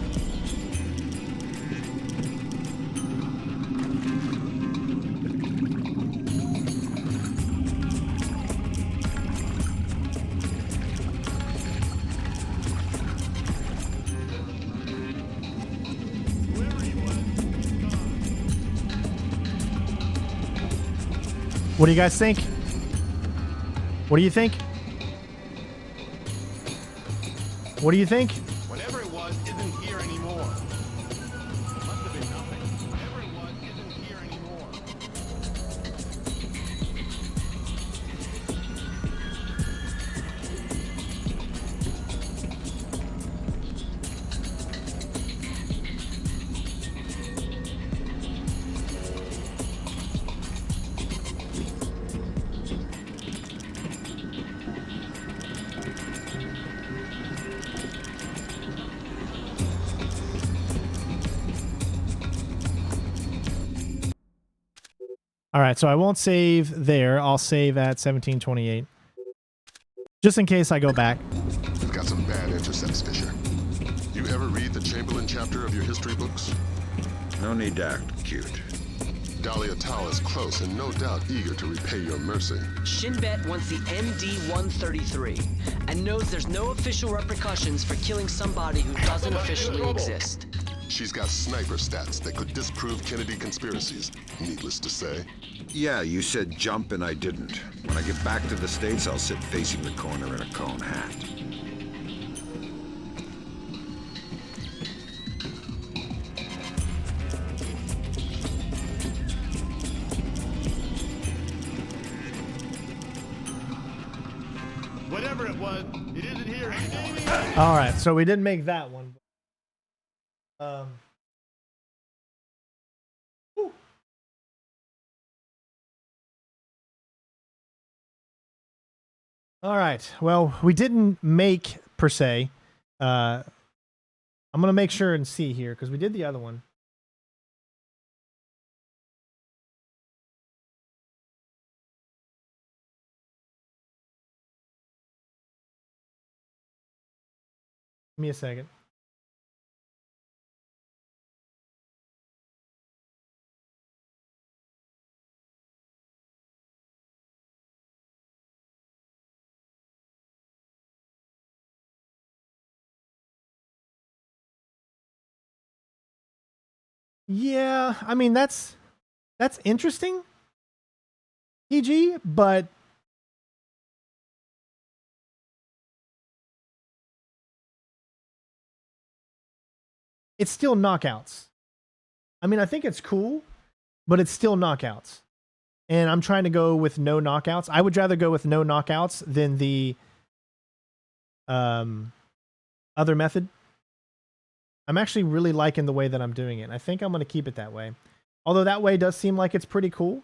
What do you guys think? What do you think? What do you think? Whatever it was isn't here anymore. Must have been nothing. Whatever it was isn't here anymore. All right, so I won't save there. I'll save at 1728. Just in case I go back. We've got some bad intercepts, Fisher. You ever read the Chamberlain chapter of your history books? No need to act cute. Dahlia Tal is close and no doubt eager to repay your mercy. Shin Bet wants the MD-133 and knows there's no official repercussions for killing somebody who doesn't officially exist. She's got sniper stats that could disprove Kennedy conspiracies, needless to say. Yeah, you said jump and I didn't. When I get back to the States, I'll sit facing the corner in a cone hat. Whatever it was, it isn't here anymore. All right, so we didn't make that one. Whew. All right. Well, we didn't make per se. I'm gonna make sure and see here because we did the other one. Give me a second. Yeah, I mean, that's interesting, PG, but it's still knockouts. I mean, I think it's cool, but it's still knockouts. And I'm trying to go with no knockouts. I would rather go with no knockouts than the other method. I'm actually really liking the way that I'm doing it. I think I'm going to keep it that way. Although that way does seem like it's pretty cool.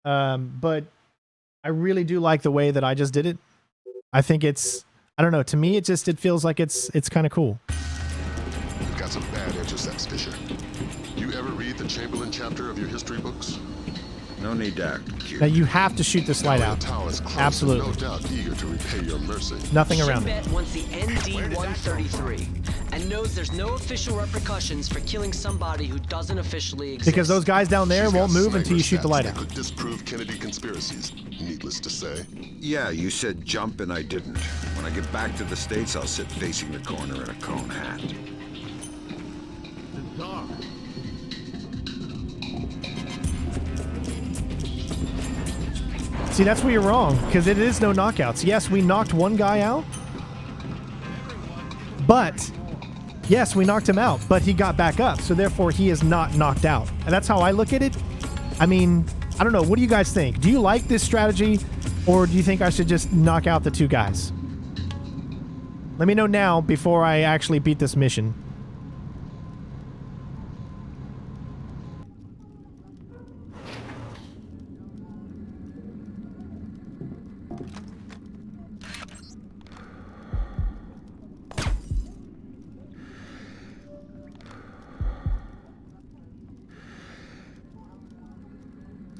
But I really do like the way that I just did it. I think it's, I don't know, to me it feels like it's kind of cool. You've got some bad intercepts, Fisher. You ever read the Chamberlain chapter of your history books? No need to act cute. Now you have to shoot this light out. Absolutely. No doubt eager to repay your mercy. Nothing around it. Shinbet wants the ND-133 and knows there's no official repercussions for killing somebody who doesn't officially exist. Because those guys down there won't move until you shoot the light out. Could disprove Kennedy conspiracies, needless to say. Yeah, you said jump and I didn't. When I get back to the States, I'll sit facing the corner in a cone hat. The dark. See, that's where you're wrong, because it is no knockouts. Yes, we knocked one guy out, but yes, we knocked him out, but he got back up, so therefore he is not knocked out. And that's how I look at it. I mean, I don't know. What do you guys think? Do you like this strategy, or do you think I should just knock out the two guys? Let me know now before I actually beat this mission.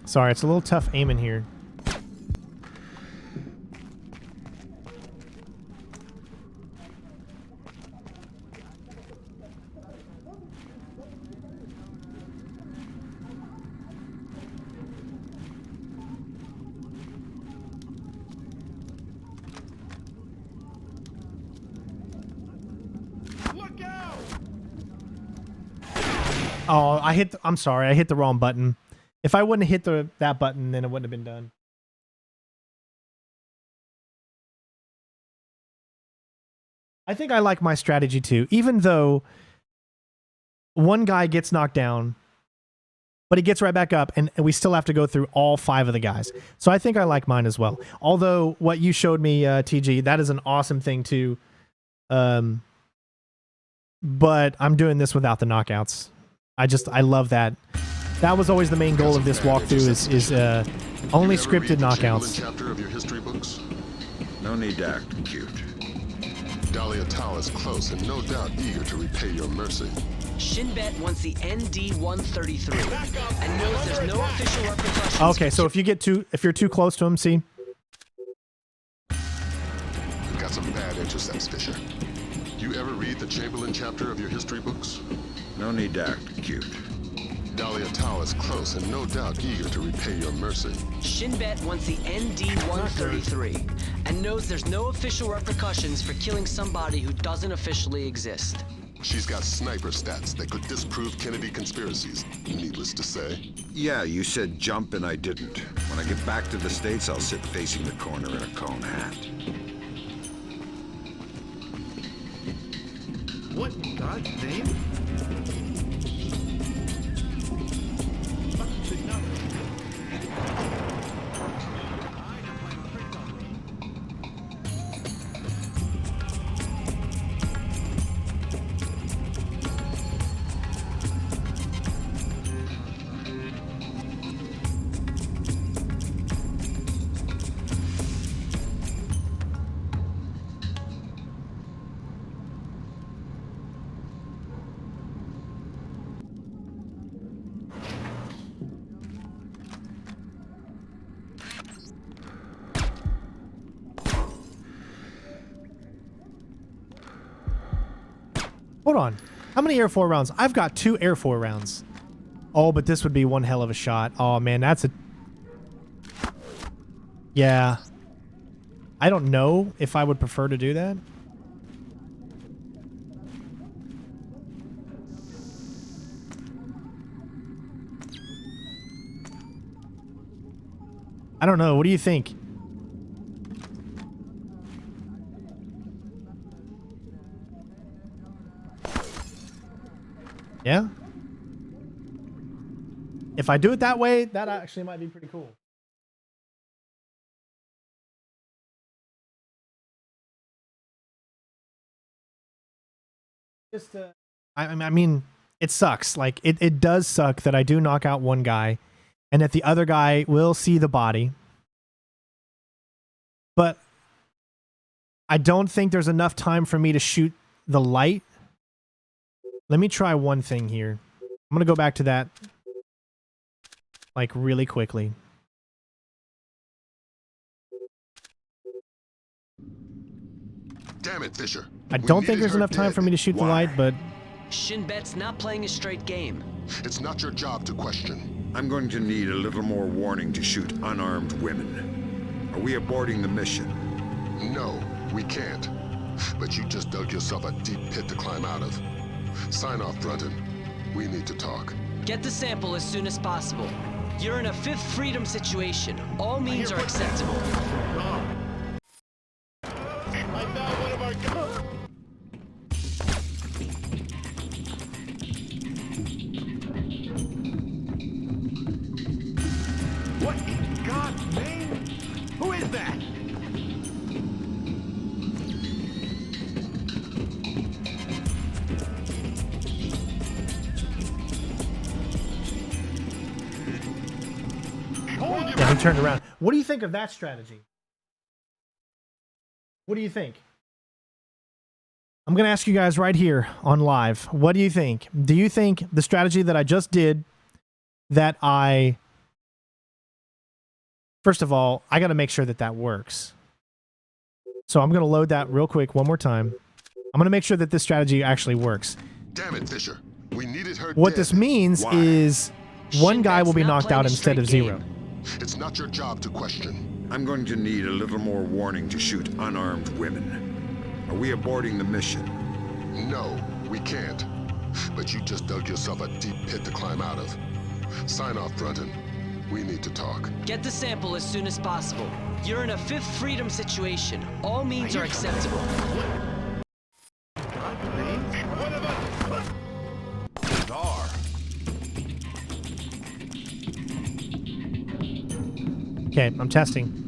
Sorry, it's a little tough aiming here. Look out! Oh, I'm sorry, I hit the wrong button. If I wouldn't have hit that button, then it wouldn't have been done. I think I like my strategy too, even though one guy gets knocked down, but he gets right back up, and we still have to go through all 5 of the guys. So I think I like mine as well. Although what you showed me, TG, that is an awesome thing too. But I'm doing this without the knockouts. I love that. That was always the main goal of this walkthrough is only scripted knockouts. Chapter of your history books? No need to act cute. Dahlia Tal is close and no doubt eager to repay your mercy. Shinbet wants the ND-133 and knows there's no official repercussions. Okay, so if you're too close to him, see? You've got some bad intercepts, Fisher. You ever read the Chamberlain chapter of your history books? No need to act cute. Dahlia Tal is close and no doubt eager to repay your mercy. Shinbet wants the ND-133 and knows there's no official repercussions for killing somebody who doesn't officially exist. She's got sniper stats that could disprove Kennedy conspiracies, needless to say. Yeah, you said jump and I didn't. When I get back to the States, I'll sit facing the corner in a cone hat. What in God's name? Hold on. How many Air 4 rounds? I've got 2 Air 4 rounds. Oh, but this would be one hell of a shot. Oh, man, that's a... Yeah. I don't know if I would prefer to do that. I don't know. What do you think? Yeah? If I do it that way, that actually might be pretty cool. Just I mean, it sucks. Like, it does suck that I do knock out one guy and that the other guy will see the body. But I don't think there's enough time for me to shoot the light. Let me try one thing here. I'm going to go back to that, like, really quickly. Damn it, Fisher. I don't think there's enough time for me to shoot the light, but... Shin Bet's not playing a straight game. It's not your job to question. I'm going to need a little more warning to shoot unarmed women. Are we aborting the mission? No, we can't. But you just dug yourself a deep pit to climb out of. Sign off, Brunton. We need to talk. Get the sample as soon as possible. You're in a Fifth Freedom situation. All means are acceptable. What in God's name? Who is that? Yeah, he turned around. What do you think of that strategy? What do you think? I'm going to ask you guys right here on live. What do you think? Do you think the strategy that I just did, that I... First of all, I got to make sure that that works. So I'm going to load that real quick one more time. I'm going to make sure that this strategy actually works. Damn it, Fisher. We needed her What dead. this means is one guy will be knocked out instead of zero. It's not your job to question. I'm going to need a little more warning to shoot unarmed women. Are we aborting the mission? No, we can't. But you just dug yourself a deep pit to climb out of. Sign off, Brunton. We need to talk. Get the sample as soon as possible. You're in a Fifth Freedom situation. All means are acceptable. Okay, I'm testing.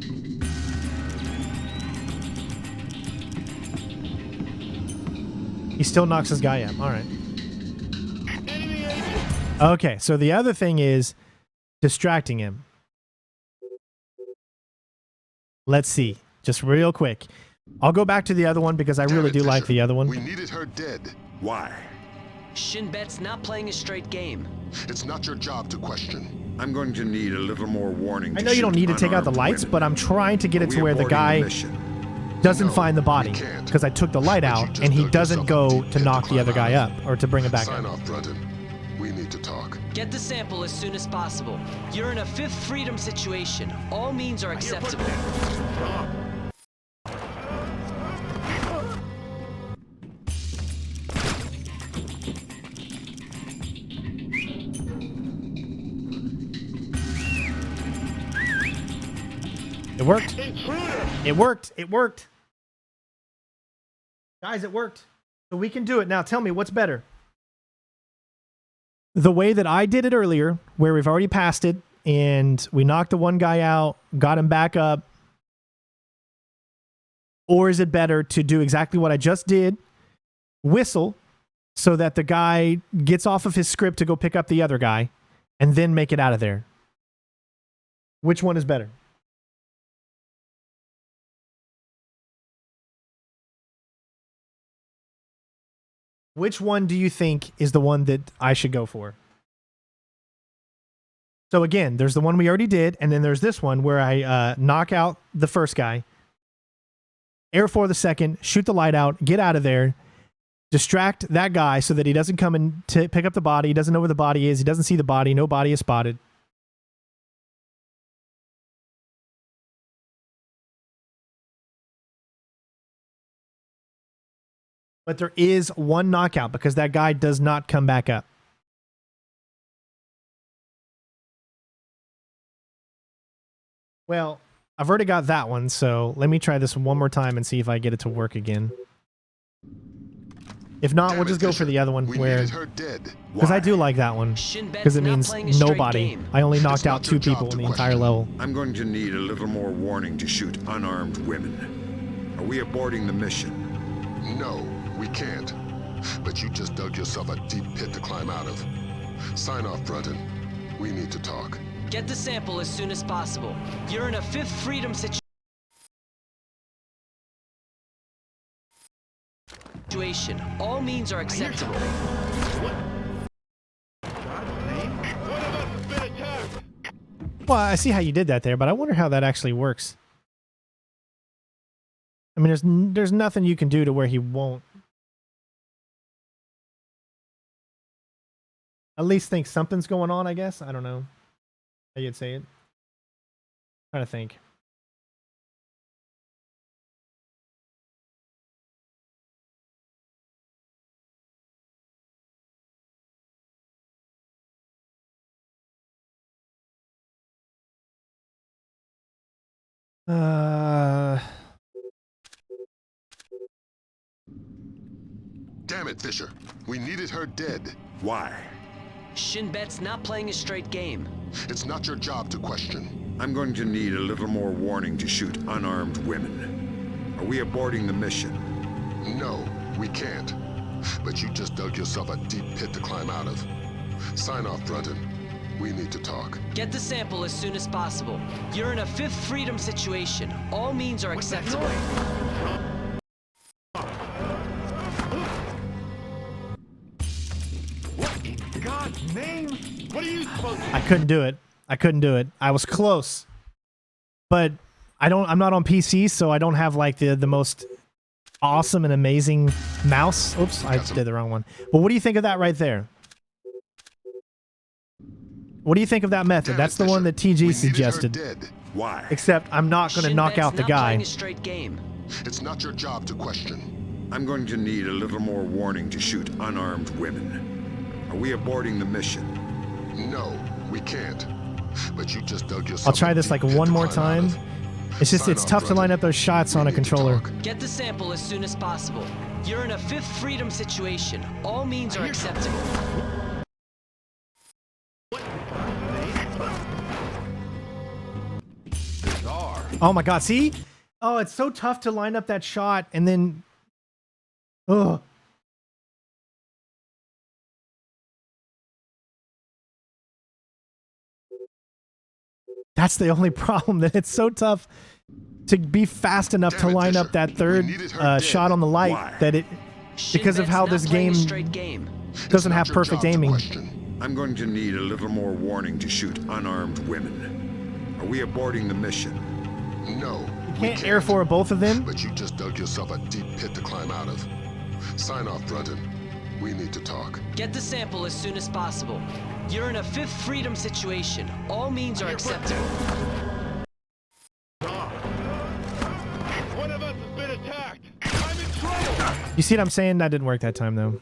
He still knocks his guy out. All right. Okay, so the other thing is distracting him. Let's see. Just real quick. I'll go back to the other one because I really do like the other one. We needed her dead. Why? Shin Bet's not playing a straight game. It's not your job to question. I'm going to need a little more warning. I know you don't need to take out the lights, but I'm trying to get it to where the guy doesn't find the body, because I took the light out and he doesn't go to knock the other guy up or to bring him back up. Sign off, Brunton. We need to talk. Get the sample as soon as possible. You're in a Fifth Freedom situation. All means are acceptable. It worked. It worked. It worked. Guys, it worked. So we can do it. Now tell me, what's better? The way that I did it earlier, where we've already passed it, and we knocked the one guy out, got him back up, or is it better to do exactly what I just did, whistle, so that the guy gets off of his script to go pick up the other guy, and then make it out of there? Which one is better? Which one do you think is the one that I should go for? So again, there's the one we already did, and then there's this one where I knock out the first guy, air for the second, shoot the light out, get out of there, distract that guy so that he doesn't come in to pick up the body, he doesn't know where the body is, he doesn't see the body, no body is spotted. But there is one knockout because that guy does not come back up. Well, I've already got that one, so let me try this one more time and see if I get it to work again. If not, we'll just go for the other one where... Because I do like that one. Because it means nobody. I only knocked out 2 people in the entire level. I'm going to need a little more warning to shoot unarmed women. Are we aborting the mission? No, we can't. But you just dug yourself a deep pit to climb out of. Sign off, Brunton. We need to talk. Get the sample as soon as possible. You're in a Fifth Freedom situation. All means are acceptable. Well, I see how you did that there, but I wonder how that actually works. I mean, there's nothing you can do to where he won't at least think something's going on, I guess. I don't know how you'd say it. Trying to think. Damn it, Fisher. We needed her dead. Why? Shin Bet's not playing a straight game. It's not your job to question. I'm going to need a little more warning to shoot unarmed women. Are we aborting the mission? No, we can't. But you just dug yourself a deep pit to climb out of. Sign off, Brunton. We need to talk. Get the sample as soon as possible. You're in a Fifth Freedom situation. All means are acceptable. What in God's name? What are you supposed to do? I couldn't do it. I couldn't do it. I was close. But I'm not on PC, so I don't have like the most awesome and amazing mouse. Oops, I did the wrong one. But what do you think of that right there? What do you think of that method? That's the one that TG suggested. Why? Except I'm not going to knock out the guy. A straight game. It's not your job to question. I'm going to need a little more warning to shoot unarmed women. Are we aborting the mission? No, we can't. But you just dug yourself. I'll try this like one more time. It's just, it's tough to line up those shots on a controller. Get the sample as soon as possible. You're in a Fifth Freedom situation. All means are acceptable. Oh my god, see? Oh, it's so tough to line up that shot and then... Ugh. That's the only problem, that it's so tough to be fast enough to line up that third shot on the light that it... Because of how this game doesn't have perfect aiming. I'm going to need a little more warning to shoot unarmed women. Are we aborting the mission? No. You can't air for both of them? But you just dug yourself a deep pit to climb out of. Sign off, Brunton. We need to talk. Get the sample as soon as possible. You're in a Fifth Freedom situation. All means are acceptable. One of us has been attacked. I'm in trouble. You see what I'm saying? That didn't work that time, though.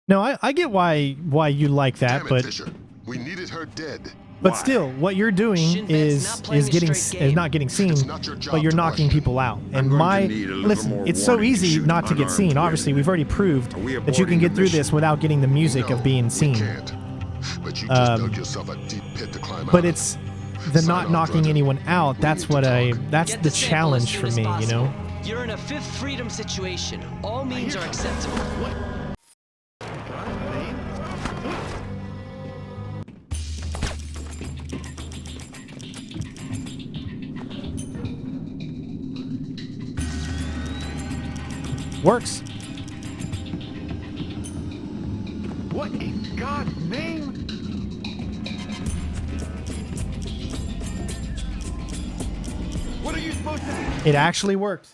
No, I get why you like that, but... Fisher. We needed her dead. But still, what you're doing is not getting seen, but you're knocking people out. And listen, it's so easy not to get seen. Obviously, we've already proved that you can get through this without getting the music of being seen. But it's the not knocking anyone out. That's the challenge for me, you know. You're in a Fifth Freedom situation. All means are acceptable. Works. What in God's name? What are you supposed to do? It actually worked.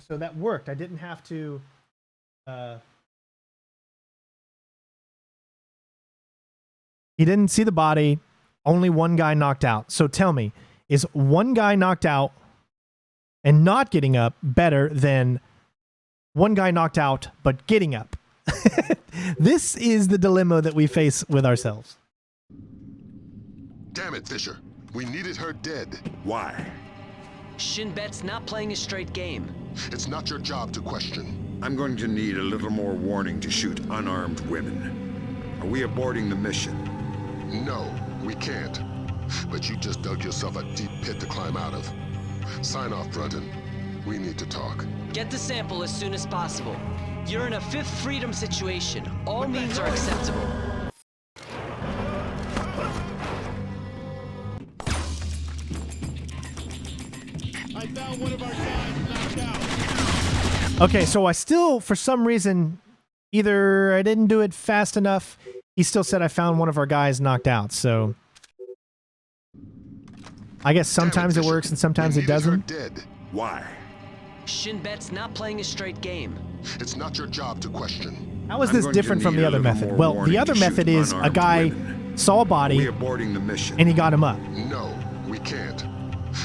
So that worked. I didn't have to. He didn't see the body. Only one guy knocked out. So tell me, is one guy knocked out and not getting up better than one guy knocked out but getting up? This is the dilemma that we face with ourselves. Damn it, Fisher. We needed her dead. Why? Shin Bet's not playing a straight game. It's not your job to question. I'm going to need a little more warning to shoot unarmed women. Are we aborting the mission? No, we can't. But you just dug yourself a deep pit to climb out of. Sign off, Brunton. We need to talk. Get the sample as soon as possible. You're in a Fifth Freedom situation. All means are acceptable. I found one of our guys knocked out. Okay, so I still, for some reason, either I didn't do it fast enough. He still said I found one of our guys knocked out, so I guess sometimes it works and sometimes it doesn't. Dead. Why? Shin Bet's not playing a straight game. It's not your job to question. How is this different from the other method? Well, the other method is a guy saw a body and he got him up. No, we can't.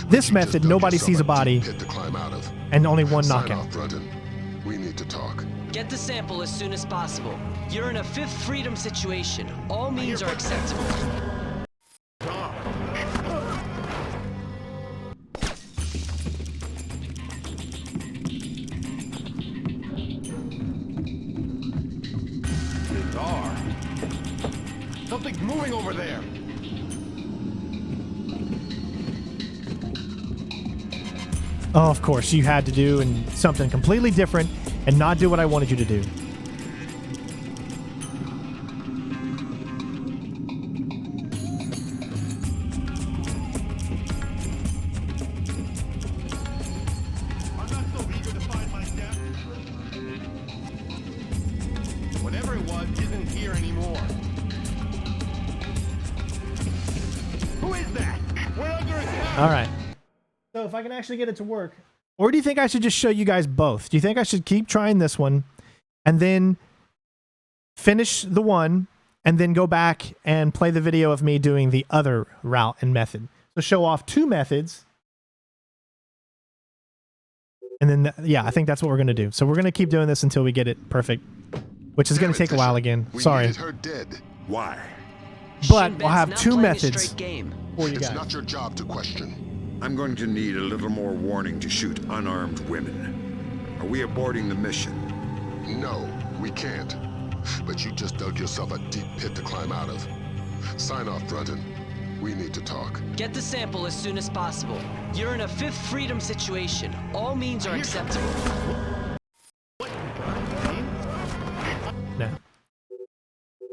This method, nobody sees a body and only one knockout. We need to talk. Get the sample as soon as possible. You're in a Fifth Freedom situation. All means are acceptable. Bizarre. Something's moving over there. Oh, of course, you had to do something completely different and not do what I wanted you to do. I'm not so eager to find my death. Whatever it was isn't here anymore. Who is that? We're under attack. All right. So if I can actually get it to work, or do you think I should just show you guys both? Do you think I should keep trying this one and then finish the one and then go back and play the video of me doing the other route and method? So show off two methods. And then, yeah, I think that's what we're going to do. So we're going to keep doing this until we get it perfect, which is going to take a while again. Sorry. Her dead. Why? But we'll have two methods for you It's guys. not your job to question. I'm going to need a little more warning to shoot unarmed women. Are we aborting the mission? No, we can't. But you just dug yourself a deep pit to climb out of. Sign off, Brunton. We need to talk. Get the sample as soon as possible. You're in a Fifth Freedom situation. All means are acceptable. No.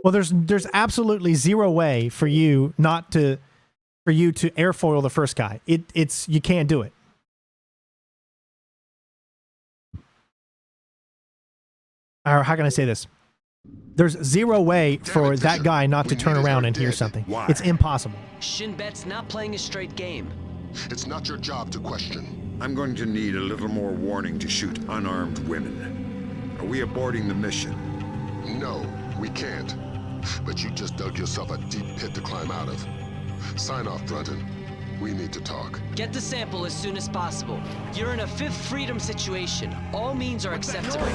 Well, there's absolutely zero way for you not to airfoil the first guy. It's you can't do it. Or how can I say this? There's zero way for that guy not to turn around and hear something. It's impossible. Shin Bet's not playing a straight game. It's not your job to question. I'm going to need a little more warning to shoot unarmed women. Are we aborting the mission? No, we can't. But you just dug yourself a deep pit to climb out of. Sign off, Brunton. We need to talk. Get the sample as soon as possible. You're in a Fifth Freedom situation. All means are acceptable.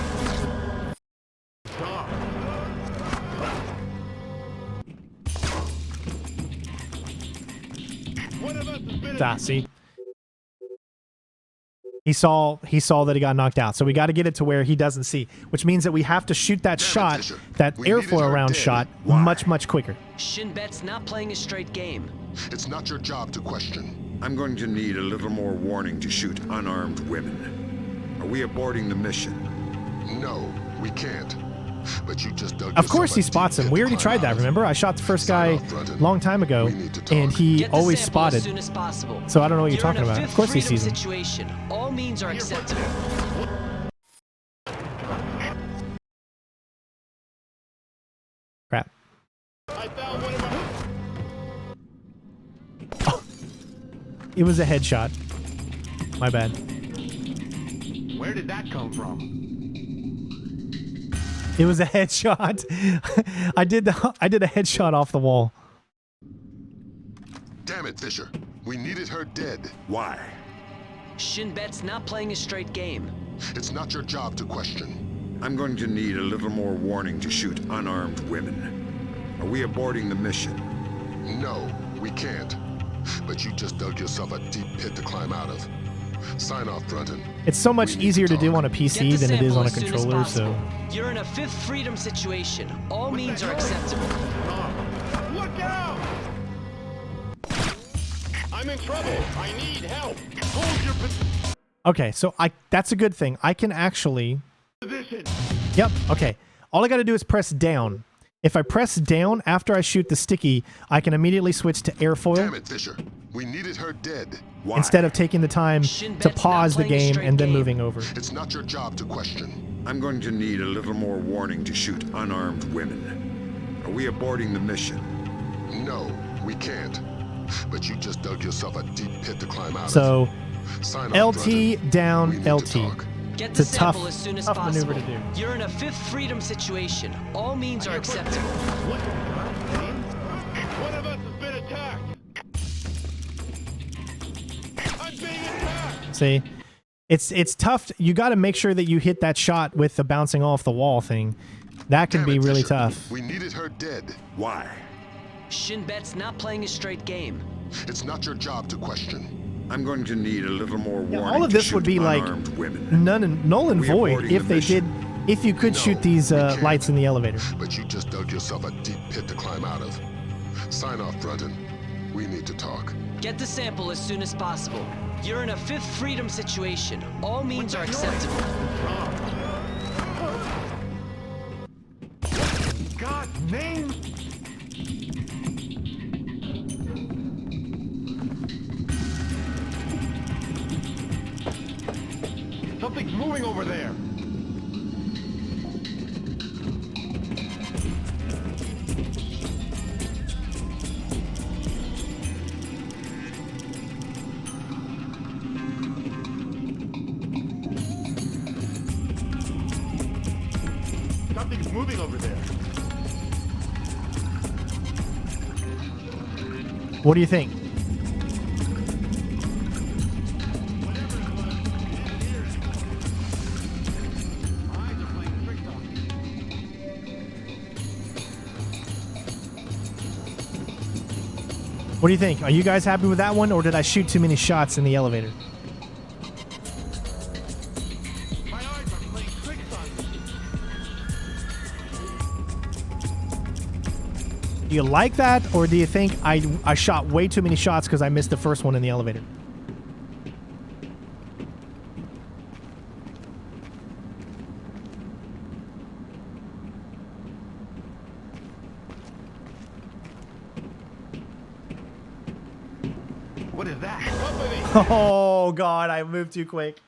See? He saw that he got knocked out. So we got to get it to where he doesn't see, which means that we have to shoot that shot, that airfoil round shot, much quicker. Shin Bet's not playing a straight game. It's not your job to question. I'm going to need a little more warning to shoot unarmed women. Are we aborting the mission? No, we can't. But you just dug Of course he spots him. We already tried that, remember? I shot the first guy a long time ago, and he always spotted. As soon as possible. So I don't know what you're You're in talking a about. Fifth Of course he Freedom sees him. situation. All means are acceptable. Crap. I found one of our... It was a headshot. My bad. Where did that come from? It was a headshot. I did a headshot off the wall. Damn it, Fisher. We needed her dead. Why? Shin Bet's not playing a straight game. It's not your job to question. I'm going to need a little more warning to shoot unarmed women. Are we aborting the mission? No, we can't. But you just dug yourself a deep pit to climb out of. Sign off, Brunton. It's so much easier to do on a PC than it is on a As soon as controller, so... possible. You're in a fifth freedom situation. All means are acceptable. Look out! I'm in trouble. I need help. Hold your Okay, so that's a good thing. I can actually... position. Yep, okay. All I gotta do is press down. If I press down after I shoot the sticky, I can immediately switch to airfoil. Damn it, Fisher. We needed her dead. Why? Instead of taking the time to pause the game and then moving over. It's not your job to question. I'm going to need a little more warning to shoot unarmed women. Are we aborting the mission? No, we can't. But you just dug yourself a deep pit to climb out So, of. Sign off, LT Brunton. down LT. Get It's the a tough, sample as soon as tough possible. maneuver to do. You're in a fifth freedom situation. All means are acceptable. One of us has been attacked. I'm being attacked. See? It's tough. You got to make sure that you hit that shot with the bouncing off the wall thing. That can be really tough. We needed her dead. Why? Shin Bet's not playing a straight game. It's not your job to question. I'm going to need a little more warning. All of this to would shoot be like unarmed women. null and We void aborting if the they did, if you could shoot these lights in the elevator. But you just dug yourself a deep pit to climb out of. Sign off, Brunton. We need to talk. Get the sample as soon as possible. You're in a fifth freedom situation. All means are acceptable. God's name. Something's moving over there. Something's moving over there. What do you think? What do you think? Are you guys happy with that one, or did I shoot too many shots in the elevator? Do you like that, or do you think I shot way too many shots because I missed the first one in the elevator? What is that? Oh God, I moved too quick.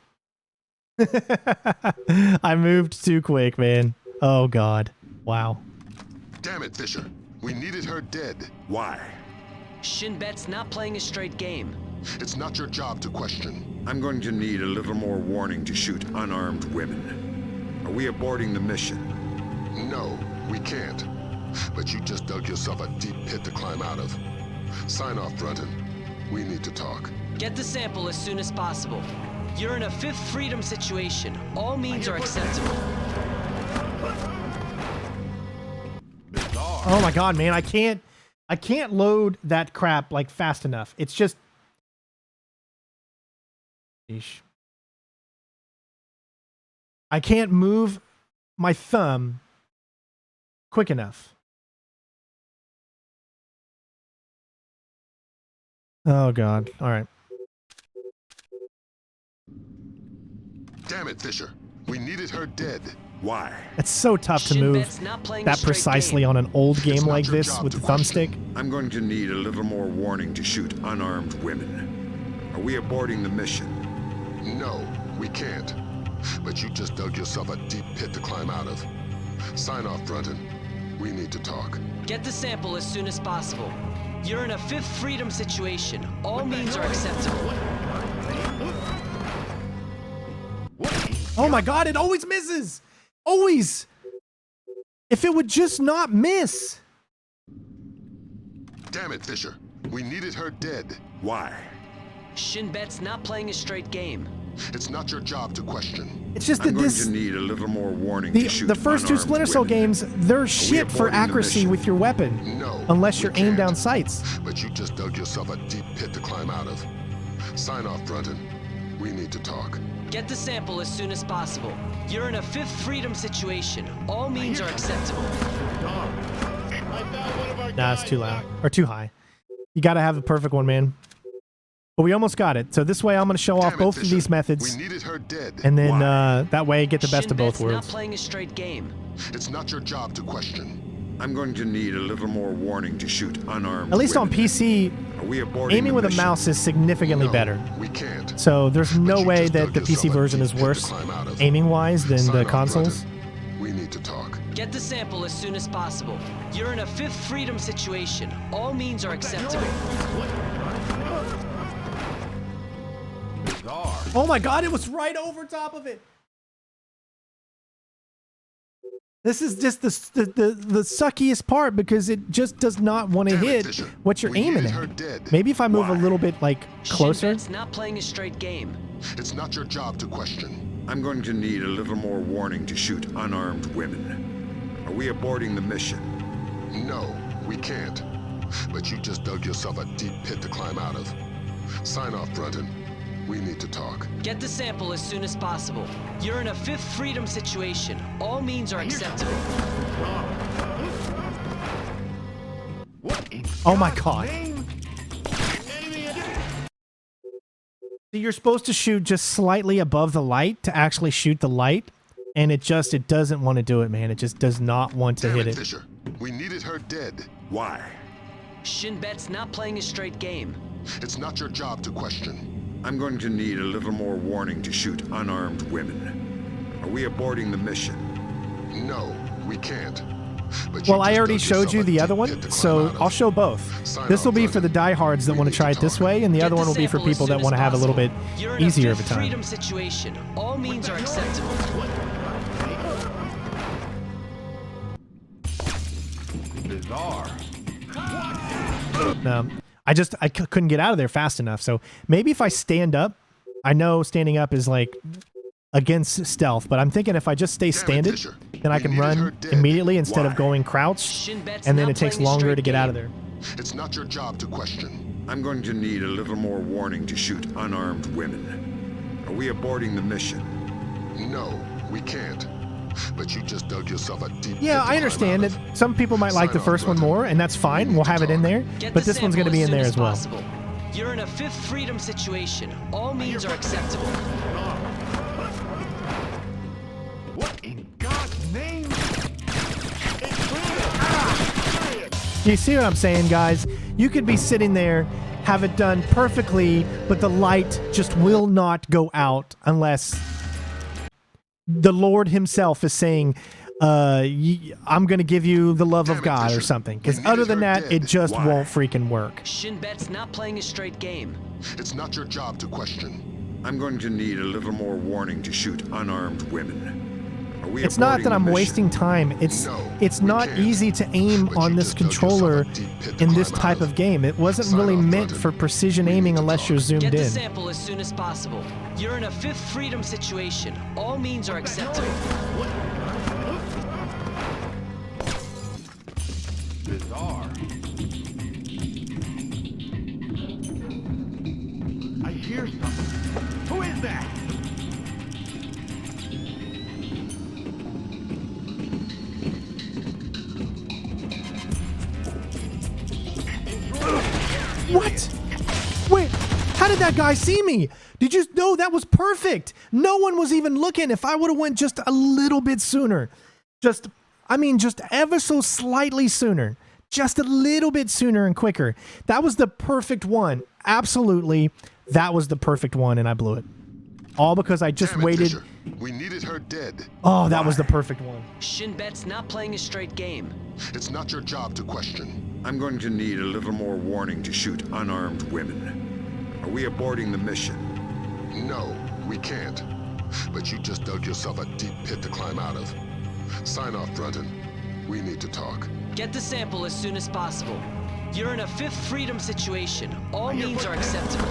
I moved too quick, man. Oh God. Wow. Damn it, Fisher. We needed her dead. Why? Shin Bet's not playing a straight game. It's not your job to question. I'm going to need a little more warning to shoot unarmed women. Are we aborting the mission? No, we can't. But you just dug yourself a deep pit to climb out of. Sign off, Brunton. We need to talk. Get the sample as soon as possible. You're in a fifth freedom situation. All means are acceptable. Oh my God, man, I can't load that crap like fast enough. It's just Sheesh. I can't move my thumb quick enough. Oh God. All right. Damn it, Fisher. We needed her dead. Why? It's so tough to move that precisely on an old game like this with the thumbstick. I'm going to need a little more warning to shoot unarmed women. Are we aborting the mission? No, we can't. But you just dug yourself a deep pit to climb out of. Sign off, Brunton. We need to talk. Get the sample as soon as possible. You're in a fifth freedom situation. All means are acceptable. Oh my God, it always misses! Always! If it would just not miss! Damn it, Fisher. We needed her dead. Why? Shin Bet's not playing a straight game. It's not your job to question. It's just I'm that going this to need a little more warning to shoot the first two unarmed Splinter Cell women. games, they're shit for aborting the accuracy mission? with your weapon. No. Unless we you're aimed can't. down sights. But you just dug yourself a deep pit to climb out of. Sign off, Brunton. We need to talk. Get the sample as soon as possible. You're in a Fifth Freedom situation. All means are acceptable. Nah, it's too loud. Or too high. You gotta have the perfect one, man. But we almost got it. So this way I'm gonna show off both of these methods. We needed her dead. And then that way get the best of both Shin Bet's not worlds. playing a straight game. It's not your job to question. I'm going to need a little more warning to shoot unarmed At least on women. PC, Are we aborting aiming the with a mission? mouse is significantly better. We can't. So there's no you way just that dug the PC yourself a version deep is pit to worse climb out of. aiming-wise than Sign the off, consoles. Brunton. We need to talk. Get the sample as soon as possible. You're in a Fifth Freedom situation. All means are acceptable. Oh my god, it was right over top of it. This is just the suckiest part because it just does not want to hit what you're aiming at. Maybe if I move a little bit like closer. It's not playing a straight game. It's not your job to question. I'm going to need a little more warning to shoot unarmed women. Are we aborting the mission? No, we can't. But you just dug yourself a deep pit to climb out of. Sign off, Brunton. We need to talk. Get the sample as soon as possible. You're in a Fifth Freedom situation. All means are acceptable. Oh my god. So you're supposed to shoot just slightly above the light to actually shoot the light, and it doesn't want to do it, man. It just does not want to hit it. Fisher, we needed her dead. Why? Shin Bet's not playing a straight game. It's not your job to question. I'm going to need a little more warning to shoot unarmed women. Are we aborting the mission? No, we can't. But Well, I already showed you the other one, so I'll show both. This will be for the diehards that want to try it this way, and the other one will be for people that want to have a little bit easier of a time. Freedom situation. All means are acceptable. Bizarre. No, I couldn't get out of there fast enough. So maybe if I stand up, I know standing up is like against stealth, but I'm thinking if I just stay standing, then I can run immediately instead of going crouched, and then it takes longer to get out of there. It's not your job to question. I'm going to need a little more warning to shoot unarmed women. Are we aborting the mission? No, we can't. But you just dug yourself a deep Yeah, I understand that some people might like the first one more, and that's fine. We'll have it in there, but this one's going to be in there as well. You're in a Fifth Freedom situation. All means are acceptable. What in God's name? You see what I'm saying, guys? You could be sitting there, have it done perfectly, but the light just will not go out unless the Lord himself is saying, I'm going to give you the love of God or something. Because other than that, it just won't freaking work. Shin Bet's not playing a straight game. It's not your job to question. I'm going to need a little more warning to shoot unarmed women. Are we It's not aborting that I'm the mission? wasting time. It's not easy to aim on this controller in this type of game. It wasn't really meant for precision aiming unless you're zoomed Get the in. sample as soon as possible. You're in a Fifth Freedom situation. All means are acceptable. Bizarre. I hear something. Who is that? What? Wait, how did that guy see me? Did you know that was perfect? No one was even looking. If I would have went just a little bit sooner, just ever so slightly sooner, just a little bit sooner and quicker. That was the perfect one. Absolutely. That was the perfect one, and I blew it. All because I just waited. Fisher. We needed her dead. Oh, that was the perfect one. Shin Bet's not playing a straight game. It's not your job to question. I'm going to need a little more warning to shoot unarmed women. Are we aborting the mission? No, we can't. But you just dug yourself a deep pit to climb out of. Sign off, Brunton. We need to talk. Get the sample as soon as possible. You're in a Fifth Freedom situation. All means are acceptable.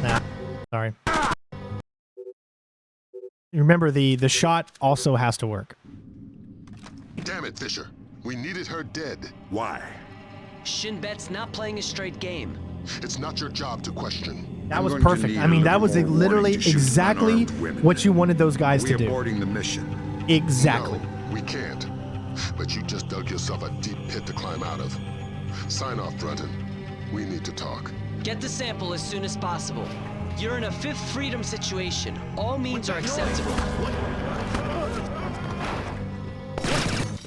Nah. Sorry. Remember, the shot also has to work. Damn it, Fisher. We needed her dead. Why? Shin Bet's not playing a straight game. It's not your job to question. That was perfect. I mean, that was literally exactly what you wanted those guys to do. Aborting the mission. Exactly. No, we can't. But you just dug yourself a deep pit to climb out of. Sign off, Brunton. We need to talk. Get the sample as soon as possible. You're in a Fifth Freedom situation. All means are acceptable.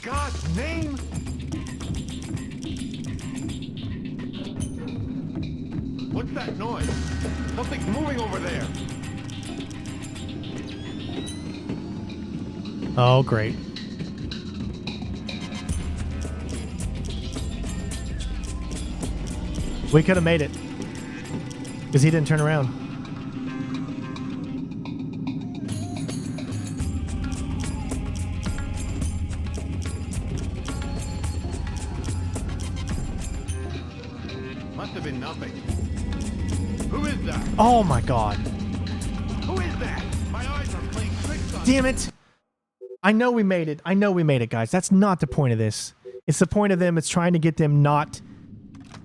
God's name? What's that noise? Something's moving over there. Oh, great. We could have made it. Because he didn't turn around. Must have been nothing. Who is that? Oh my god. Who is that? My eyes are playing tricks on Damn it. I know we made it. I know we made it, guys. That's not the point of this. It's the point of them. It's trying to get them not...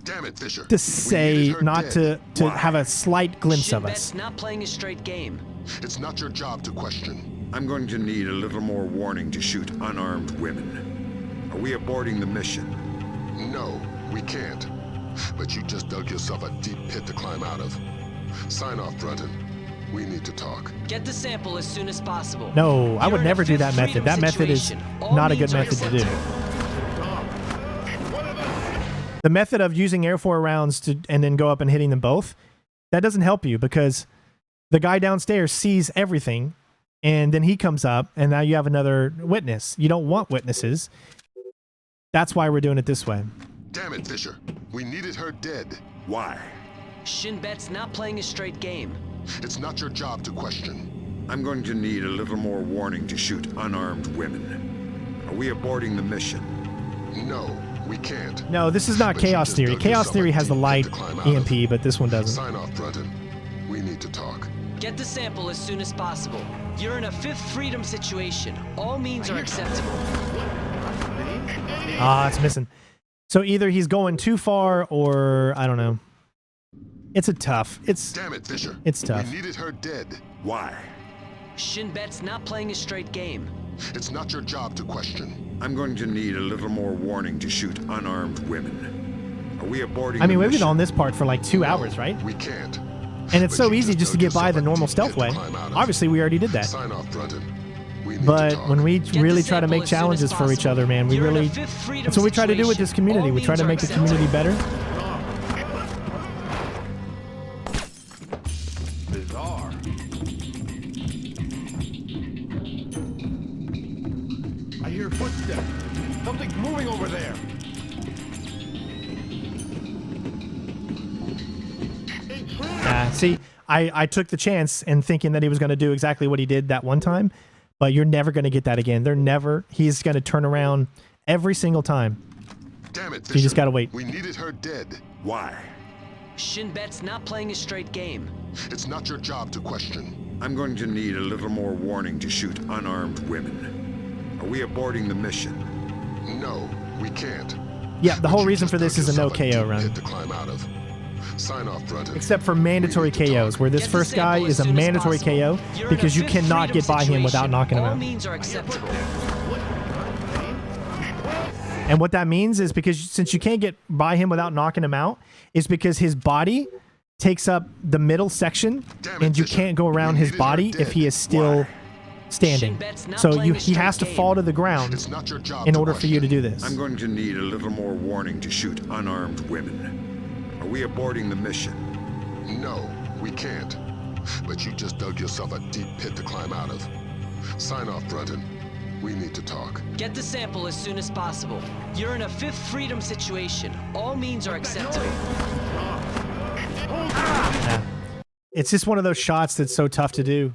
Damn it, Fisher. to say, not to have a slight glimpse of us. Shin Bet's not playing a straight game. It's not your job to question. I'm going to need a little more warning to shoot unarmed women. Are we aborting the mission? No, we can't. But you just dug yourself a deep pit to climb out of. Sign off, Brunton. We need to talk. Get the sample as soon as possible. No, I You're would in a never do Fifth that method. Freedom That method is situation. All not a good means are method to do. acceptable. The method of using Air 4 rounds and then go up and hitting them both, that doesn't help you because the guy downstairs sees everything and then he comes up and now you have another witness. You don't want witnesses. That's why we're doing it this way. Damn it, Fisher. We needed her dead. Why? Shin Bet's not playing a straight game. It's not your job to question. I'm going to need a little more warning to shoot unarmed women. Are we aborting the mission? No, we can't. No, this is not Chaos Theory. Chaos Theory has the light EMP, but this one doesn't. Sign off, Brunton. We need to talk. Get the sample as soon as possible. You're in a Fifth Freedom situation. All means are acceptable. Ah, it's missing. So either he's going too far or I don't know. It's tough. Damn it, Fisher. It's tough. We needed her dead. Why? Shin Bet's not playing a straight game. It's not your job to question. I'm going to need a little more warning to shoot unarmed women. Are we aborting I mean, the we've been mission? on this part for like 2 hours, right? We can't. And it's so easy just to get by the normal stealth way. Obviously, we already did that. Sign off, Brunton. But when we really try to make challenges for each other, man, we really... That's what we try to do with this community. We try to make the community better. Bizarre. I hear footsteps. Something's moving over there. See, I took the chance and thinking that he was going to do exactly what he did that one time, but you're never going to get that again. He's going to turn around every single time. Damn it, So you just got to wait. We needed her dead. Why? Shin Bet's not playing a straight game. It's not your job to question. I'm going to need a little more warning to shoot unarmed women. Are we aborting the mission? No, we can't. Yeah, the whole reason for this is a no KO run. To climb out of. Sign off, Brunton. Except for mandatory KOs, where this first guy is a mandatory KO because you cannot get by him without knocking him All out. means are acceptable. And what that means is because since you can't get by him without knocking him out, is because his body takes up the middle section and you can't go around his body if he is still standing. So he has to fall to the ground in order for you to do this. I'm going to need a little more warning to shoot unarmed women. Are we aborting the mission? No, we can't. But you just dug yourself a deep pit to climb out of. Sign off, Brunton. We need to talk. Get the sample as soon as possible. You're in a Fifth Freedom situation. All means are acceptable. Yeah. It's just one of those shots that's so tough to do.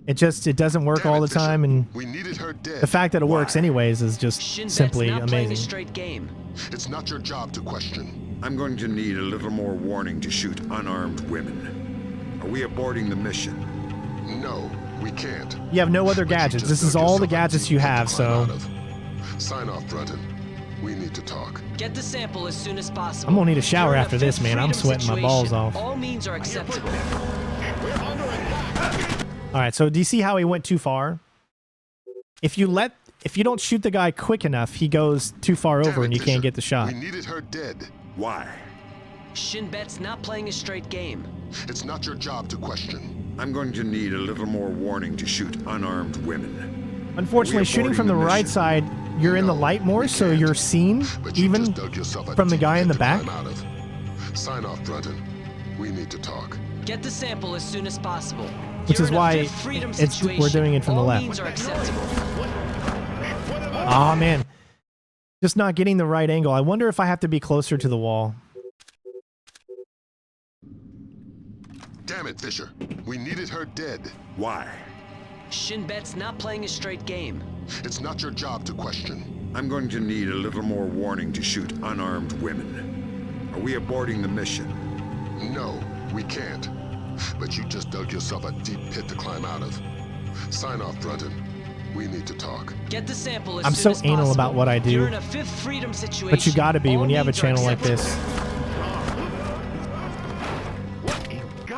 It doesn't work all the time, and the fact that it works anyways is just simply amazing. Straight game. It's not your job to question. I'm going to need a little more warning to shoot unarmed women. Are Are we aborting the mission? No, we can't. You have no other gadgets. This is all the gadgets you have, so... Sign off, Brunton. We need to talk. Get the sample as soon as possible. I'm gonna need a shower You're in after this, man. I'm sweating my balls off. All means are acceptable. All right, so do you see how he went too far? If you don't shoot the guy quick enough, he goes too far over and you can't get the shot. We needed her dead. Why? Shin Bet's not playing a straight game. It's not your job to question. I'm going to need a little more warning to shoot unarmed women. Unfortunately, shooting from the right side, you're in the light more, so you're seen even from the guy in the back. Sign off, Brunton. We need to talk. Get the sample as soon as possible. Which is why we're doing it from the left. Oh man, just not getting the right angle. I wonder if I have to be closer to the wall. Damn it, Fisher. We needed her dead. Why? Shin Bet's not playing a straight game. It's not your job to question. I'm going to need a little more warning to shoot unarmed women. Are we aborting the mission? No, we can't. But you just dug yourself a deep pit to climb out of. Sign off, Brunton. We need to talk. Get the sample as I'm soon so as anal possible. about what I do. You're in a fifth freedom situation. But you gotta be when you have a All channel like means are this.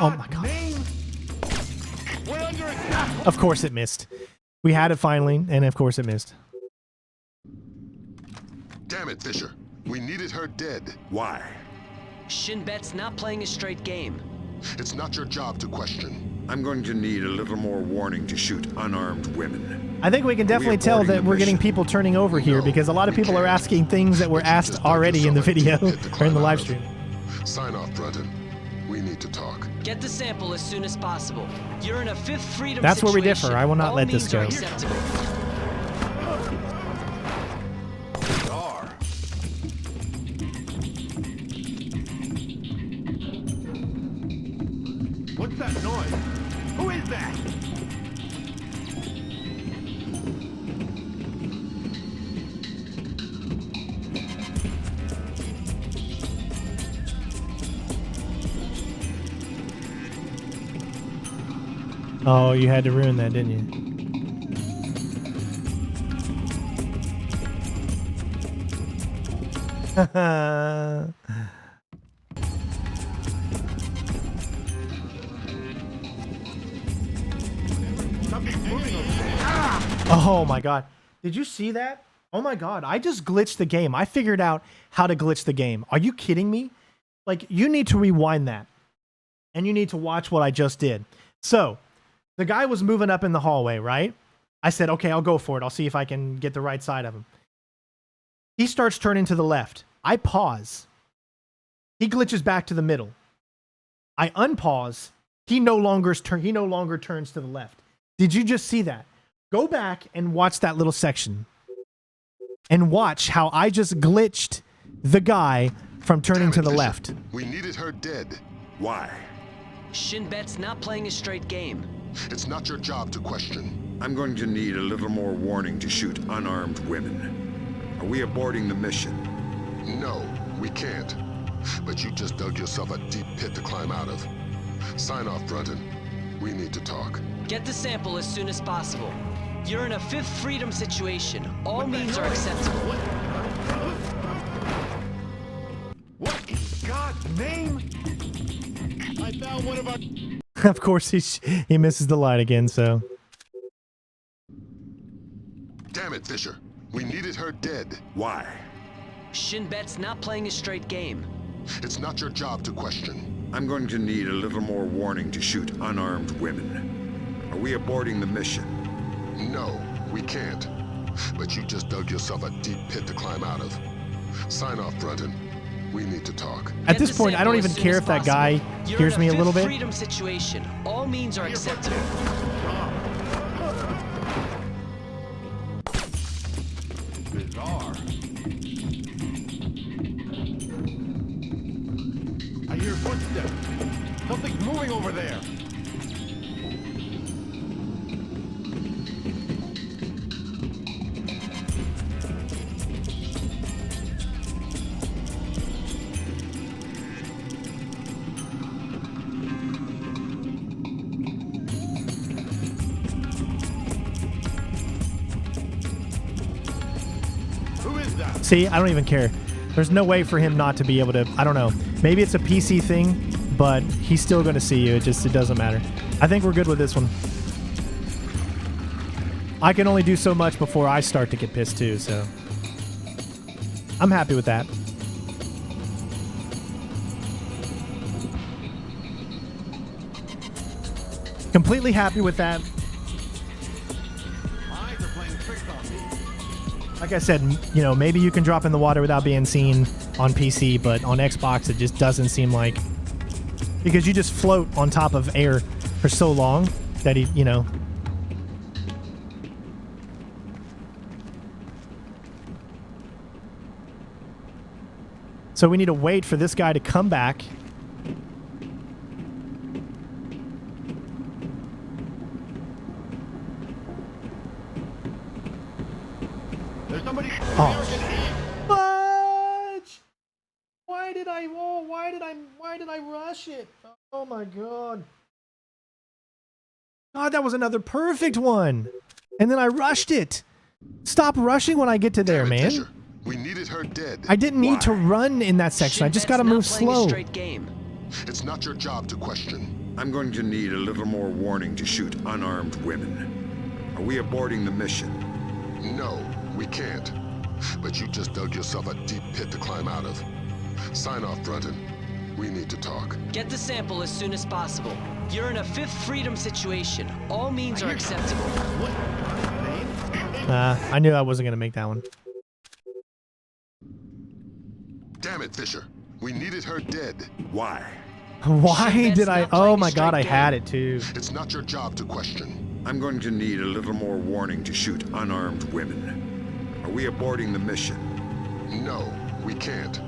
Oh my god. Of course it missed. We had it finally, and of course it missed. Damn it, Fisher. We needed her dead. Why? Shin Bet's not playing a straight game. It's not your job to question. I'm going to need a little more warning to shoot unarmed women. I think we can definitely tell that we're getting people turning over here because a lot of people are asking things that were asked already in the video or in the live stream. Sign off, Brunton. We need to talk. Get the sample as soon as possible. You're in a fifth freedom That's where we situation. differ. I will not All let this means go. are acceptable. What's that noise? Who is that? Oh, you had to ruin that, didn't you? Oh my god. Did you see that? Oh my god. I just glitched the game. I figured out how to glitch the game. Are you kidding me? Like, you need to rewind that. And you need to watch what I just did. So, the guy was moving up in the hallway, right? I said, okay, I'll go for it. I'll see if I can get the right side of him. He starts turning to the left. I pause. He glitches back to the middle. I unpause. He no longer turns to the left. Did you just see that? Go back and watch that little section. And watch how I just glitched the guy from turning to the left. We needed her dead. Why? Shin Bet's not playing a straight game. It's not your job to question. I'm going to need a little more warning to shoot unarmed women. Are we aborting the mission? No, we can't. But you just dug yourself a deep pit to climb out of. Sign off, Brunton. We need to talk. Get the sample as soon as possible. You're in a fifth freedom situation. All means are acceptable. What in God's name? I found one of our... Of course, he misses the light again, so... Damn it, Fisher. We needed her dead. Why? Shin Bet's not playing a straight game. It's not your job to question. I'm going to need a little more warning to shoot unarmed women. Are we aborting the mission? No, we can't. But you just dug yourself a deep pit to climb out of. Sign off, Brunton. We need to talk. At this point, I don't even care if that guy hears me a little bit. Freedom situation. All means are acceptable. Bizarre. I hear footsteps. Something's moving over there. Who is that? See, I don't even care. There's no way for him not to be able to. I don't know. Maybe it's a PC thing, but he's still going to see you. It doesn't matter. I think we're good with this one. I can only do so much before I start to get pissed too, so I'm happy with that. Completely happy with that. Like I said, you know, maybe you can drop in the water without being seen on PC, but on Xbox it just doesn't seem like, because you just float on top of air for so long that you know. So we need to wait for this guy to come back. There's somebody. Oh. Fudge! Why did I rush it? Oh my god. God, that was another perfect one. And then I rushed it. Stop rushing when I get to there, man. Fisher. We needed her dead. I didn't need to run in that section. I just got to move slow. It's not your job to question. I'm going to need a little more warning to shoot unarmed women. Are we aborting the mission? No, we can't. But you just dug yourself a deep pit to climb out of. Sign off, Brunton. We need to talk. Get the sample as soon as possible. You're in a Fifth Freedom situation. All means are acceptable. I knew I wasn't going to make that one. Damn it, Fisher. We needed her dead. Why? Why did I? Oh my god, I had it too. It's not your job to question. I'm going to need a little more warning to shoot unarmed women. Are we aborting the mission? No, we can't.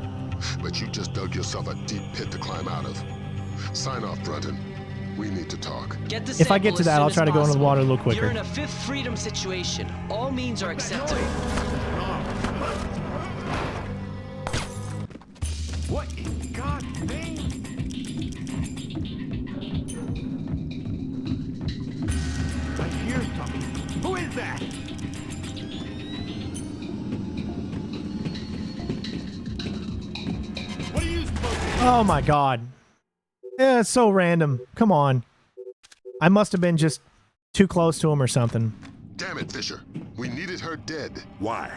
But you just dug yourself a deep pit to climb out of. Sign off, Brunton. We need to talk. Get the if I get to that, I'll try to go into the water a little quicker. You're in a Fifth Freedom situation. All means are acceptable. What in God's name? I hear something. Who is that? What are you supposed to do? Oh my god. Yeah, it's so random. Come on. I must have been just too close to him or something. Damn it, Fisher. We needed her dead. Why?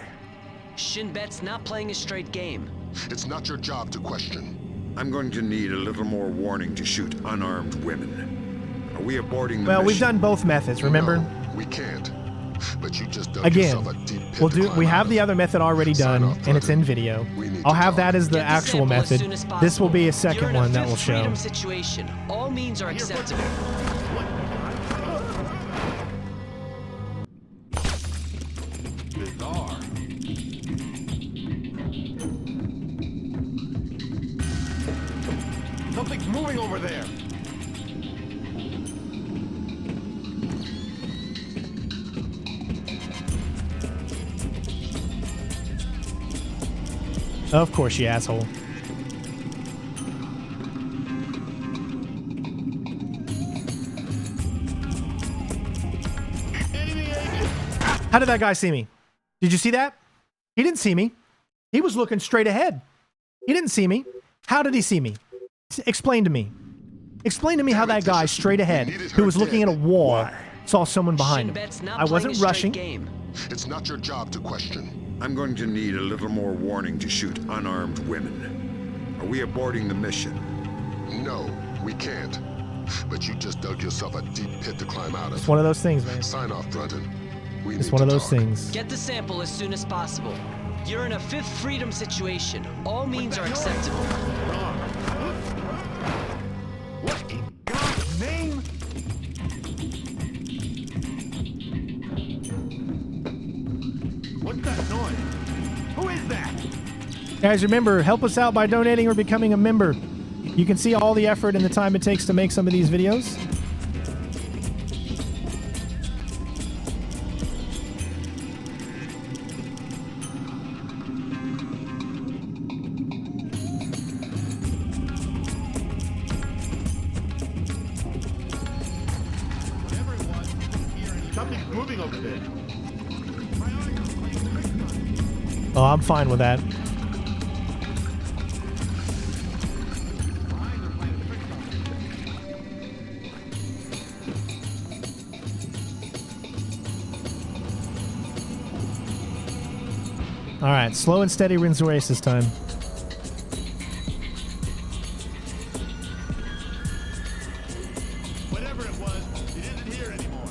Shin Bet's not playing a straight game. It's not your job to question. I'm going to need a little more warning to shoot unarmed women. Are we aborting the Well, mission? we've done both methods, remember? No, we can't. But you just dug Again, yourself a deep pit we have the other method already done, and it's in video. I'll have that as the actual method. This will be a second one that will show. Situation. All means are acceptable. Bizarre. Something's moving over there. Of course, you asshole. How did that guy see me? Did you see that? He didn't see me. He was looking straight ahead. He didn't see me. How did he see me? Explain to me. Explain to me how that guy straight ahead, who was looking at a wall, saw someone behind him. I wasn't rushing. It's not your job to question. I'm going to need a little more warning to shoot unarmed women. Are we aborting the mission? No, we can't. But you just dug yourself a deep pit to climb out of. It's one of those things, man. Sign off, Brunton. It's one of those things. Get the sample as soon as possible. You're in a Fifth Freedom situation. All means are acceptable. What in God's name? What's that noise? Who is that? Guys, remember, help us out by donating or becoming a member. You can see all the effort and the time it takes to make some of these videos. Something's moving over there. Oh, I'm fine with that. All right, slow and steady wins the race this time. Whatever it was, it isn't here anymore.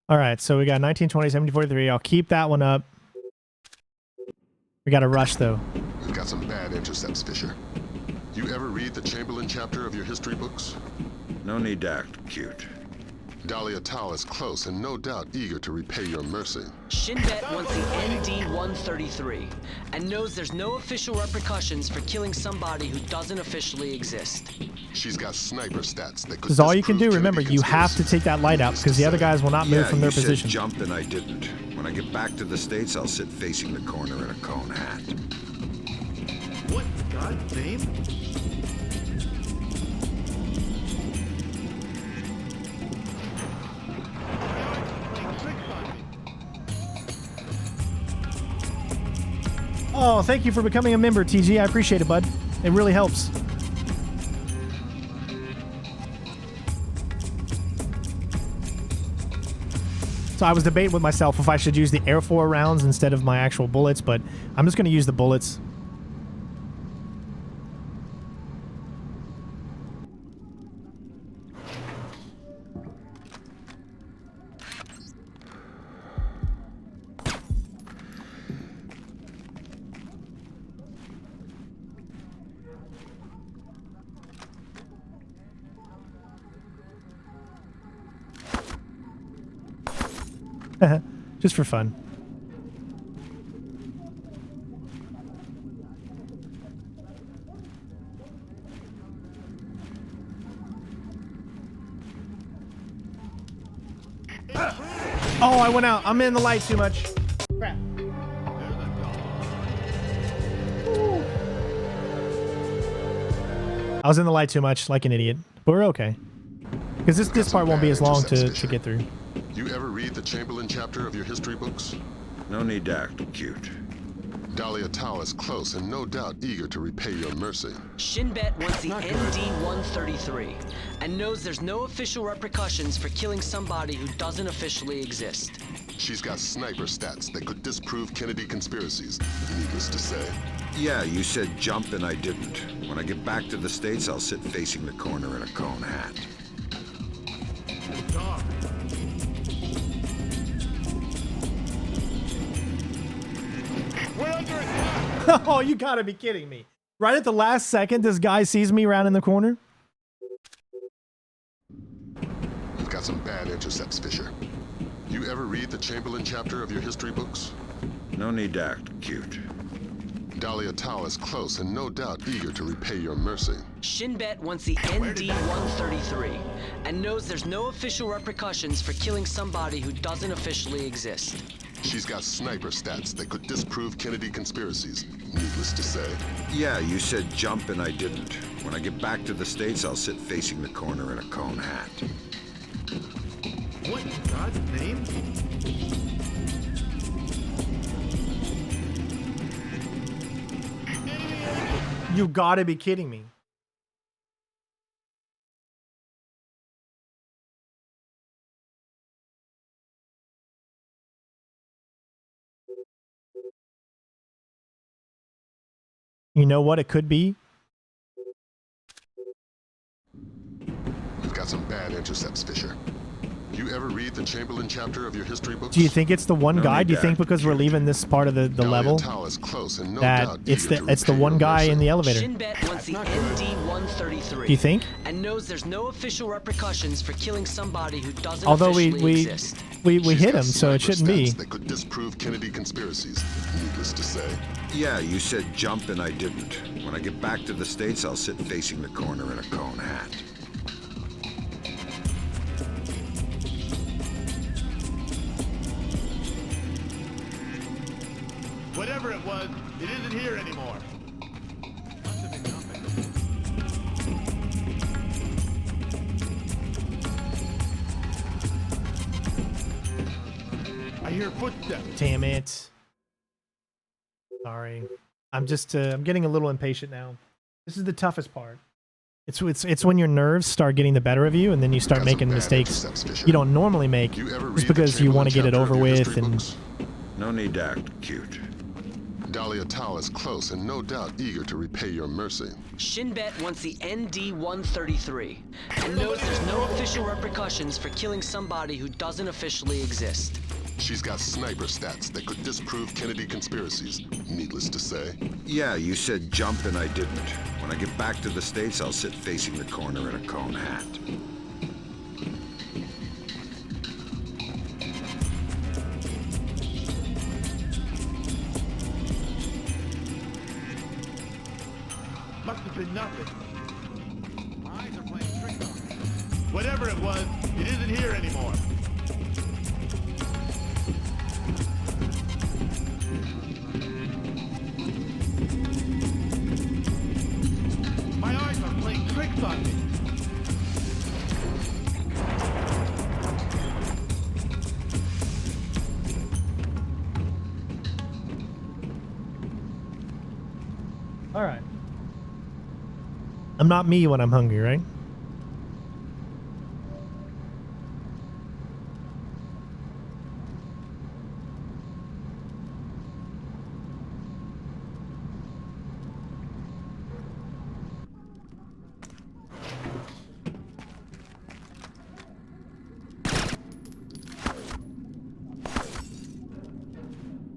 All right, so we got 1920, 1743. I'll keep that one up. We got to rush, though. We've got some bad intercepts, Fisher. You ever read the Chamberlain chapter of your history books? No need to act cute. Dahlia Tal is close and no doubt eager to repay your mercy. Shinbet wants the ND-133 and knows there's no official repercussions for killing somebody who doesn't officially exist. She's got sniper stats that could This is all you can do. disprove Remember, Kennedy you have to take that light out because the other guys will not move from their you position. Said jump and I didn't. When I get back to the States, I'll sit facing the corner in a cone hat. What in God's name? Oh, thank you for becoming a member, TG. I appreciate it, bud. It really helps. So I was debating with myself if I should use the airfoil rounds instead of my actual bullets, but I'm just going to use the bullets. Just for fun. Oh, I went out. I'm in the light too much. Crap. I was in the light too much, like an idiot. But we're okay. Because this part won't be as long to get through. You ever read the Chamberlain chapter of your history books? No need to act cute. Dahlia Tal is close and no doubt eager to repay your mercy. Shinbet wants the ND-133 and knows there's no official repercussions for killing somebody who doesn't officially exist. She's got sniper stats that could disprove Kennedy conspiracies, needless to say. Yeah, you said jump and I didn't. When I get back to the States, I'll sit facing the corner in a cone hat. Oh, you gotta be kidding me. Right at the last second, this guy sees me around in the corner. We've got some bad intercepts, Fisher. You ever read the Chamberlain chapter of your history books? No need to act cute. Dahlia Tal is close and no doubt eager to repay your mercy. Shinbet wants the ND-133 and knows there's no official repercussions for killing somebody who doesn't officially exist. She's got sniper stats that could disprove Kennedy conspiracies, needless to say. Yeah, you said jump and I didn't. When I get back to the States, I'll sit facing the corner in a cone hat. What in God's name? You gotta be kidding me. You know what it could be? We've got some bad intercepts, Fisher. You ever read the Chamberlain chapter of your history books? Do you think it's the one guy? Do you think because we're leaving this part of the level that it's the one guy in the elevator? Shinbet wants the ND-133. Do you think? And knows there's no official repercussions for killing somebody who doesn't Although officially exist. we hit him, so it shouldn't be. That could disprove Kennedy conspiracies. Needless to say. Yeah, you said jump and I didn't. When I get back to the States, I'll sit facing the corner in a cone hat. Whatever it was, it isn't here anymore. I hear footsteps. Damn it. Sorry. I'm just I'm getting a little impatient now. This is the toughest part. It's when your nerves start getting the better of you and then you start making mistakes you don't normally make just because you want to get it over with and no need to act cute. Dahlia Tal is close and no doubt eager to repay your mercy. Shinbet wants the ND-133 and knows there's no official repercussions for killing somebody who doesn't officially exist. She's got sniper stats that could disprove Kennedy conspiracies, needless to say. Yeah, you said jump and I didn't. When I get back to the States, I'll sit facing the corner in a cone hat. Must have been nothing. My eyes are playing tricks on me. Whatever it was, it isn't here anymore. My eyes are playing tricks on me. all right. I'm not me when I'm hungry, right?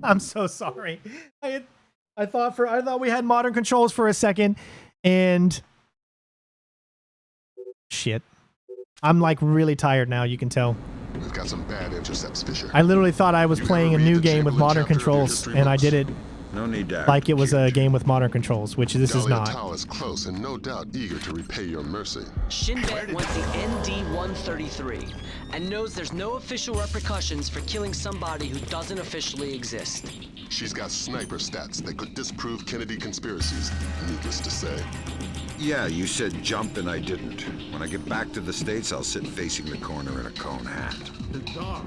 I'm so sorry. I thought we had modern controls for a second and shit. I'm like really tired now, you can tell. We've got some bad intercepts, Fisher. I literally thought I was playing a new game with modern controls and I did it no need to like it was a game with modern controls, which this is not. Tal is close and no doubt eager to repay your mercy. Shinbet wants the ND-133 and knows there's no official repercussions for killing somebody who doesn't officially exist. She's got sniper stats that could disprove Kennedy conspiracies, needless to say. Yeah, you said jump and I didn't. When I get back to the States, I'll sit facing the corner in a cone hat. Bizarre.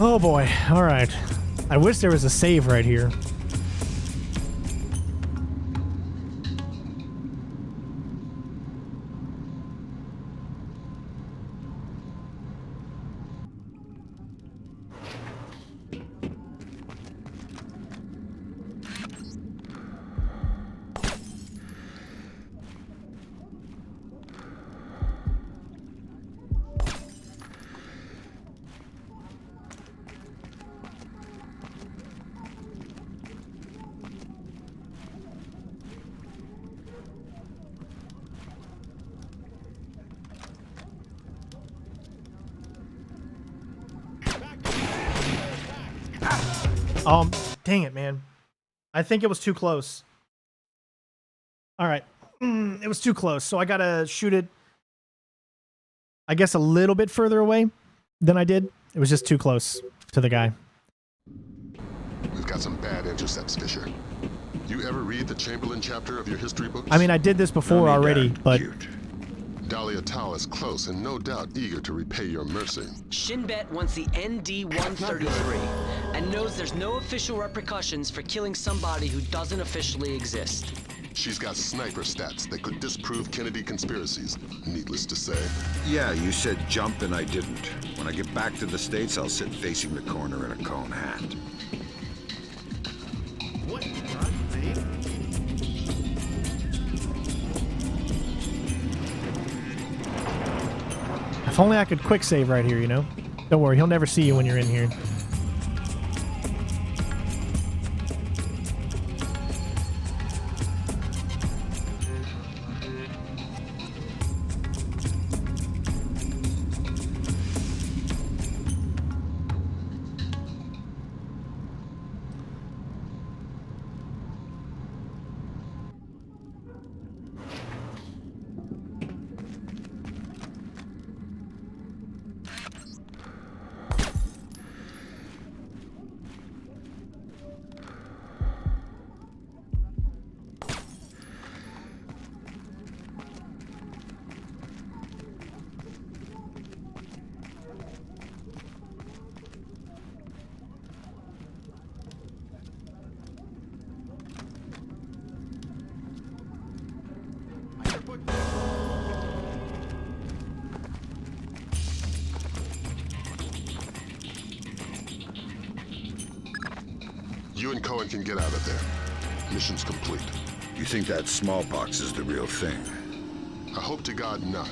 Oh boy, all right. I wish there was a save right here. Dang it, man. I think it was too close. All right. It was too close, so I gotta shoot it, I guess, a little bit further away than I did. It was just too close to the guy. We've got some bad intercepts, Fisher. You ever read the Chamberlain chapter of your history books? I mean, I did this before already, but... Dahlia Tal is close and no doubt eager to repay your mercy. Shinbet wants the ND-133 and knows there's no official repercussions for killing somebody who doesn't officially exist. She's got sniper stats that could disprove Kennedy conspiracies, needless to say. Yeah, you said jump and I didn't. When I get back to the States, I'll sit facing the corner in a cone hat. What in God's name? If only I could quick save right here, you know? Don't worry, he'll never see you when you're in here. You and Cohen can get out of there. Mission's complete. You think that smallpox is the real thing? I hope to God not.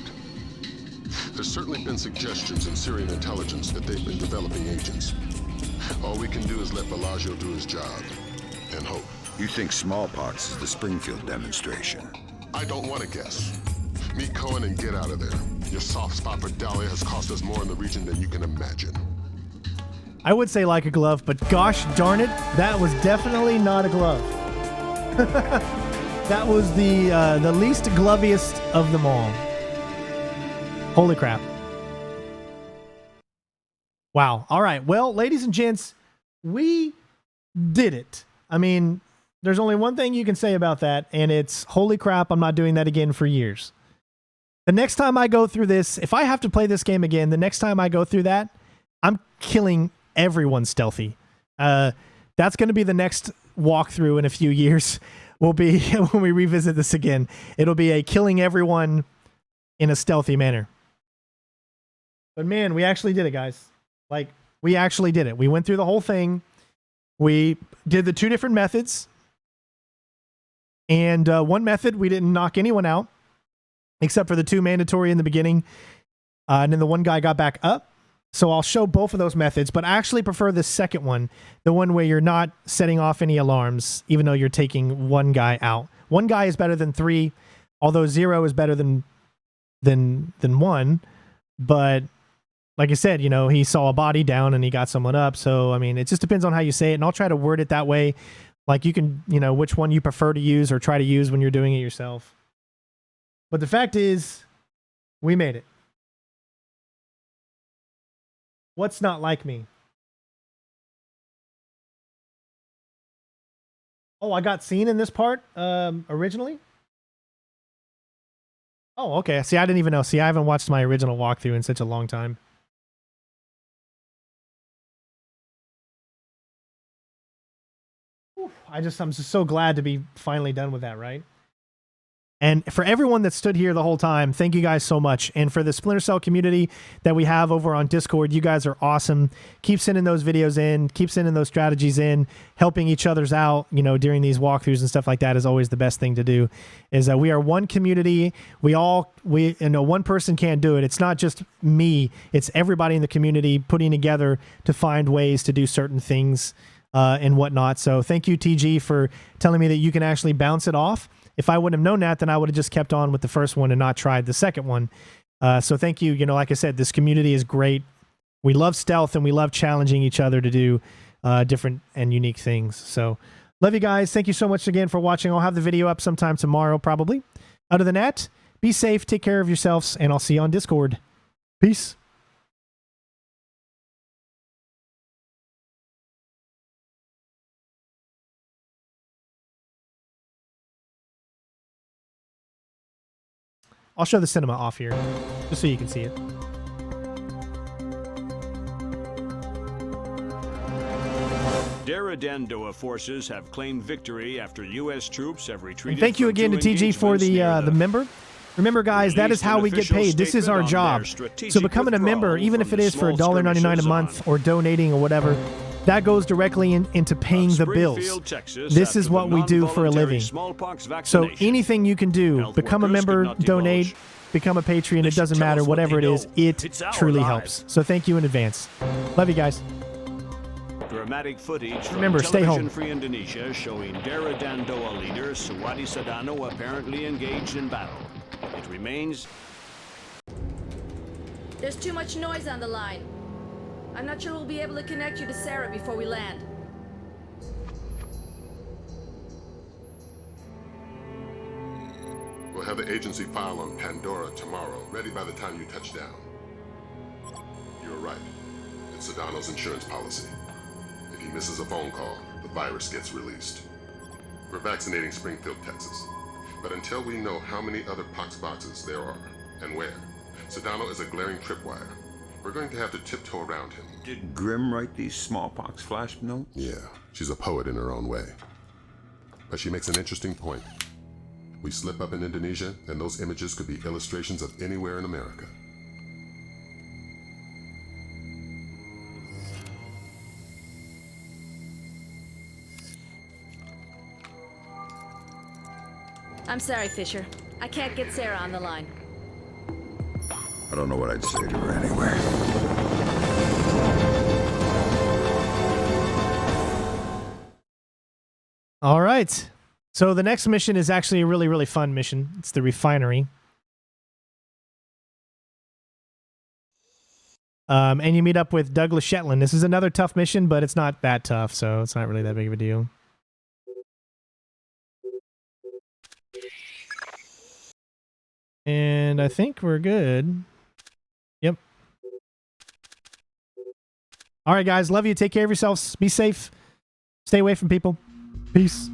There's certainly been suggestions in Syrian intelligence that they've been developing agents. All we can do is let Bellagio do his job, and hope. You think smallpox is the Springfield demonstration? I don't want to guess. Meet Cohen and get out of there. Your soft spot for Dahlia has cost us more in the region than you can imagine. I would say like a glove, but gosh darn it, that was definitely not a glove. That was the least gloviest of them all. Holy crap. Wow. All right. Well, ladies and gents, we did it. I mean, there's only one thing you can say about that, and it's holy crap, I'm not doing that again for years. The next time I go through this, if I have to play this game again, the next time I go through that, I'm killing everyone stealthy. That's going to be the next walkthrough in a few years. Will be when we revisit this again. It'll be a killing everyone in a stealthy manner. But man, we actually did it, guys. Like, we actually did it. We went through the whole thing. We did the two different methods. And one method, we didn't knock anyone out, except for the two mandatory in the beginning. And then the one guy got back up. So I'll show both of those methods, but I actually prefer the second one, the one where you're not setting off any alarms, even though you're taking one guy out. One guy is better than three, although 0 is better than 1. But like I said, you know, he saw a body down and he got someone up. So, I mean, it just depends on how you say it. And I'll try to word it that way. Like you can, you know, which one you prefer to use or try to use when you're doing it yourself. But the fact is, we made it. What's not like me? Oh, I got seen in this part originally? Oh, okay. See, I didn't even know. See, I haven't watched my original walkthrough in such a long time. I'm just so glad to be finally done with that, right? And for everyone that stood here the whole time, thank you guys so much. And for the Splinter Cell community that we have over on Discord, you guys are awesome. Keep sending those videos in, keep sending those strategies in, helping each other's out, you know, during these walkthroughs and stuff like that is always the best thing to do. Is that we are one community. We you know, one person can't do it. It's not just me. It's everybody in the community putting together to find ways to do certain things and whatnot. So thank you, TG, for telling me that you can actually bounce it off. If I wouldn't have known that, then I would have just kept on with the first one and not tried the second one. So thank you. You know, like I said, this community is great. We love stealth and we love challenging each other to do different and unique things. So love you guys. Thank you so much again for watching. I'll have the video up sometime tomorrow, probably. Other than that, be safe, take care of yourselves, and I'll see you on Discord. Peace. I'll show the cinema off here, just so you can see it. Daradandoa forces have claimed victory after U.S. troops have retreated. And thank you from again to 2 TG for engagements the near member. Remember, guys, that is Released how an we get official paid. This is our statement on job. their strategic So becoming a member, withdrawal even if from it the is for small $1.99 a skirmishes month on or donating or whatever, that goes directly into paying the bills. Springfield, Texas, This after is the what we do for a non-voluntary living. smallpox So vaccination. anything you can do, Health become a workers member, could not donate, divulge. become a Patreon, it doesn't tell matter, us what whatever it they is, know. it It's our truly lives. helps. So thank you in advance. Love you guys. Dramatic footage from Remember, stay home. television-free Indonesia showing Daradandoa leader Suwadi Sadano apparently engaged in battle. It remains... There's too much noise on the line. I'm not sure we'll be able to connect you to Sarah before we land. We'll have the agency file on Pandora tomorrow, ready by the time you touch down. You're right. It's Sedano's insurance policy. If he misses a phone call, the virus gets released. We're vaccinating Springfield, Texas. But until we know how many other pox boxes there are, and where, Sedano is a glaring tripwire. We're going to have to tiptoe around him. Did Grimm write these smallpox flash notes? Yeah, she's a poet in her own way. But she makes an interesting point. We slip up in Indonesia, and those images could be illustrations of anywhere in America. I'm sorry, Fisher. I can't get Sarah on the line. I don't know what I'd say to her anyway. All right. So the next mission is actually a really, really fun mission. It's the refinery. And you meet up with Douglas Shetland. This is another tough mission, but it's not that tough, so it's not really that big of a deal. And I think we're good. Yep. All right, guys. Love you. Take care of yourselves. Be safe. Stay away from people. Peace.